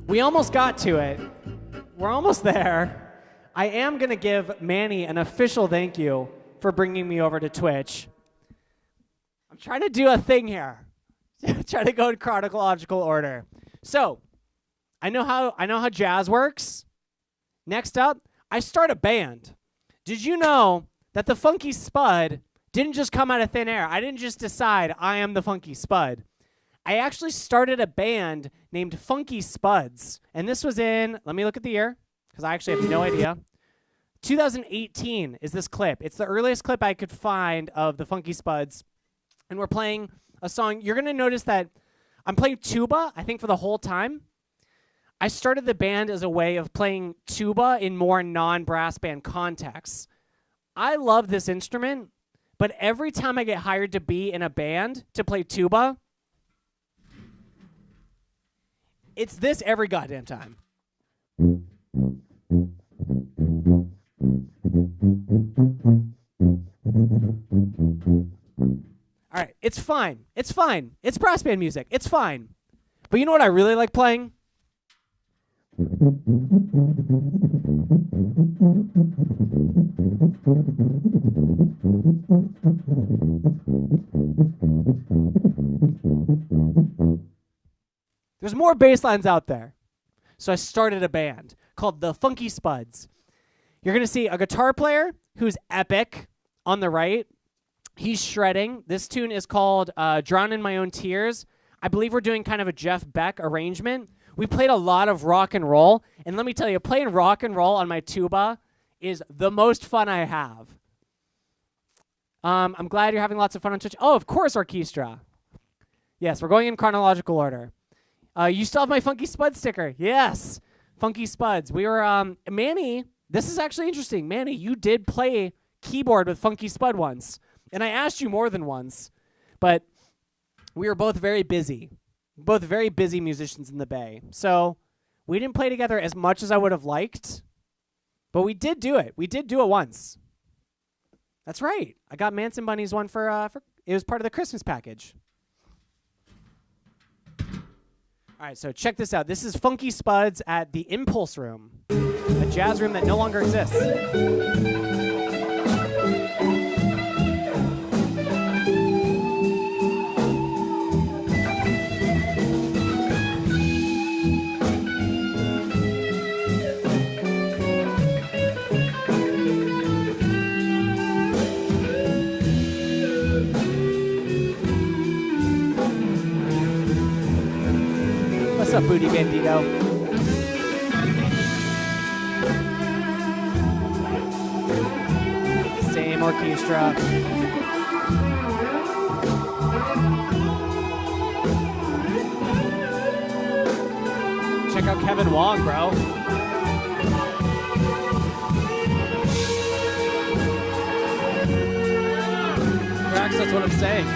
We almost got to it. We're almost there. I am going to give Manny an official thank you for bringing me over to Twitch. I'm trying to do a thing here. Try to go in chronological order. So, I know how jazz works. Next up, I start a band. Did you know that the Funky Spud didn't just come out of thin air? I didn't just decide I am the Funky Spud. I actually started a band named Funky Spuds. And this was in, let me look at the year, because I actually have no idea. 2018 is this clip. It's the earliest clip I could find of the Funky Spuds. And we're playing a song. You're going to notice that I'm playing tuba, I think, for the whole time. I started the band as a way of playing tuba in more non-brass band contexts. I love this instrument, but every time I get hired to be in a band to play tuba, it's this every goddamn time. All right, it's fine. It's fine. It's brass band music. It's fine. But you know what I really like playing? There's more bass lines out there. So I started a band called the Funky Spuds. You're going to see a guitar player who's epic on the right. He's shredding. This tune is called Drown in My Own Tears. I believe we're doing kind of a Jeff Beck arrangement. We played a lot of rock and roll. And let me tell you, playing rock and roll on my tuba is the most fun I have. I'm glad you're having lots of fun on Twitch. Oh, of course, orchestra. Yes, we're going in chronological order. You still have my Funky Spud sticker. Yes, Funky Spuds. We were, Manny, this is actually interesting. Manny, you did play keyboard with Funky Spud once. And I asked you more than once. But we were both very busy. Both very busy musicians in the Bay. So we didn't play together as much as I would have liked. But we did do it. We did do it once. That's right. I got Manson Bunny's one for it was part of the Christmas package. All right, so check this out. This is Funky Spuds at the Impulse Room, a jazz room that no longer exists. What's up, Booty Bandito? Same orchestra. Check out Kevin Wong, bro. Cracks, that's what I'm saying.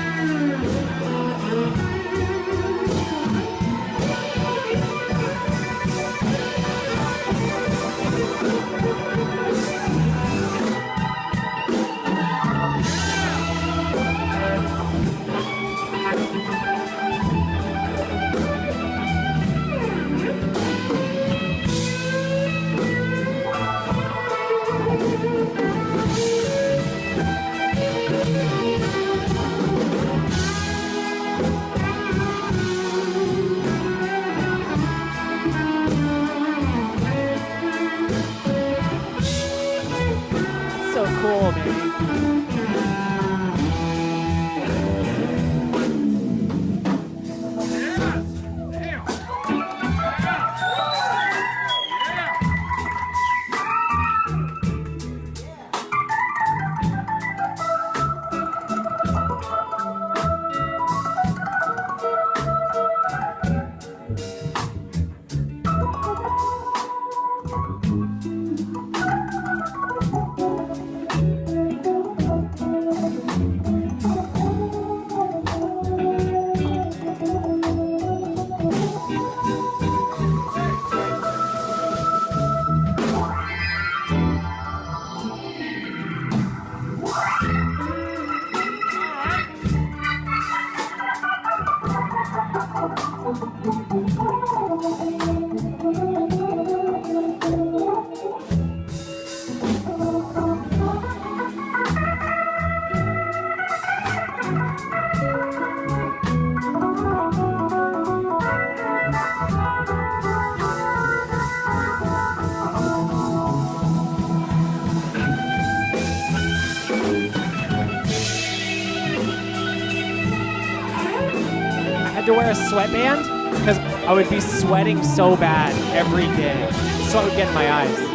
wear a sweatband because I would be sweating so bad every day. Sweat would get in my eyes.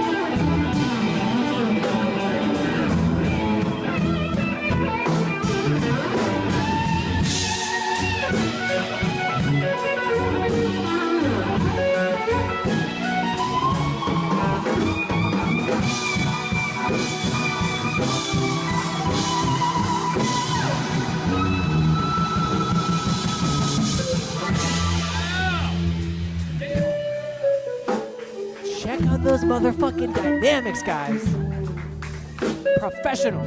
Check out those motherfucking dynamics, guys. Professional.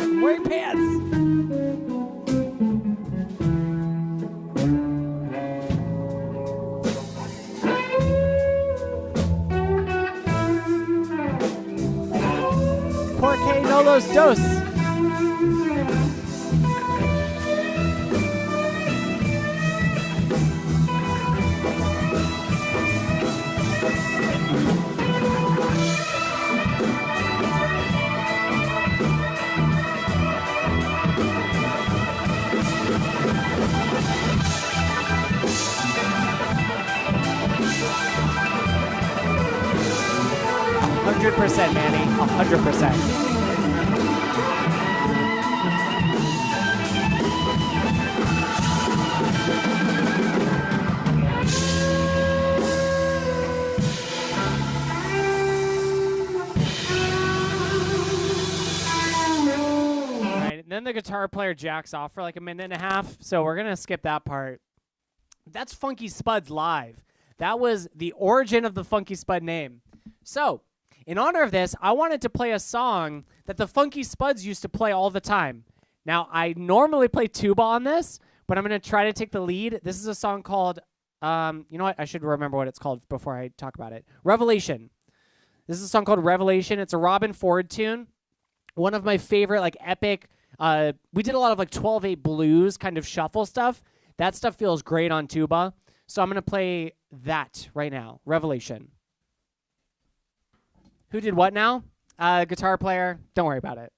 I'm wearing pants. Porque no los dos. %, Manny. 100%. Then the guitar player jacks off for like a minute and a half, so we're gonna skip that part. That's Funky Spud's live. That was the origin of the Funky Spud name. So, in honor of this, I wanted to play a song that the Funky Spuds used to play all the time. Now, I normally play tuba on this, but I'm gonna try to take the lead. This is a song called, you know what? I should remember what it's called before I talk about it. Revelation. This is a song called Revelation. It's a Robin Ford tune. One of my favorite, like, epic. We did a lot of like 12/8 blues kind of shuffle stuff. That stuff feels great on tuba. So I'm going to play that right now. Revelation. Who did what now? Guitar player. Don't worry about it.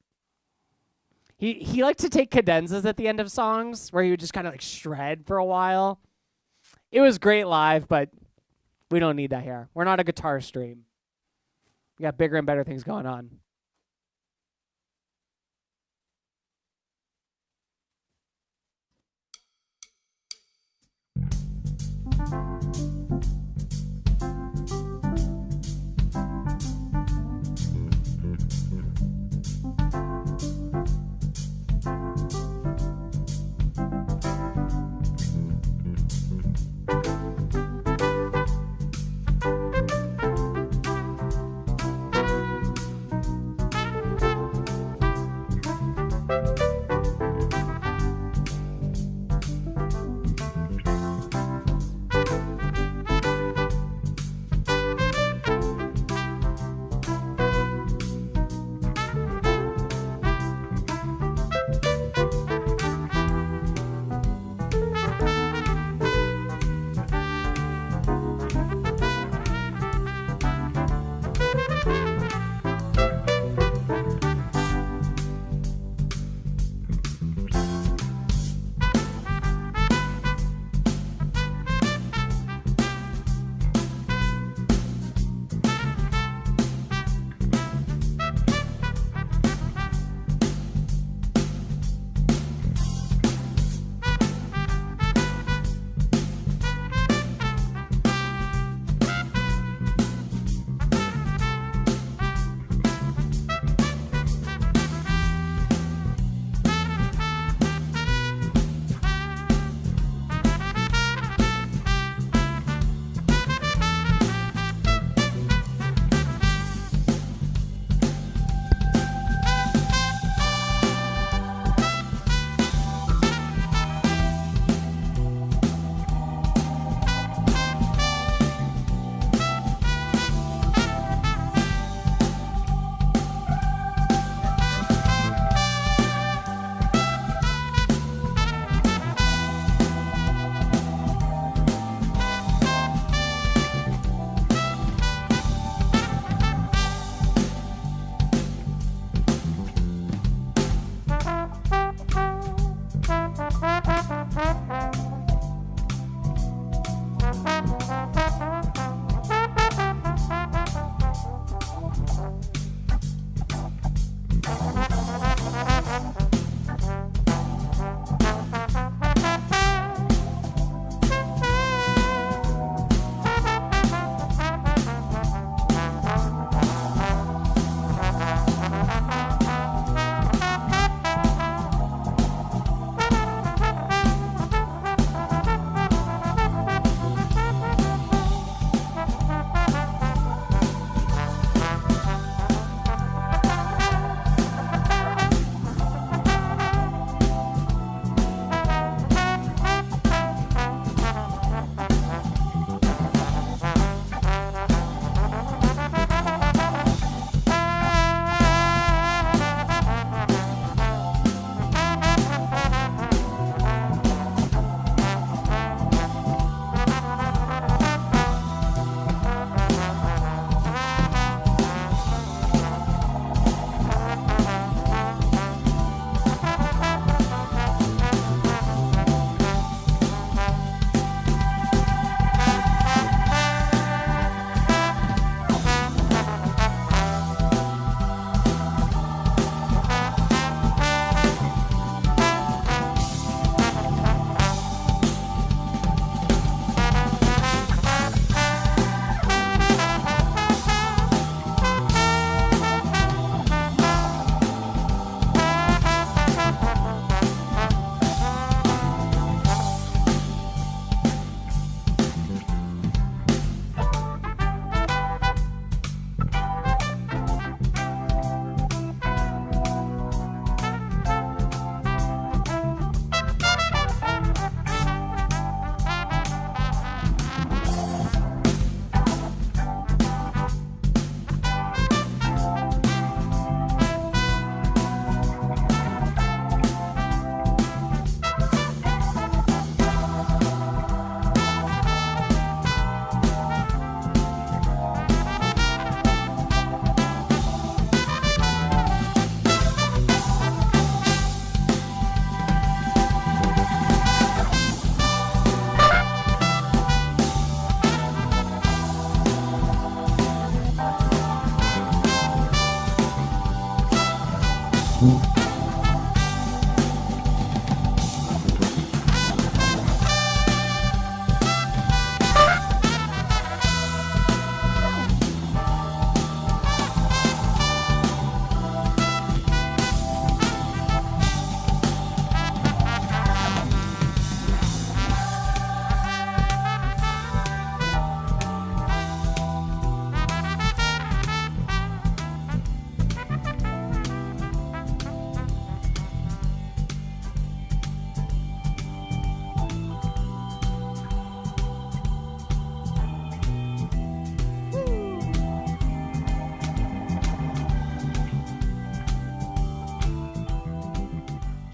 He liked to take cadenzas at the end of songs where he would just kind of like shred for a while. It was great live, but we don't need that here. We're not a guitar stream. We got bigger and better things going on.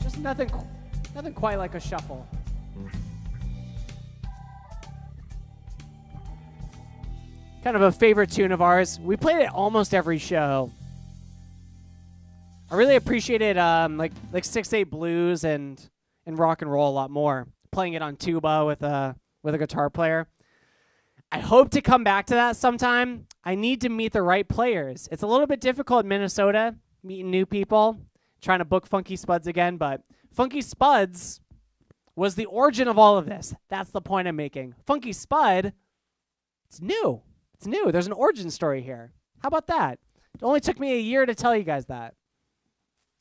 Just nothing quite like a shuffle. Kind of a favorite tune of ours. We played it almost every show. I really appreciated like 6/8 blues and rock and roll a lot more. Playing it on tuba with a guitar player. I hope to come back to that sometime. I need to meet the right players. It's a little bit difficult in Minnesota, meeting new people, trying to book Funky Spuds again, but Funky Spuds was the origin of all of this. That's the point I'm making. Funky Spud, it's new. It's new. There's an origin story here. How about that? It only took me a year to tell you guys that.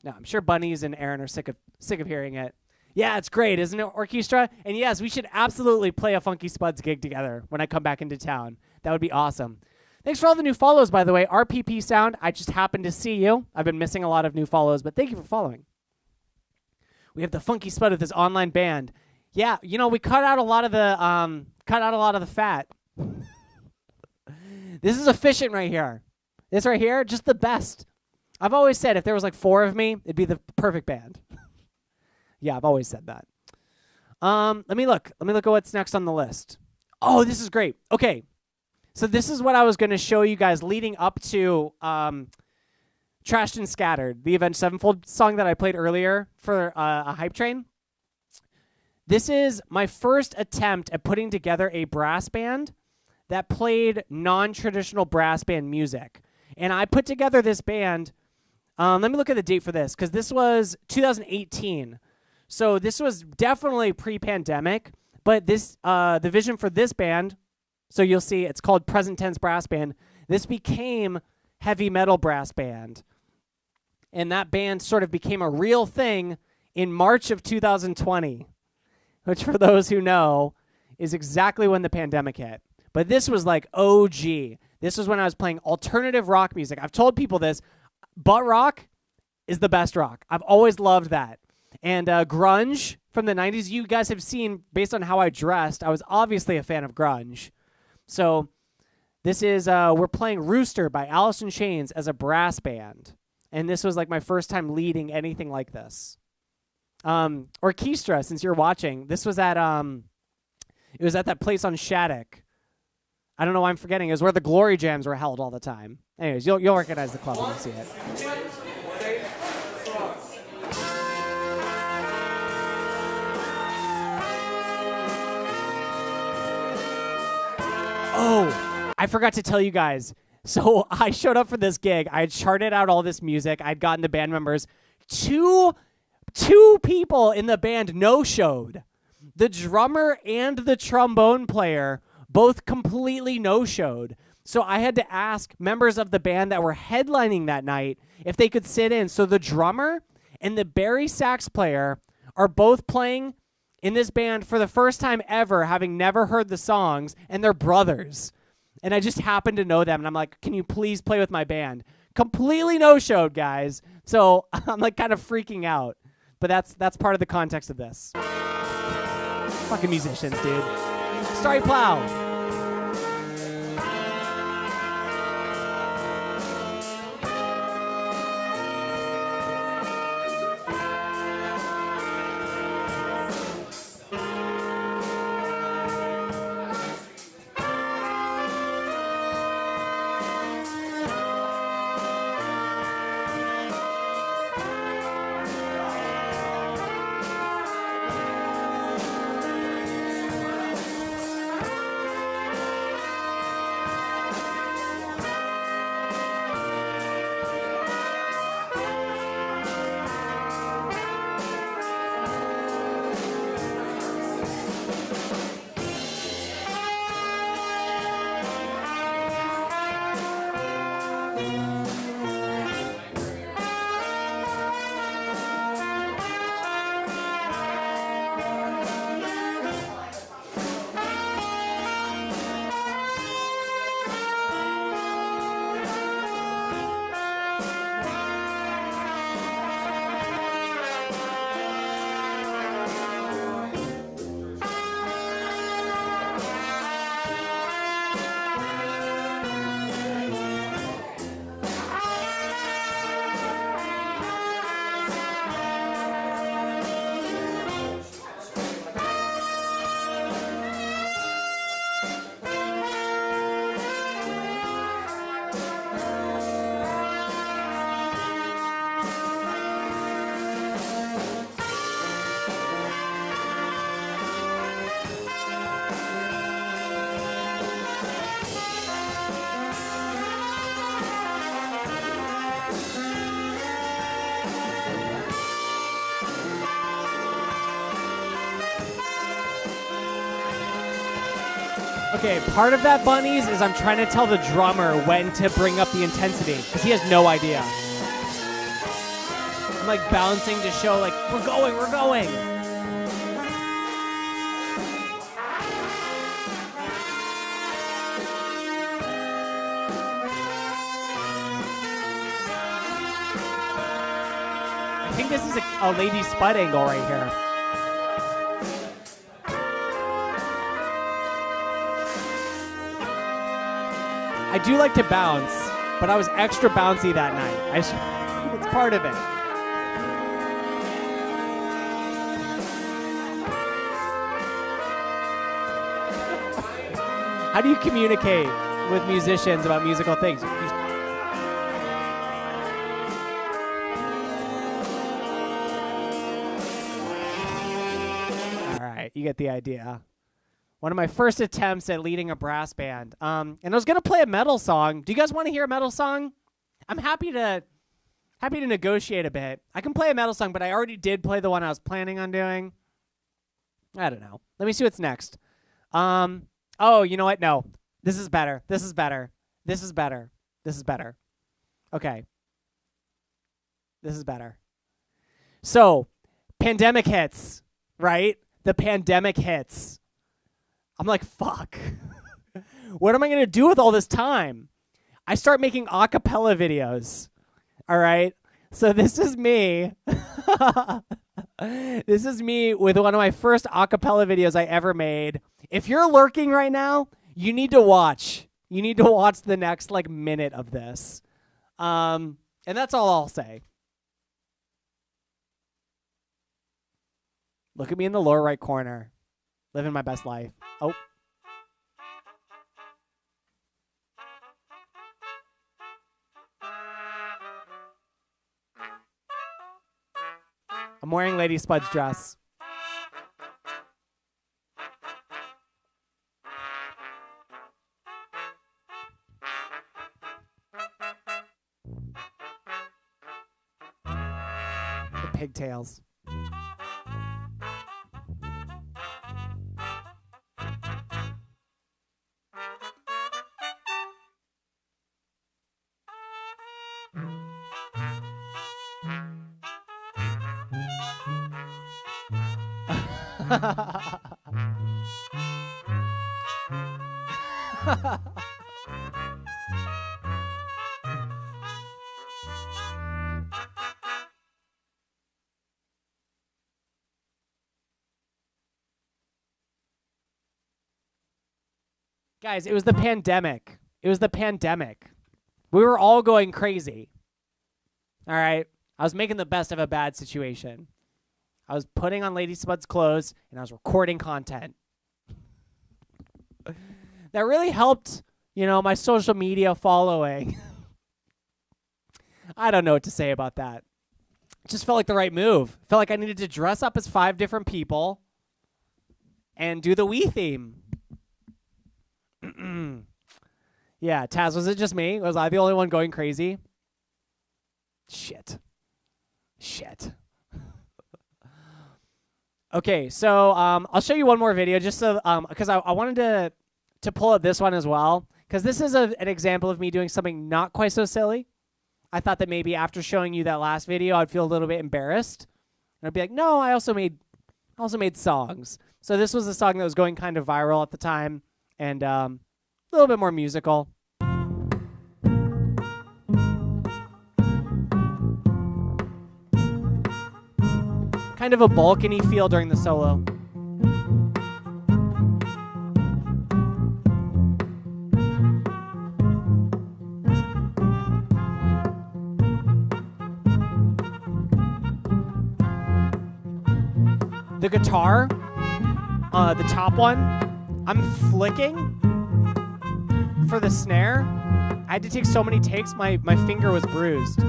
No, I'm sure Bunnies and Aaron are sick of hearing it. Yeah, it's great, isn't it, Orchestra? And yes, we should absolutely play a Funky Spuds gig together when I come back into town. That would be awesome. Thanks for all the new follows, by the way. RPP Sound, I just happened to see you. I've been missing a lot of new follows, but thank you for following. We have the Funky Spud with his online band. Yeah, you know, we cut out a lot of the fat. This is efficient right here. This right here, just the best. I've always said if there was like 4 of me, it'd be the perfect band. Yeah, I've always said that. Let me look at what's next on the list. Oh, this is great. Okay. So this is what I was going to show you guys leading up to Trashed and Scattered, the Avenged Sevenfold song that I played earlier for a hype train. This is my first attempt at putting together a brass band that played non-traditional brass band music. And I put together this band. Let me look at the date for this, because this was 2018. So this was definitely pre-pandemic. But this, the vision for this band, so you'll see it's called Present Tense Brass Band. This became Heavy Metal Brass Band. And that band sort of became a real thing in March of 2020, which for those who know is exactly when the pandemic hit. But this was like OG. This was when I was playing alternative rock music. I've told people this. Butt rock is the best rock. I've always loved that. And grunge from the 90s, you guys have seen, based on how I dressed, I was obviously a fan of grunge. So this is, we're playing Rooster by Alice in Chains as a brass band. And this was like my first time leading anything like this. Orchestra, since you're watching, this was at, it was at that place on Shattuck. I don't know why I'm forgetting. It was where the Glory Jams were held all the time. Anyways, you'll recognize the club when you see it. Oh, I forgot to tell you guys. So I showed up for this gig. I had charted out all this music. I'd gotten the band members. Two people in the band no-showed. The drummer and the trombone player both completely no-showed. So I had to ask members of the band that were headlining that night if they could sit in. So the drummer and the bari sax player are both playing in this band for the first time ever, having never heard the songs, and they're brothers. And I just happened to know them, and I'm like, can you please play with my band? Completely no-showed, guys. So I'm like kind of freaking out. But that's part of the context of this. Fucking musicians, dude. Starry Plow. Okay, part of that, bunnies, is I'm trying to tell the drummer when to bring up the intensity, because he has no idea. I'm like bouncing to show, like, we're going. I think this is a Lady Spud angle right here. I do like to bounce, but I was extra bouncy that night. It's part of it. How do you communicate with musicians about musical things? All right, you get the idea. One of my first attempts at leading a brass band. And I was going to play a metal song. Do you guys want to hear a metal song? I'm happy to negotiate a bit. I can play a metal song, but I already did play the one I was planning on doing. I don't know. Let me see what's next. Oh, you know what? No. This is better. Okay. This is better. So, pandemic hits, right? The pandemic hits. I'm like, fuck. What am I going to do with all this time? I start making a cappella videos. All right? So this is me. This is me with one of my first a cappella videos I ever made. If you're lurking right now, you need to watch. You need to watch the next like minute of this. And that's all I'll say. Look at me in the lower right corner. Living my best life. Oh. I'm wearing Lady Spud's dress. The pigtails. Guys, it was the pandemic. We were all going crazy. All right? I was making the best of a bad situation. I was putting on Lady Spud's clothes, and I was recording content. That really helped, my social media following. I don't know what to say about that. It just felt like the right move. Felt like I needed to dress up as 5 different people and do the Wii theme. Yeah, Taz, was it just me? Was I the only one going crazy? Shit. Okay, so I'll show you one more video just so because I wanted to pull up this one as well because this is an example of me doing something not quite so silly. I thought that maybe after showing you that last video, I'd feel a little bit embarrassed, and I'd be like, "No, I also made songs." So this was a song that was going kind of viral at the time, and a little bit more musical. Kind of a balcony feel during the solo. The guitar, the top one, I'm flicking for the snare. I had to take so many takes, my finger was bruised.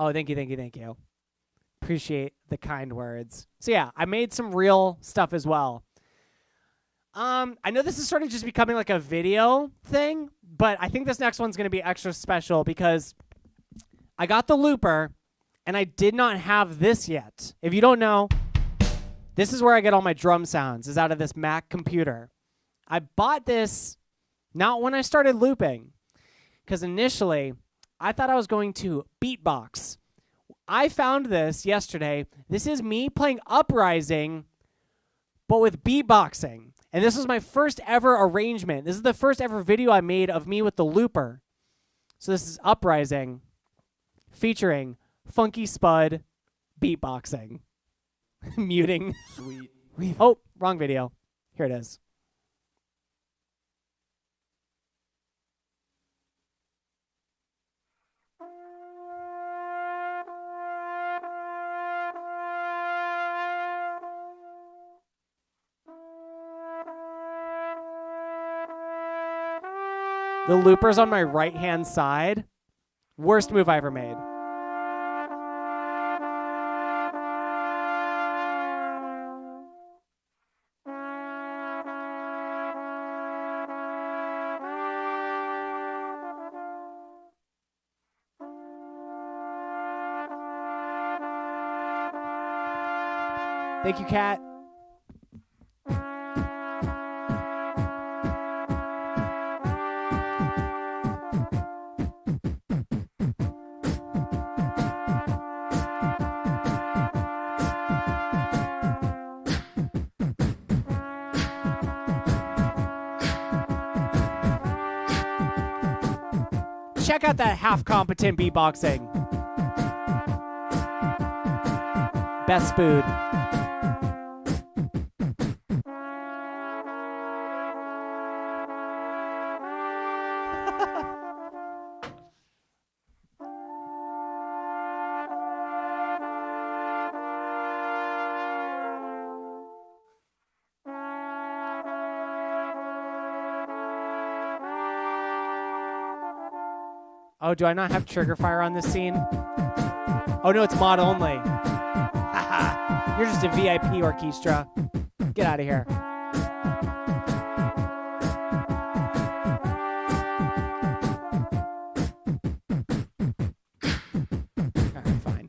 Oh, thank you, thank you, thank you. Appreciate the kind words. So yeah, I made some real stuff as well. I know this is sort of just becoming like a video thing, but I think this next one's going to be extra special because I got the looper and I did not have this yet. If you don't know, this is where I get all my drum sounds, is out of this Mac computer. I bought this not when I started looping, because initially I thought I was going to beatbox. I found this yesterday. This is me playing Uprising, but with beatboxing. And this was my first ever arrangement. This is the first ever video I made of me with the looper. So this is Uprising featuring Funky Spud beatboxing. Muting. Sweet. Oh, wrong video. Here it is. The looper's on my right-hand side. Worst move I ever made. Thank you, Kat. Check out that half-competent beatboxing. Best Spud. Oh, do I not have trigger fire on this scene? Oh no, it's mod only. Haha. You're just a VIP orchestra. Get out of here. Alright, fine.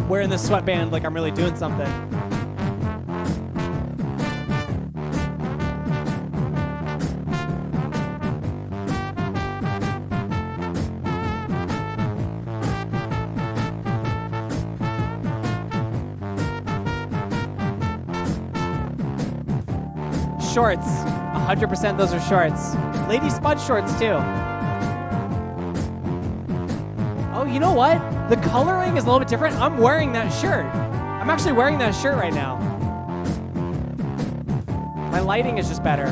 Wearing this sweatband like I'm really doing something. Shorts. 100% those are shorts. Lady Spud shorts too. Oh, you know what? The coloring is a little bit different. I'm wearing that shirt. I'm actually wearing that shirt right now. My lighting is just better.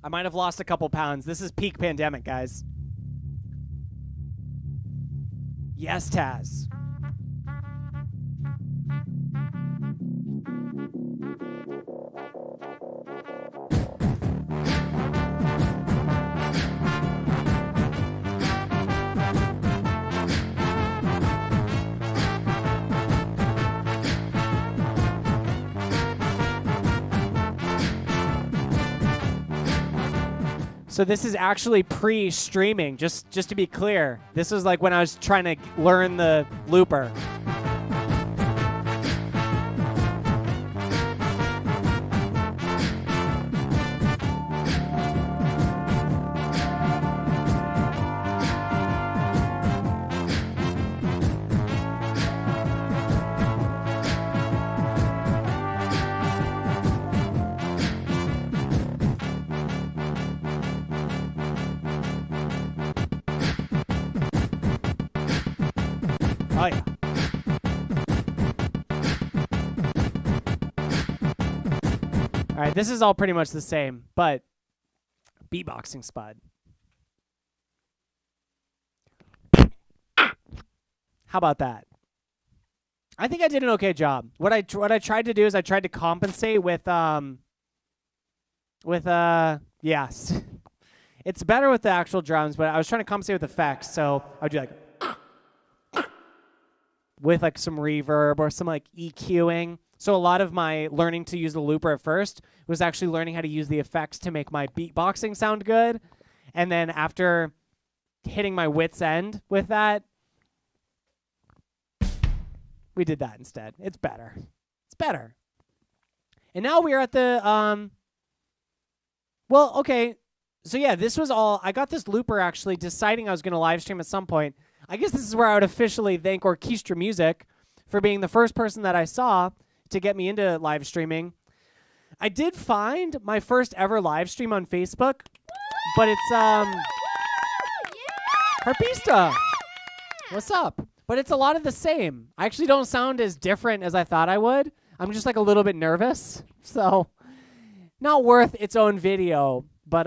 I might have lost a couple pounds. This is peak pandemic, guys. Yes, Taz. So this is actually pre-streaming, just to be clear. This is like when I was trying to learn the looper. Oh yeah. All right, this is all pretty much the same, but beatboxing Spud. How about that? I think I did an okay job. What I tried to do is I tried to compensate with yes. It's better with the actual drums, but I was trying to compensate with effects, so I would do like with like some reverb or some like EQing. So a lot of my learning to use the looper at first was actually learning how to use the effects to make my beatboxing sound good. And then after hitting my wit's end with that, we did that instead. It's better. It's better. And now we are at the well, okay. So yeah, this was all I got this looper actually deciding I was going to live stream at some point. I guess this is where I would officially thank Orchestra Music for being the first person that I saw to get me into live streaming. I did find my first ever live stream on Facebook, but it's Harpista. What's up? But it's a lot of the same. I actually don't sound as different as I thought I would. I'm just like a little bit nervous. So not worth its own video. But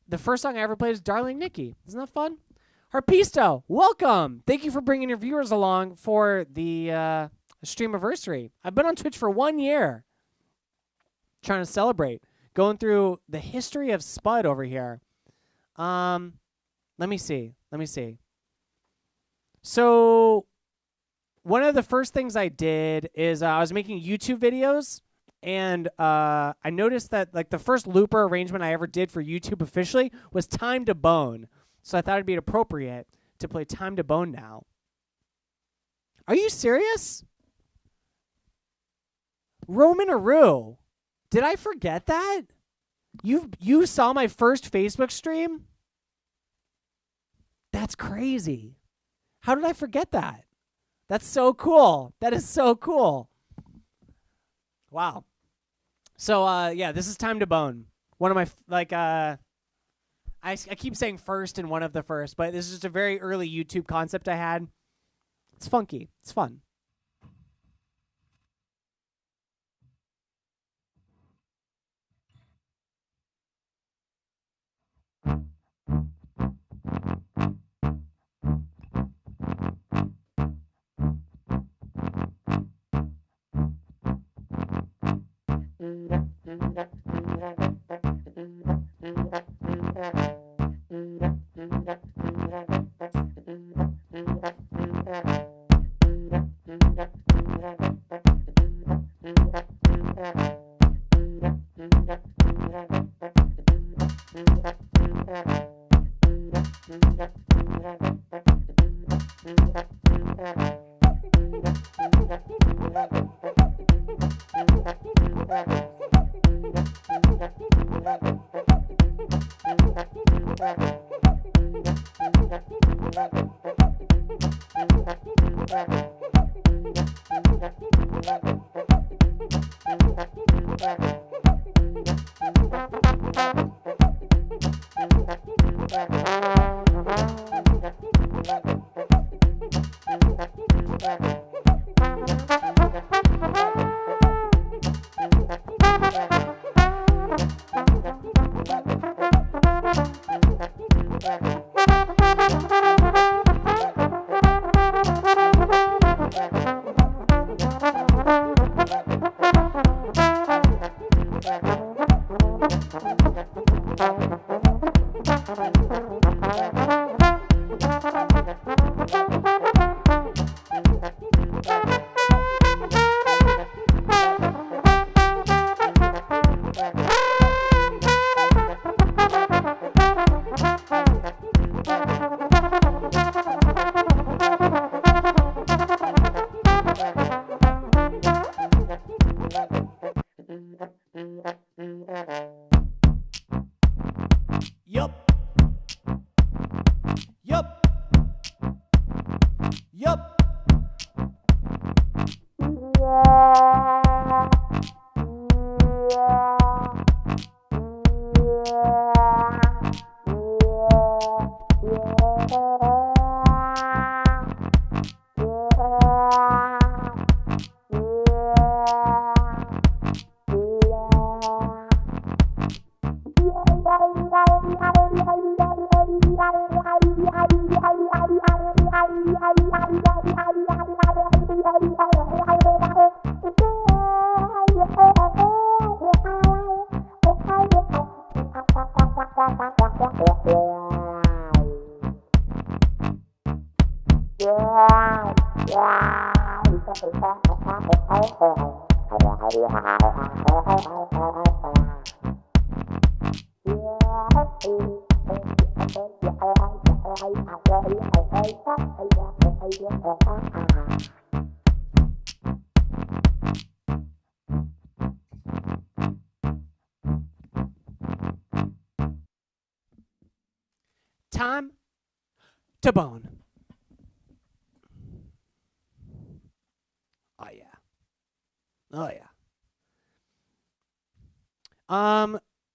the first song I ever played is Darling Nikki. Isn't that fun? Harpisto, welcome. Thank you for bringing your viewers along for the Streamerversary. I've been on Twitch for 1 year, trying to celebrate, going through the history of Spud over here. Let me see. So one of the first things I did is I was making YouTube videos, and I noticed that like the first looper arrangement I ever did for YouTube officially was Time to Bone. So I thought it'd be appropriate to play Time to Bone now. Are you serious? Roman Aru. Did I forget that? You saw my first Facebook stream? That's crazy. How did I forget that? That's so cool. That is so cool. Wow. So yeah, this is Time to Bone. One of my I keep saying first and one of the first, but this is just a very early YouTube concept I had. It's funky. It's fun. Time to bone. Oh yeah. Oh yeah.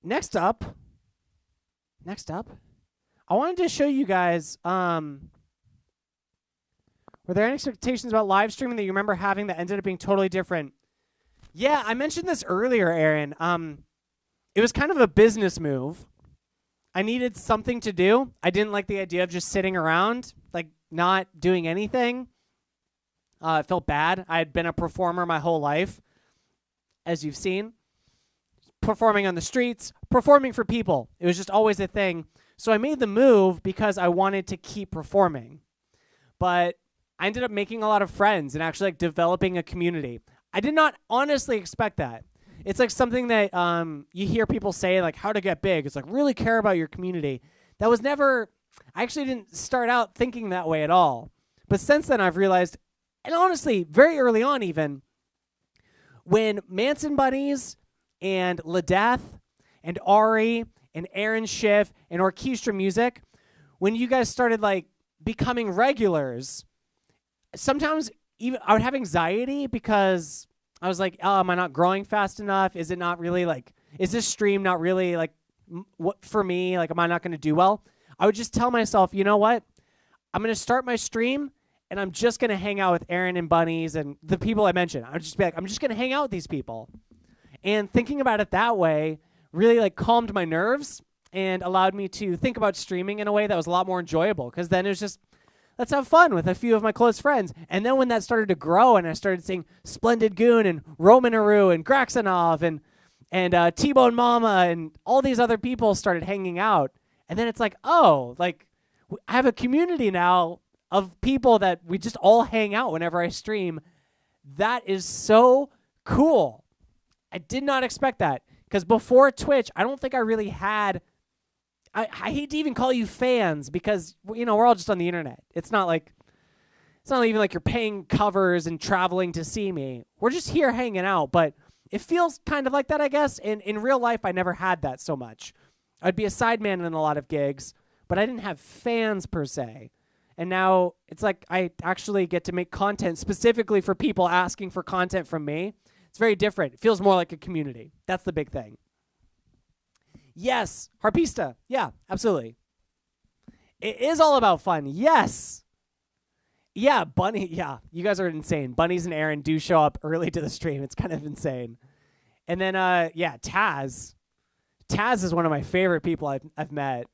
Next up, I wanted to show you guys, were there any expectations about live streaming that you remember having that ended up being totally different? Yeah, I mentioned this earlier, Aaron. It was kind of a business move. I needed something to do. I didn't like the idea of just sitting around, like not doing anything. It felt bad. I had been a performer my whole life, as you've seen. Performing on the streets, performing for people. It was just always a thing. So I made the move because I wanted to keep performing. But I ended up making a lot of friends and actually like developing a community. I did not honestly expect that. It's like something that you hear people say, like how to get big. It's like really care about your community. That was never, I actually didn't start out thinking that way at all. But since then I've realized, and honestly, very early on even, when Manson Buddies and Ladeth and Ari and Aaron Schiff and Orchestra Music, when you guys started like becoming regulars, sometimes even I would have anxiety because I was like, oh, am I not growing fast enough? Is it not really like, is this stream not really like what for me? Like, am I not going to do well? I would just tell myself, you know what? I'm going to start my stream and I'm just going to hang out with Aaron and Bunnies and the people I mentioned. I would just be like, I'm just going to hang out with these people. And thinking about it that way really like calmed my nerves and allowed me to think about streaming in a way that was a lot more enjoyable. Because then it was just, let's have fun with a few of my close friends. And then when that started to grow and I started seeing Splendid Goon and Roman Aru and Graxanov and T-Bone Mama and all these other people started hanging out. And then it's like, oh, like I have a community now of people that we just all hang out whenever I stream. That is so cool. I did not expect that. Because before Twitch, I don't think I really had... I hate to even call you fans because, you know, we're all just on the internet. It's not even like you're paying covers and traveling to see me. We're just here hanging out, but it feels kind of like that, I guess. And in real life, I never had that so much. I'd be a sideman in a lot of gigs, but I didn't have fans per se. And now it's like I actually get to make content specifically for people asking for content from me. It's very different. It feels more like a community. That's the big thing. Yes, Harpista. Yeah, absolutely. It is all about fun. Yes. Yeah, Bunny. Yeah, you guys are insane. Bunnies and Aaron do show up early to the stream. It's kind of insane. And then, yeah, Taz. Taz is one of my favorite people I've met.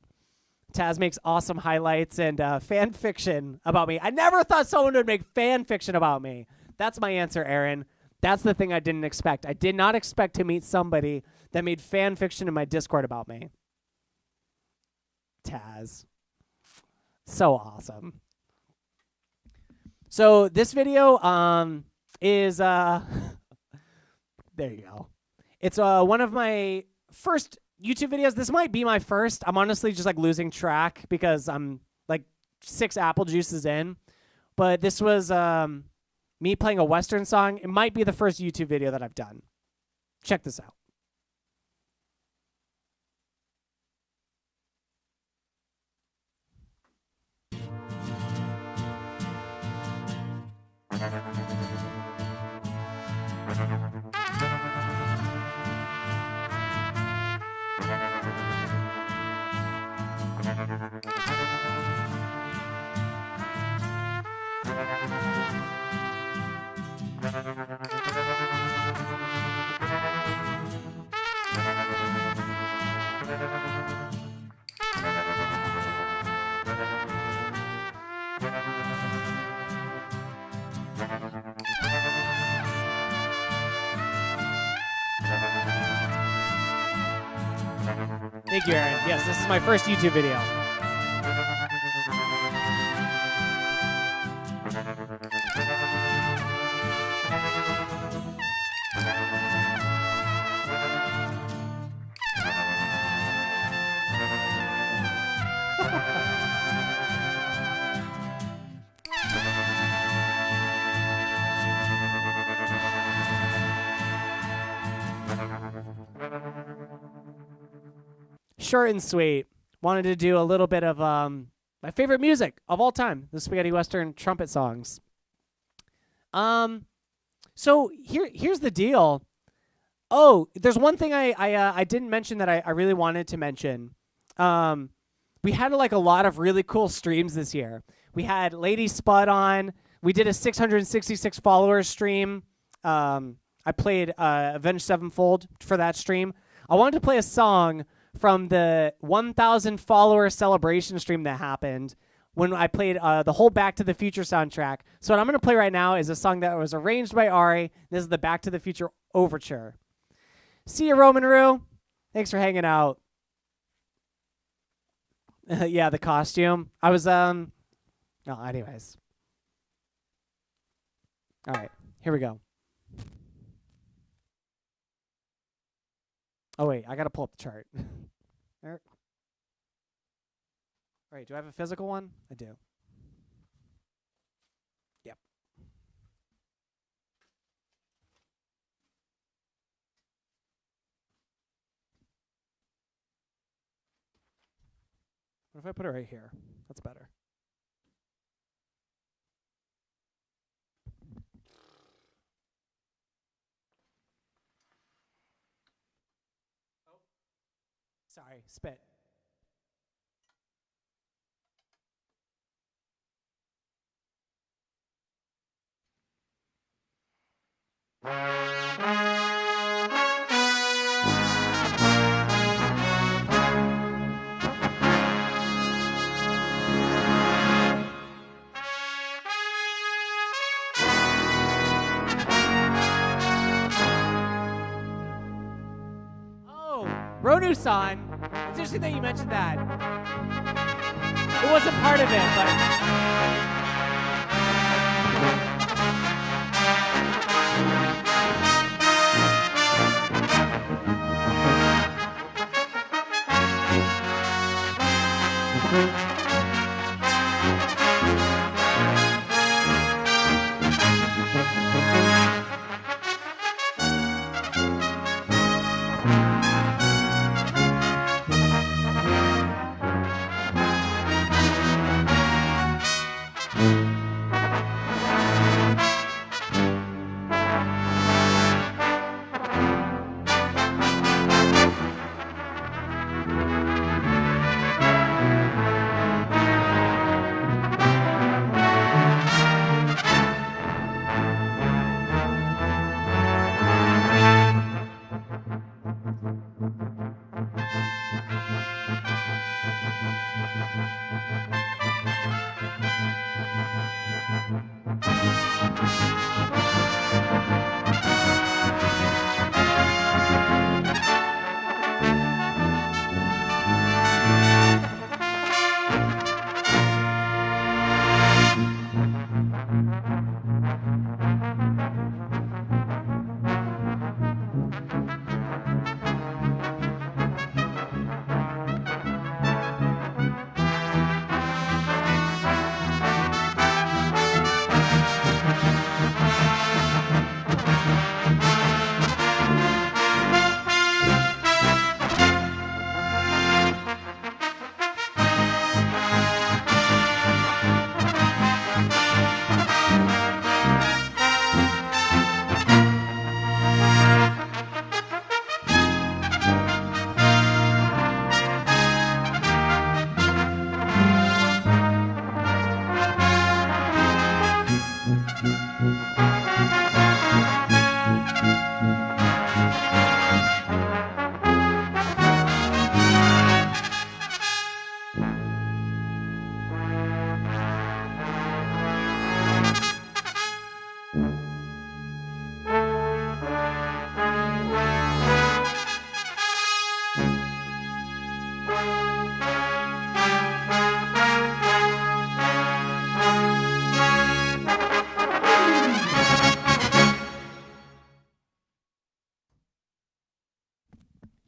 Taz makes awesome highlights and fan fiction about me. I never thought someone would make fan fiction about me. That's my answer, Aaron. That's the thing I didn't expect. I did not expect to meet somebody that made fan fiction in my Discord about me. Taz. So awesome. So this video is there you go. It's one of my first YouTube videos. This might be my first. I'm honestly just like losing track because I'm like 6 apple juices in. But this was me playing a Western song. It might be the first YouTube video that I've done. Check this out. Thank you, Aaron. Yes, this is my first YouTube video. short and sweet. Wanted to do a little bit of my favorite music of all time, the spaghetti western trumpet songs. So here's the deal. Oh, there's one thing I didn't mention that I really wanted to mention. We had like a lot of really cool streams this year. We had Lady Spud on. We did a 666 followers stream. I played Avenged Sevenfold for that stream. I wanted to play a song from the 1,000 follower celebration stream that happened when I played the whole Back to the Future soundtrack. So what I'm going to play right now is a song that was arranged by Ari. This is the Back to the Future overture. See you, Roman Rue. Thanks for hanging out. Yeah, the costume. I was, no, anyways. All right, here we go. Oh, wait, I got to pull up the chart. There. All right, do I have a physical one? I do. Yep. What if I put it right here? That's better. Oh. Sorry, spit. Oh, Ronu-san. It's interesting that you mentioned that. It wasn't part of it, but...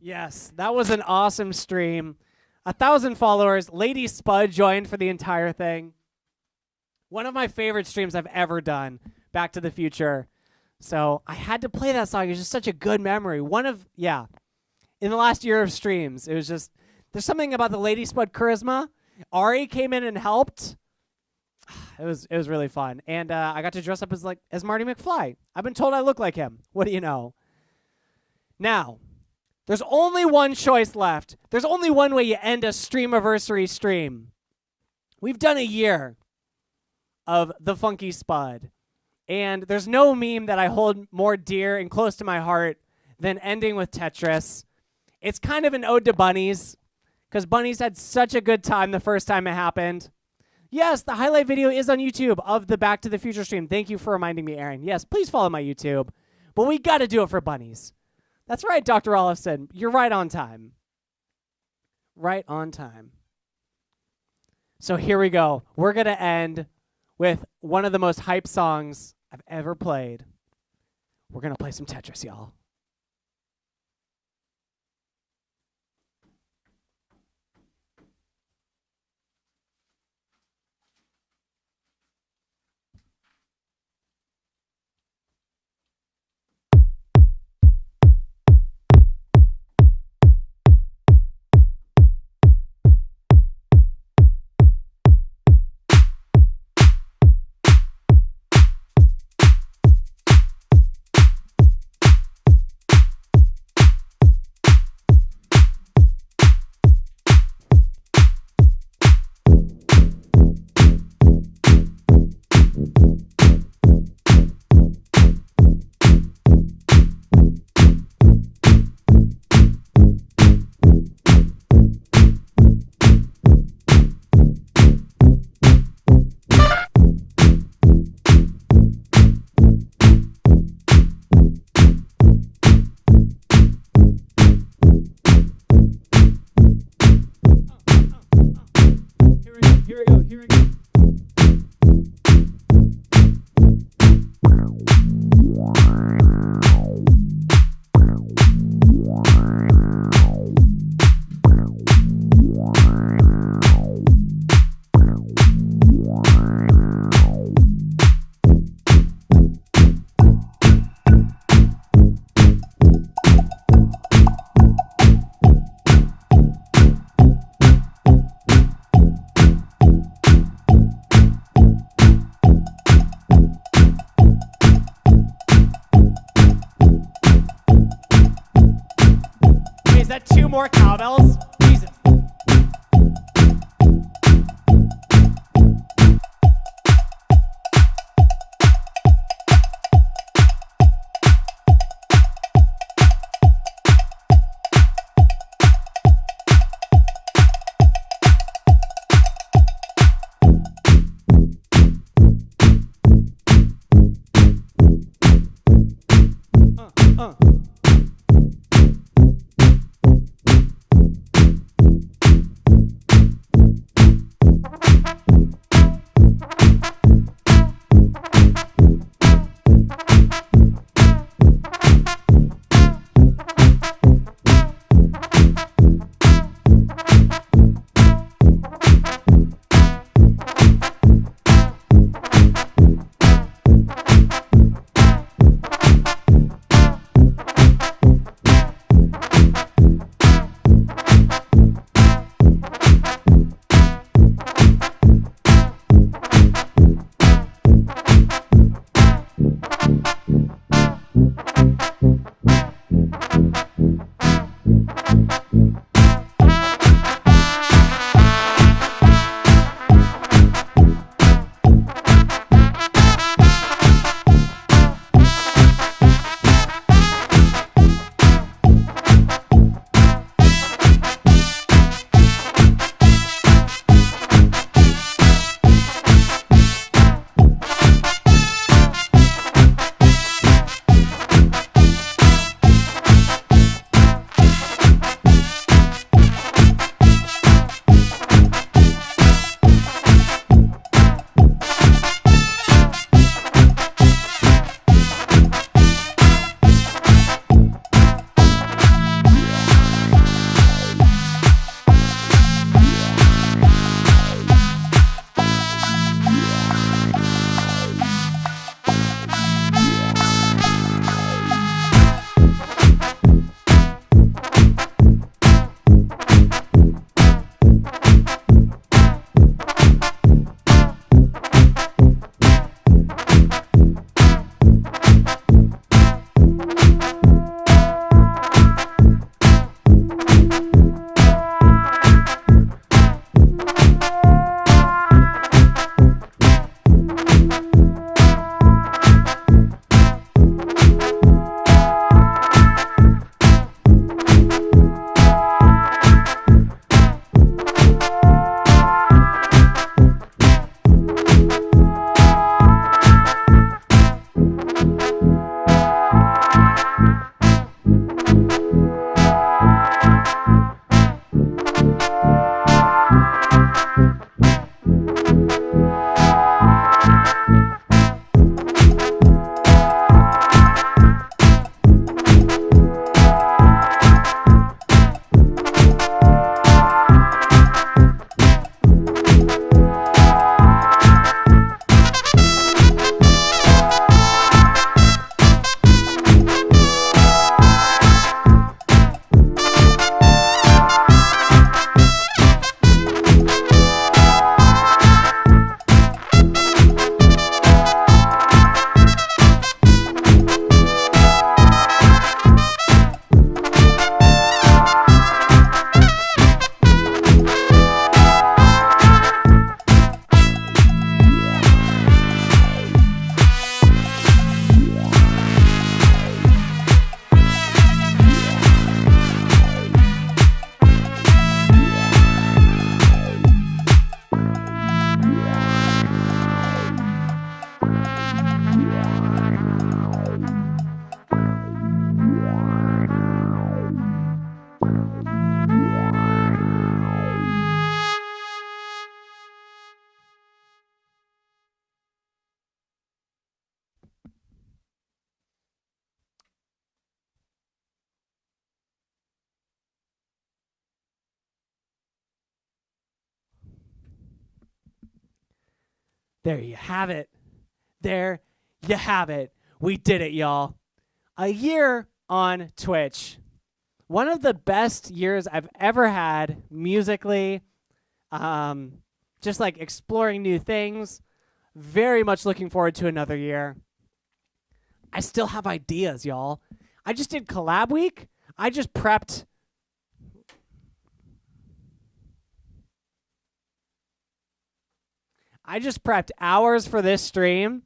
Yes, that was an awesome stream. 1,000 followers. Lady Spud joined for the entire thing. One of my favorite streams I've ever done. Back to the Future. So I had to play that song. It was just such a good memory. In the last year of streams, it was just There's something about the Lady Spud charisma. Ari came in and helped. It was really fun, and I got to dress up as Marty McFly. I've been told I look like him. What do you know? Now, there's only one choice left. There's only one way you end a Streamerversary stream. We've done a year of the Funky Spud, and there's no meme that I hold more dear and close to my heart than ending with Tetris. It's kind of an ode to bunnies, because bunnies had such a good time the first time it happened. Yes, the highlight video is on YouTube of the Back to the Future stream. Thank you for reminding me, Aaron. Yes, please follow my YouTube. But we got to do it for bunnies. That's right, Dr. Olafson. You're right on time. Right on time. So here we go. We're going to end with one of the most hype songs I've ever played. We're going to play some Tetris, y'all. Here we go. Is that 2 more cowbells? Jesus. There you have it. There you have it. We did it, y'all. A year on Twitch. One of the best years I've ever had musically. Just like exploring new things. Very much looking forward to another year. I still have ideas, y'all. I just did collab week. I just prepped. Hours for this stream,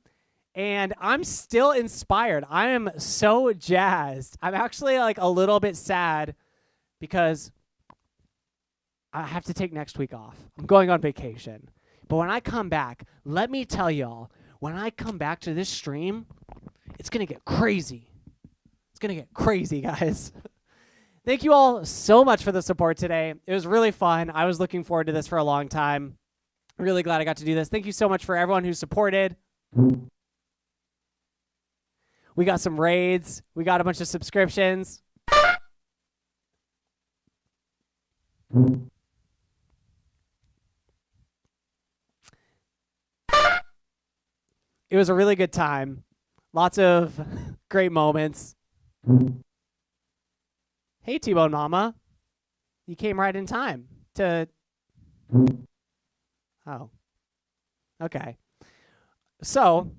and I'm still inspired. I am so jazzed. I'm actually like a little bit sad because I have to take next week off. I'm going on vacation. But when I come back, let me tell y'all, when I come back to this stream, it's going to get crazy. It's going to get crazy, guys. Thank you all so much for the support today. It was really fun. I was looking forward to this for a long time. Really glad I got to do this. Thank you so much for everyone who supported. We got some raids. We got a bunch of subscriptions. It was a really good time. Lots of great moments. Hey, T-Bone Mama. You came right in time to... Oh. Okay. So,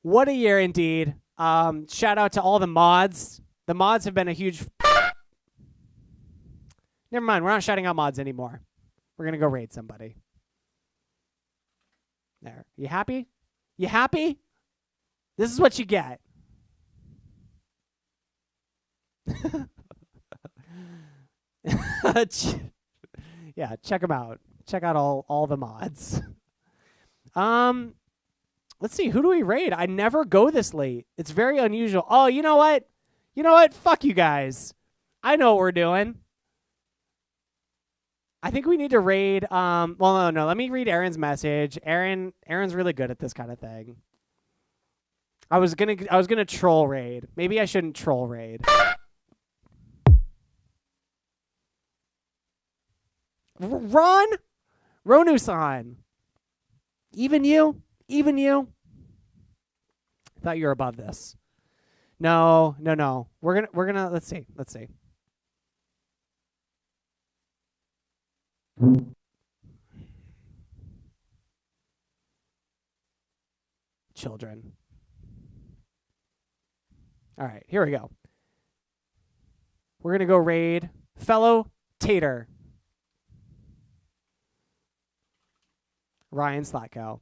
what a year indeed. Shout out to all the mods. The mods have been a huge... Never mind, we're not shouting out mods anymore. We're going to go raid somebody. There. You happy? You happy? This is what you get. Yeah, check them out. Check out all the mods. Let's see. Who do we raid? I never go this late. It's very unusual. Oh, you know what? You know what? Fuck you guys. I know what we're doing. I think we need to raid. Well, no. Let me read Aaron's message. Aaron's really good at this kind of thing. I was gonna troll raid. Maybe I shouldn't troll raid. Run, Ronu-san. Even you. I thought you were above this. No. We're gonna. Let's see. Children. All right, here we go. We're going to go raid fellow Tater. Ryan Slatko.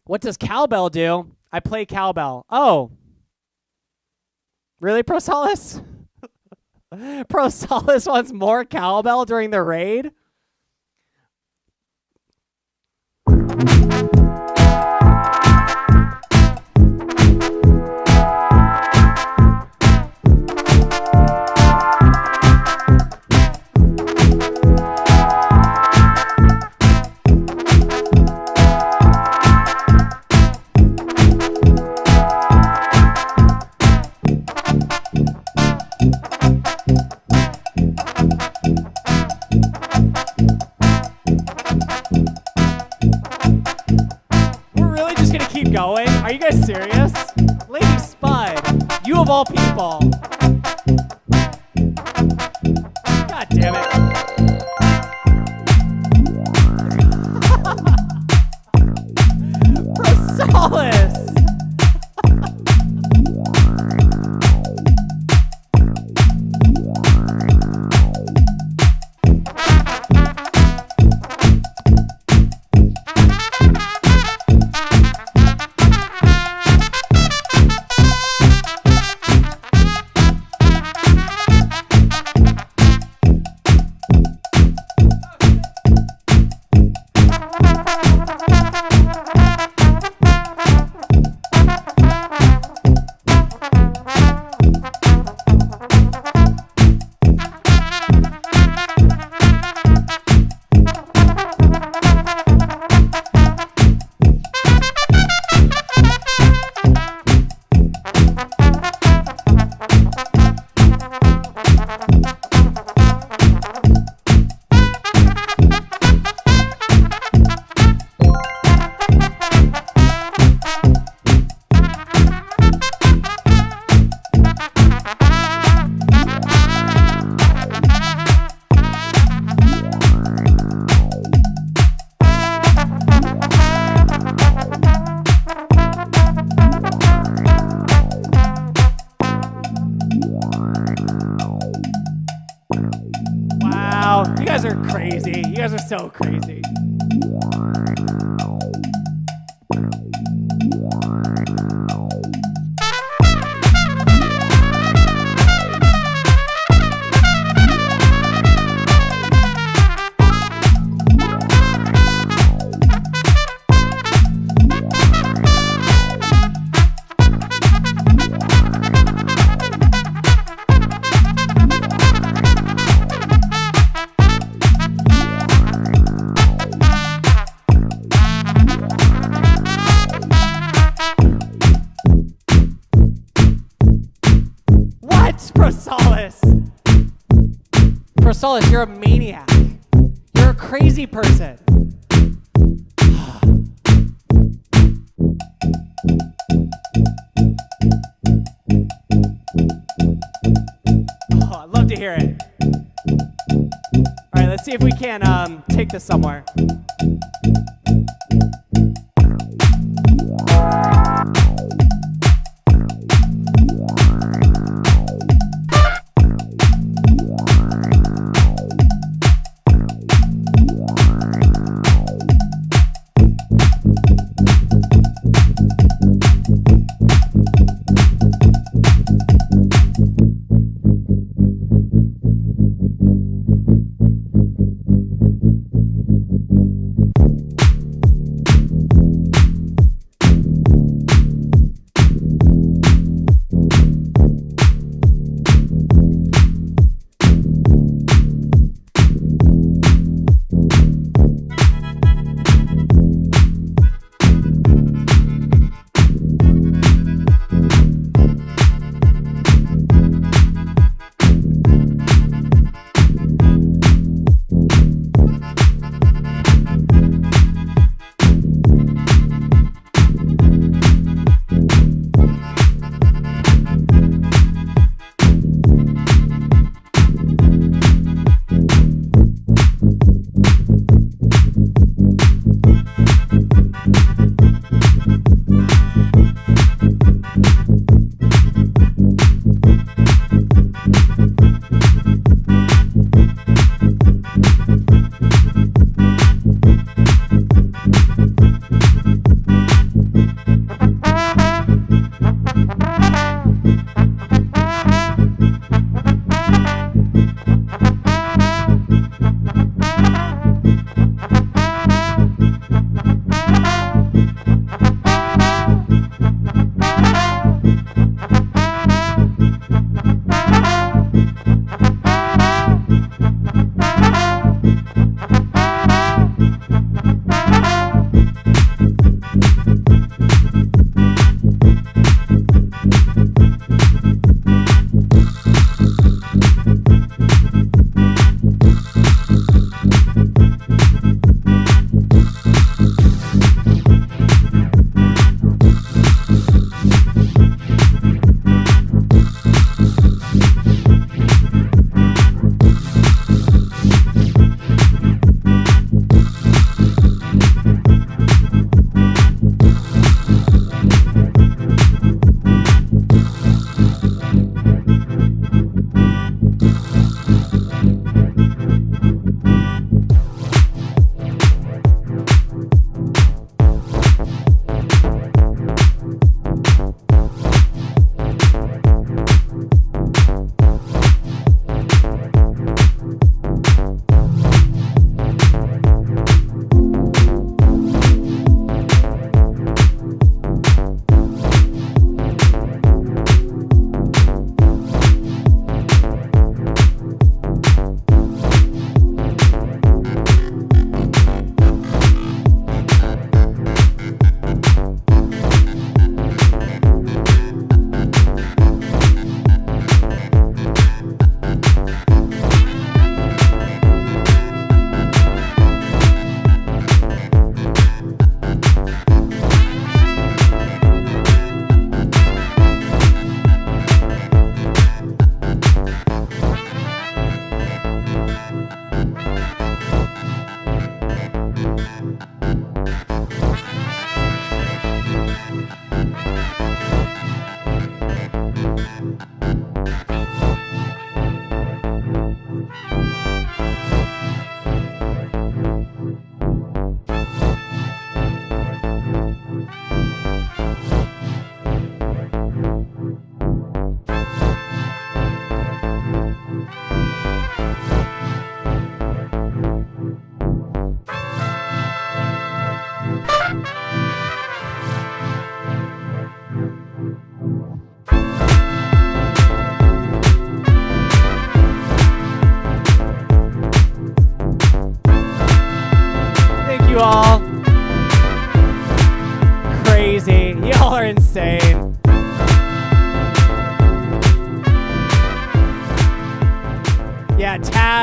What does cowbell do? I play cowbell. Oh. Really, Prosalis? Prosalis wants more cowbell during the raid? Going? Are you guys serious? Lady Spud, you of all people. God damn it. Prosalis. crazy. You guys are so crazy. Prosalis, you're a maniac. You're a crazy person. Oh, I'd love to hear it. All right, let's see if we can take this somewhere.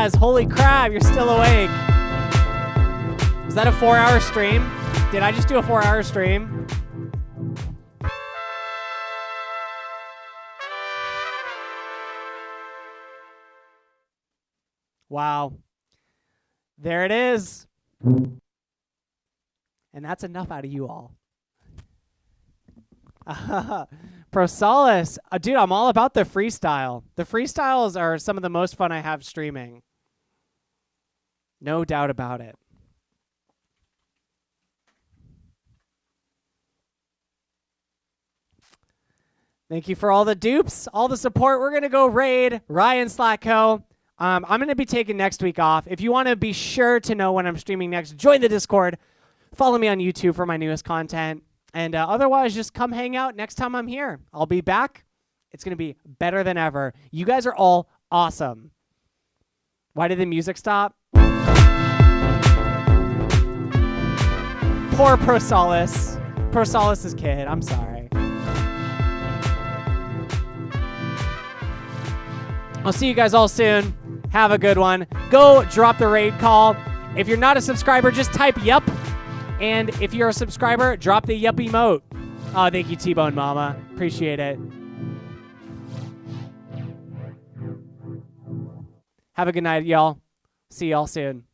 Jazz, holy crap, you're still awake. Was that a 4-hour stream? Did I just do a 4-hour stream? Wow. There it is. And that's enough out of you all. Prosalis. Dude, I'm all about the freestyle. The freestyles are some of the most fun I have streaming. No doubt about it. Thank you for all the dupes, all the support. We're going to go raid Ryan Slacko. I'm going to be taking next week off. If you want to be sure to know when I'm streaming next, join the Discord. Follow me on YouTube for my newest content. And otherwise, just come hang out next time I'm here. I'll be back. It's going to be better than ever. You guys are all awesome. Why did the music stop? Poor Prosalis. Prosalis' kid. I'm sorry. I'll see you guys all soon. Have a good one. Go drop the raid call. If you're not a subscriber, just type yup. And if you're a subscriber, drop the yup emote. Oh, thank you, T-Bone Mama. Appreciate it. Have a good night, y'all. See y'all soon.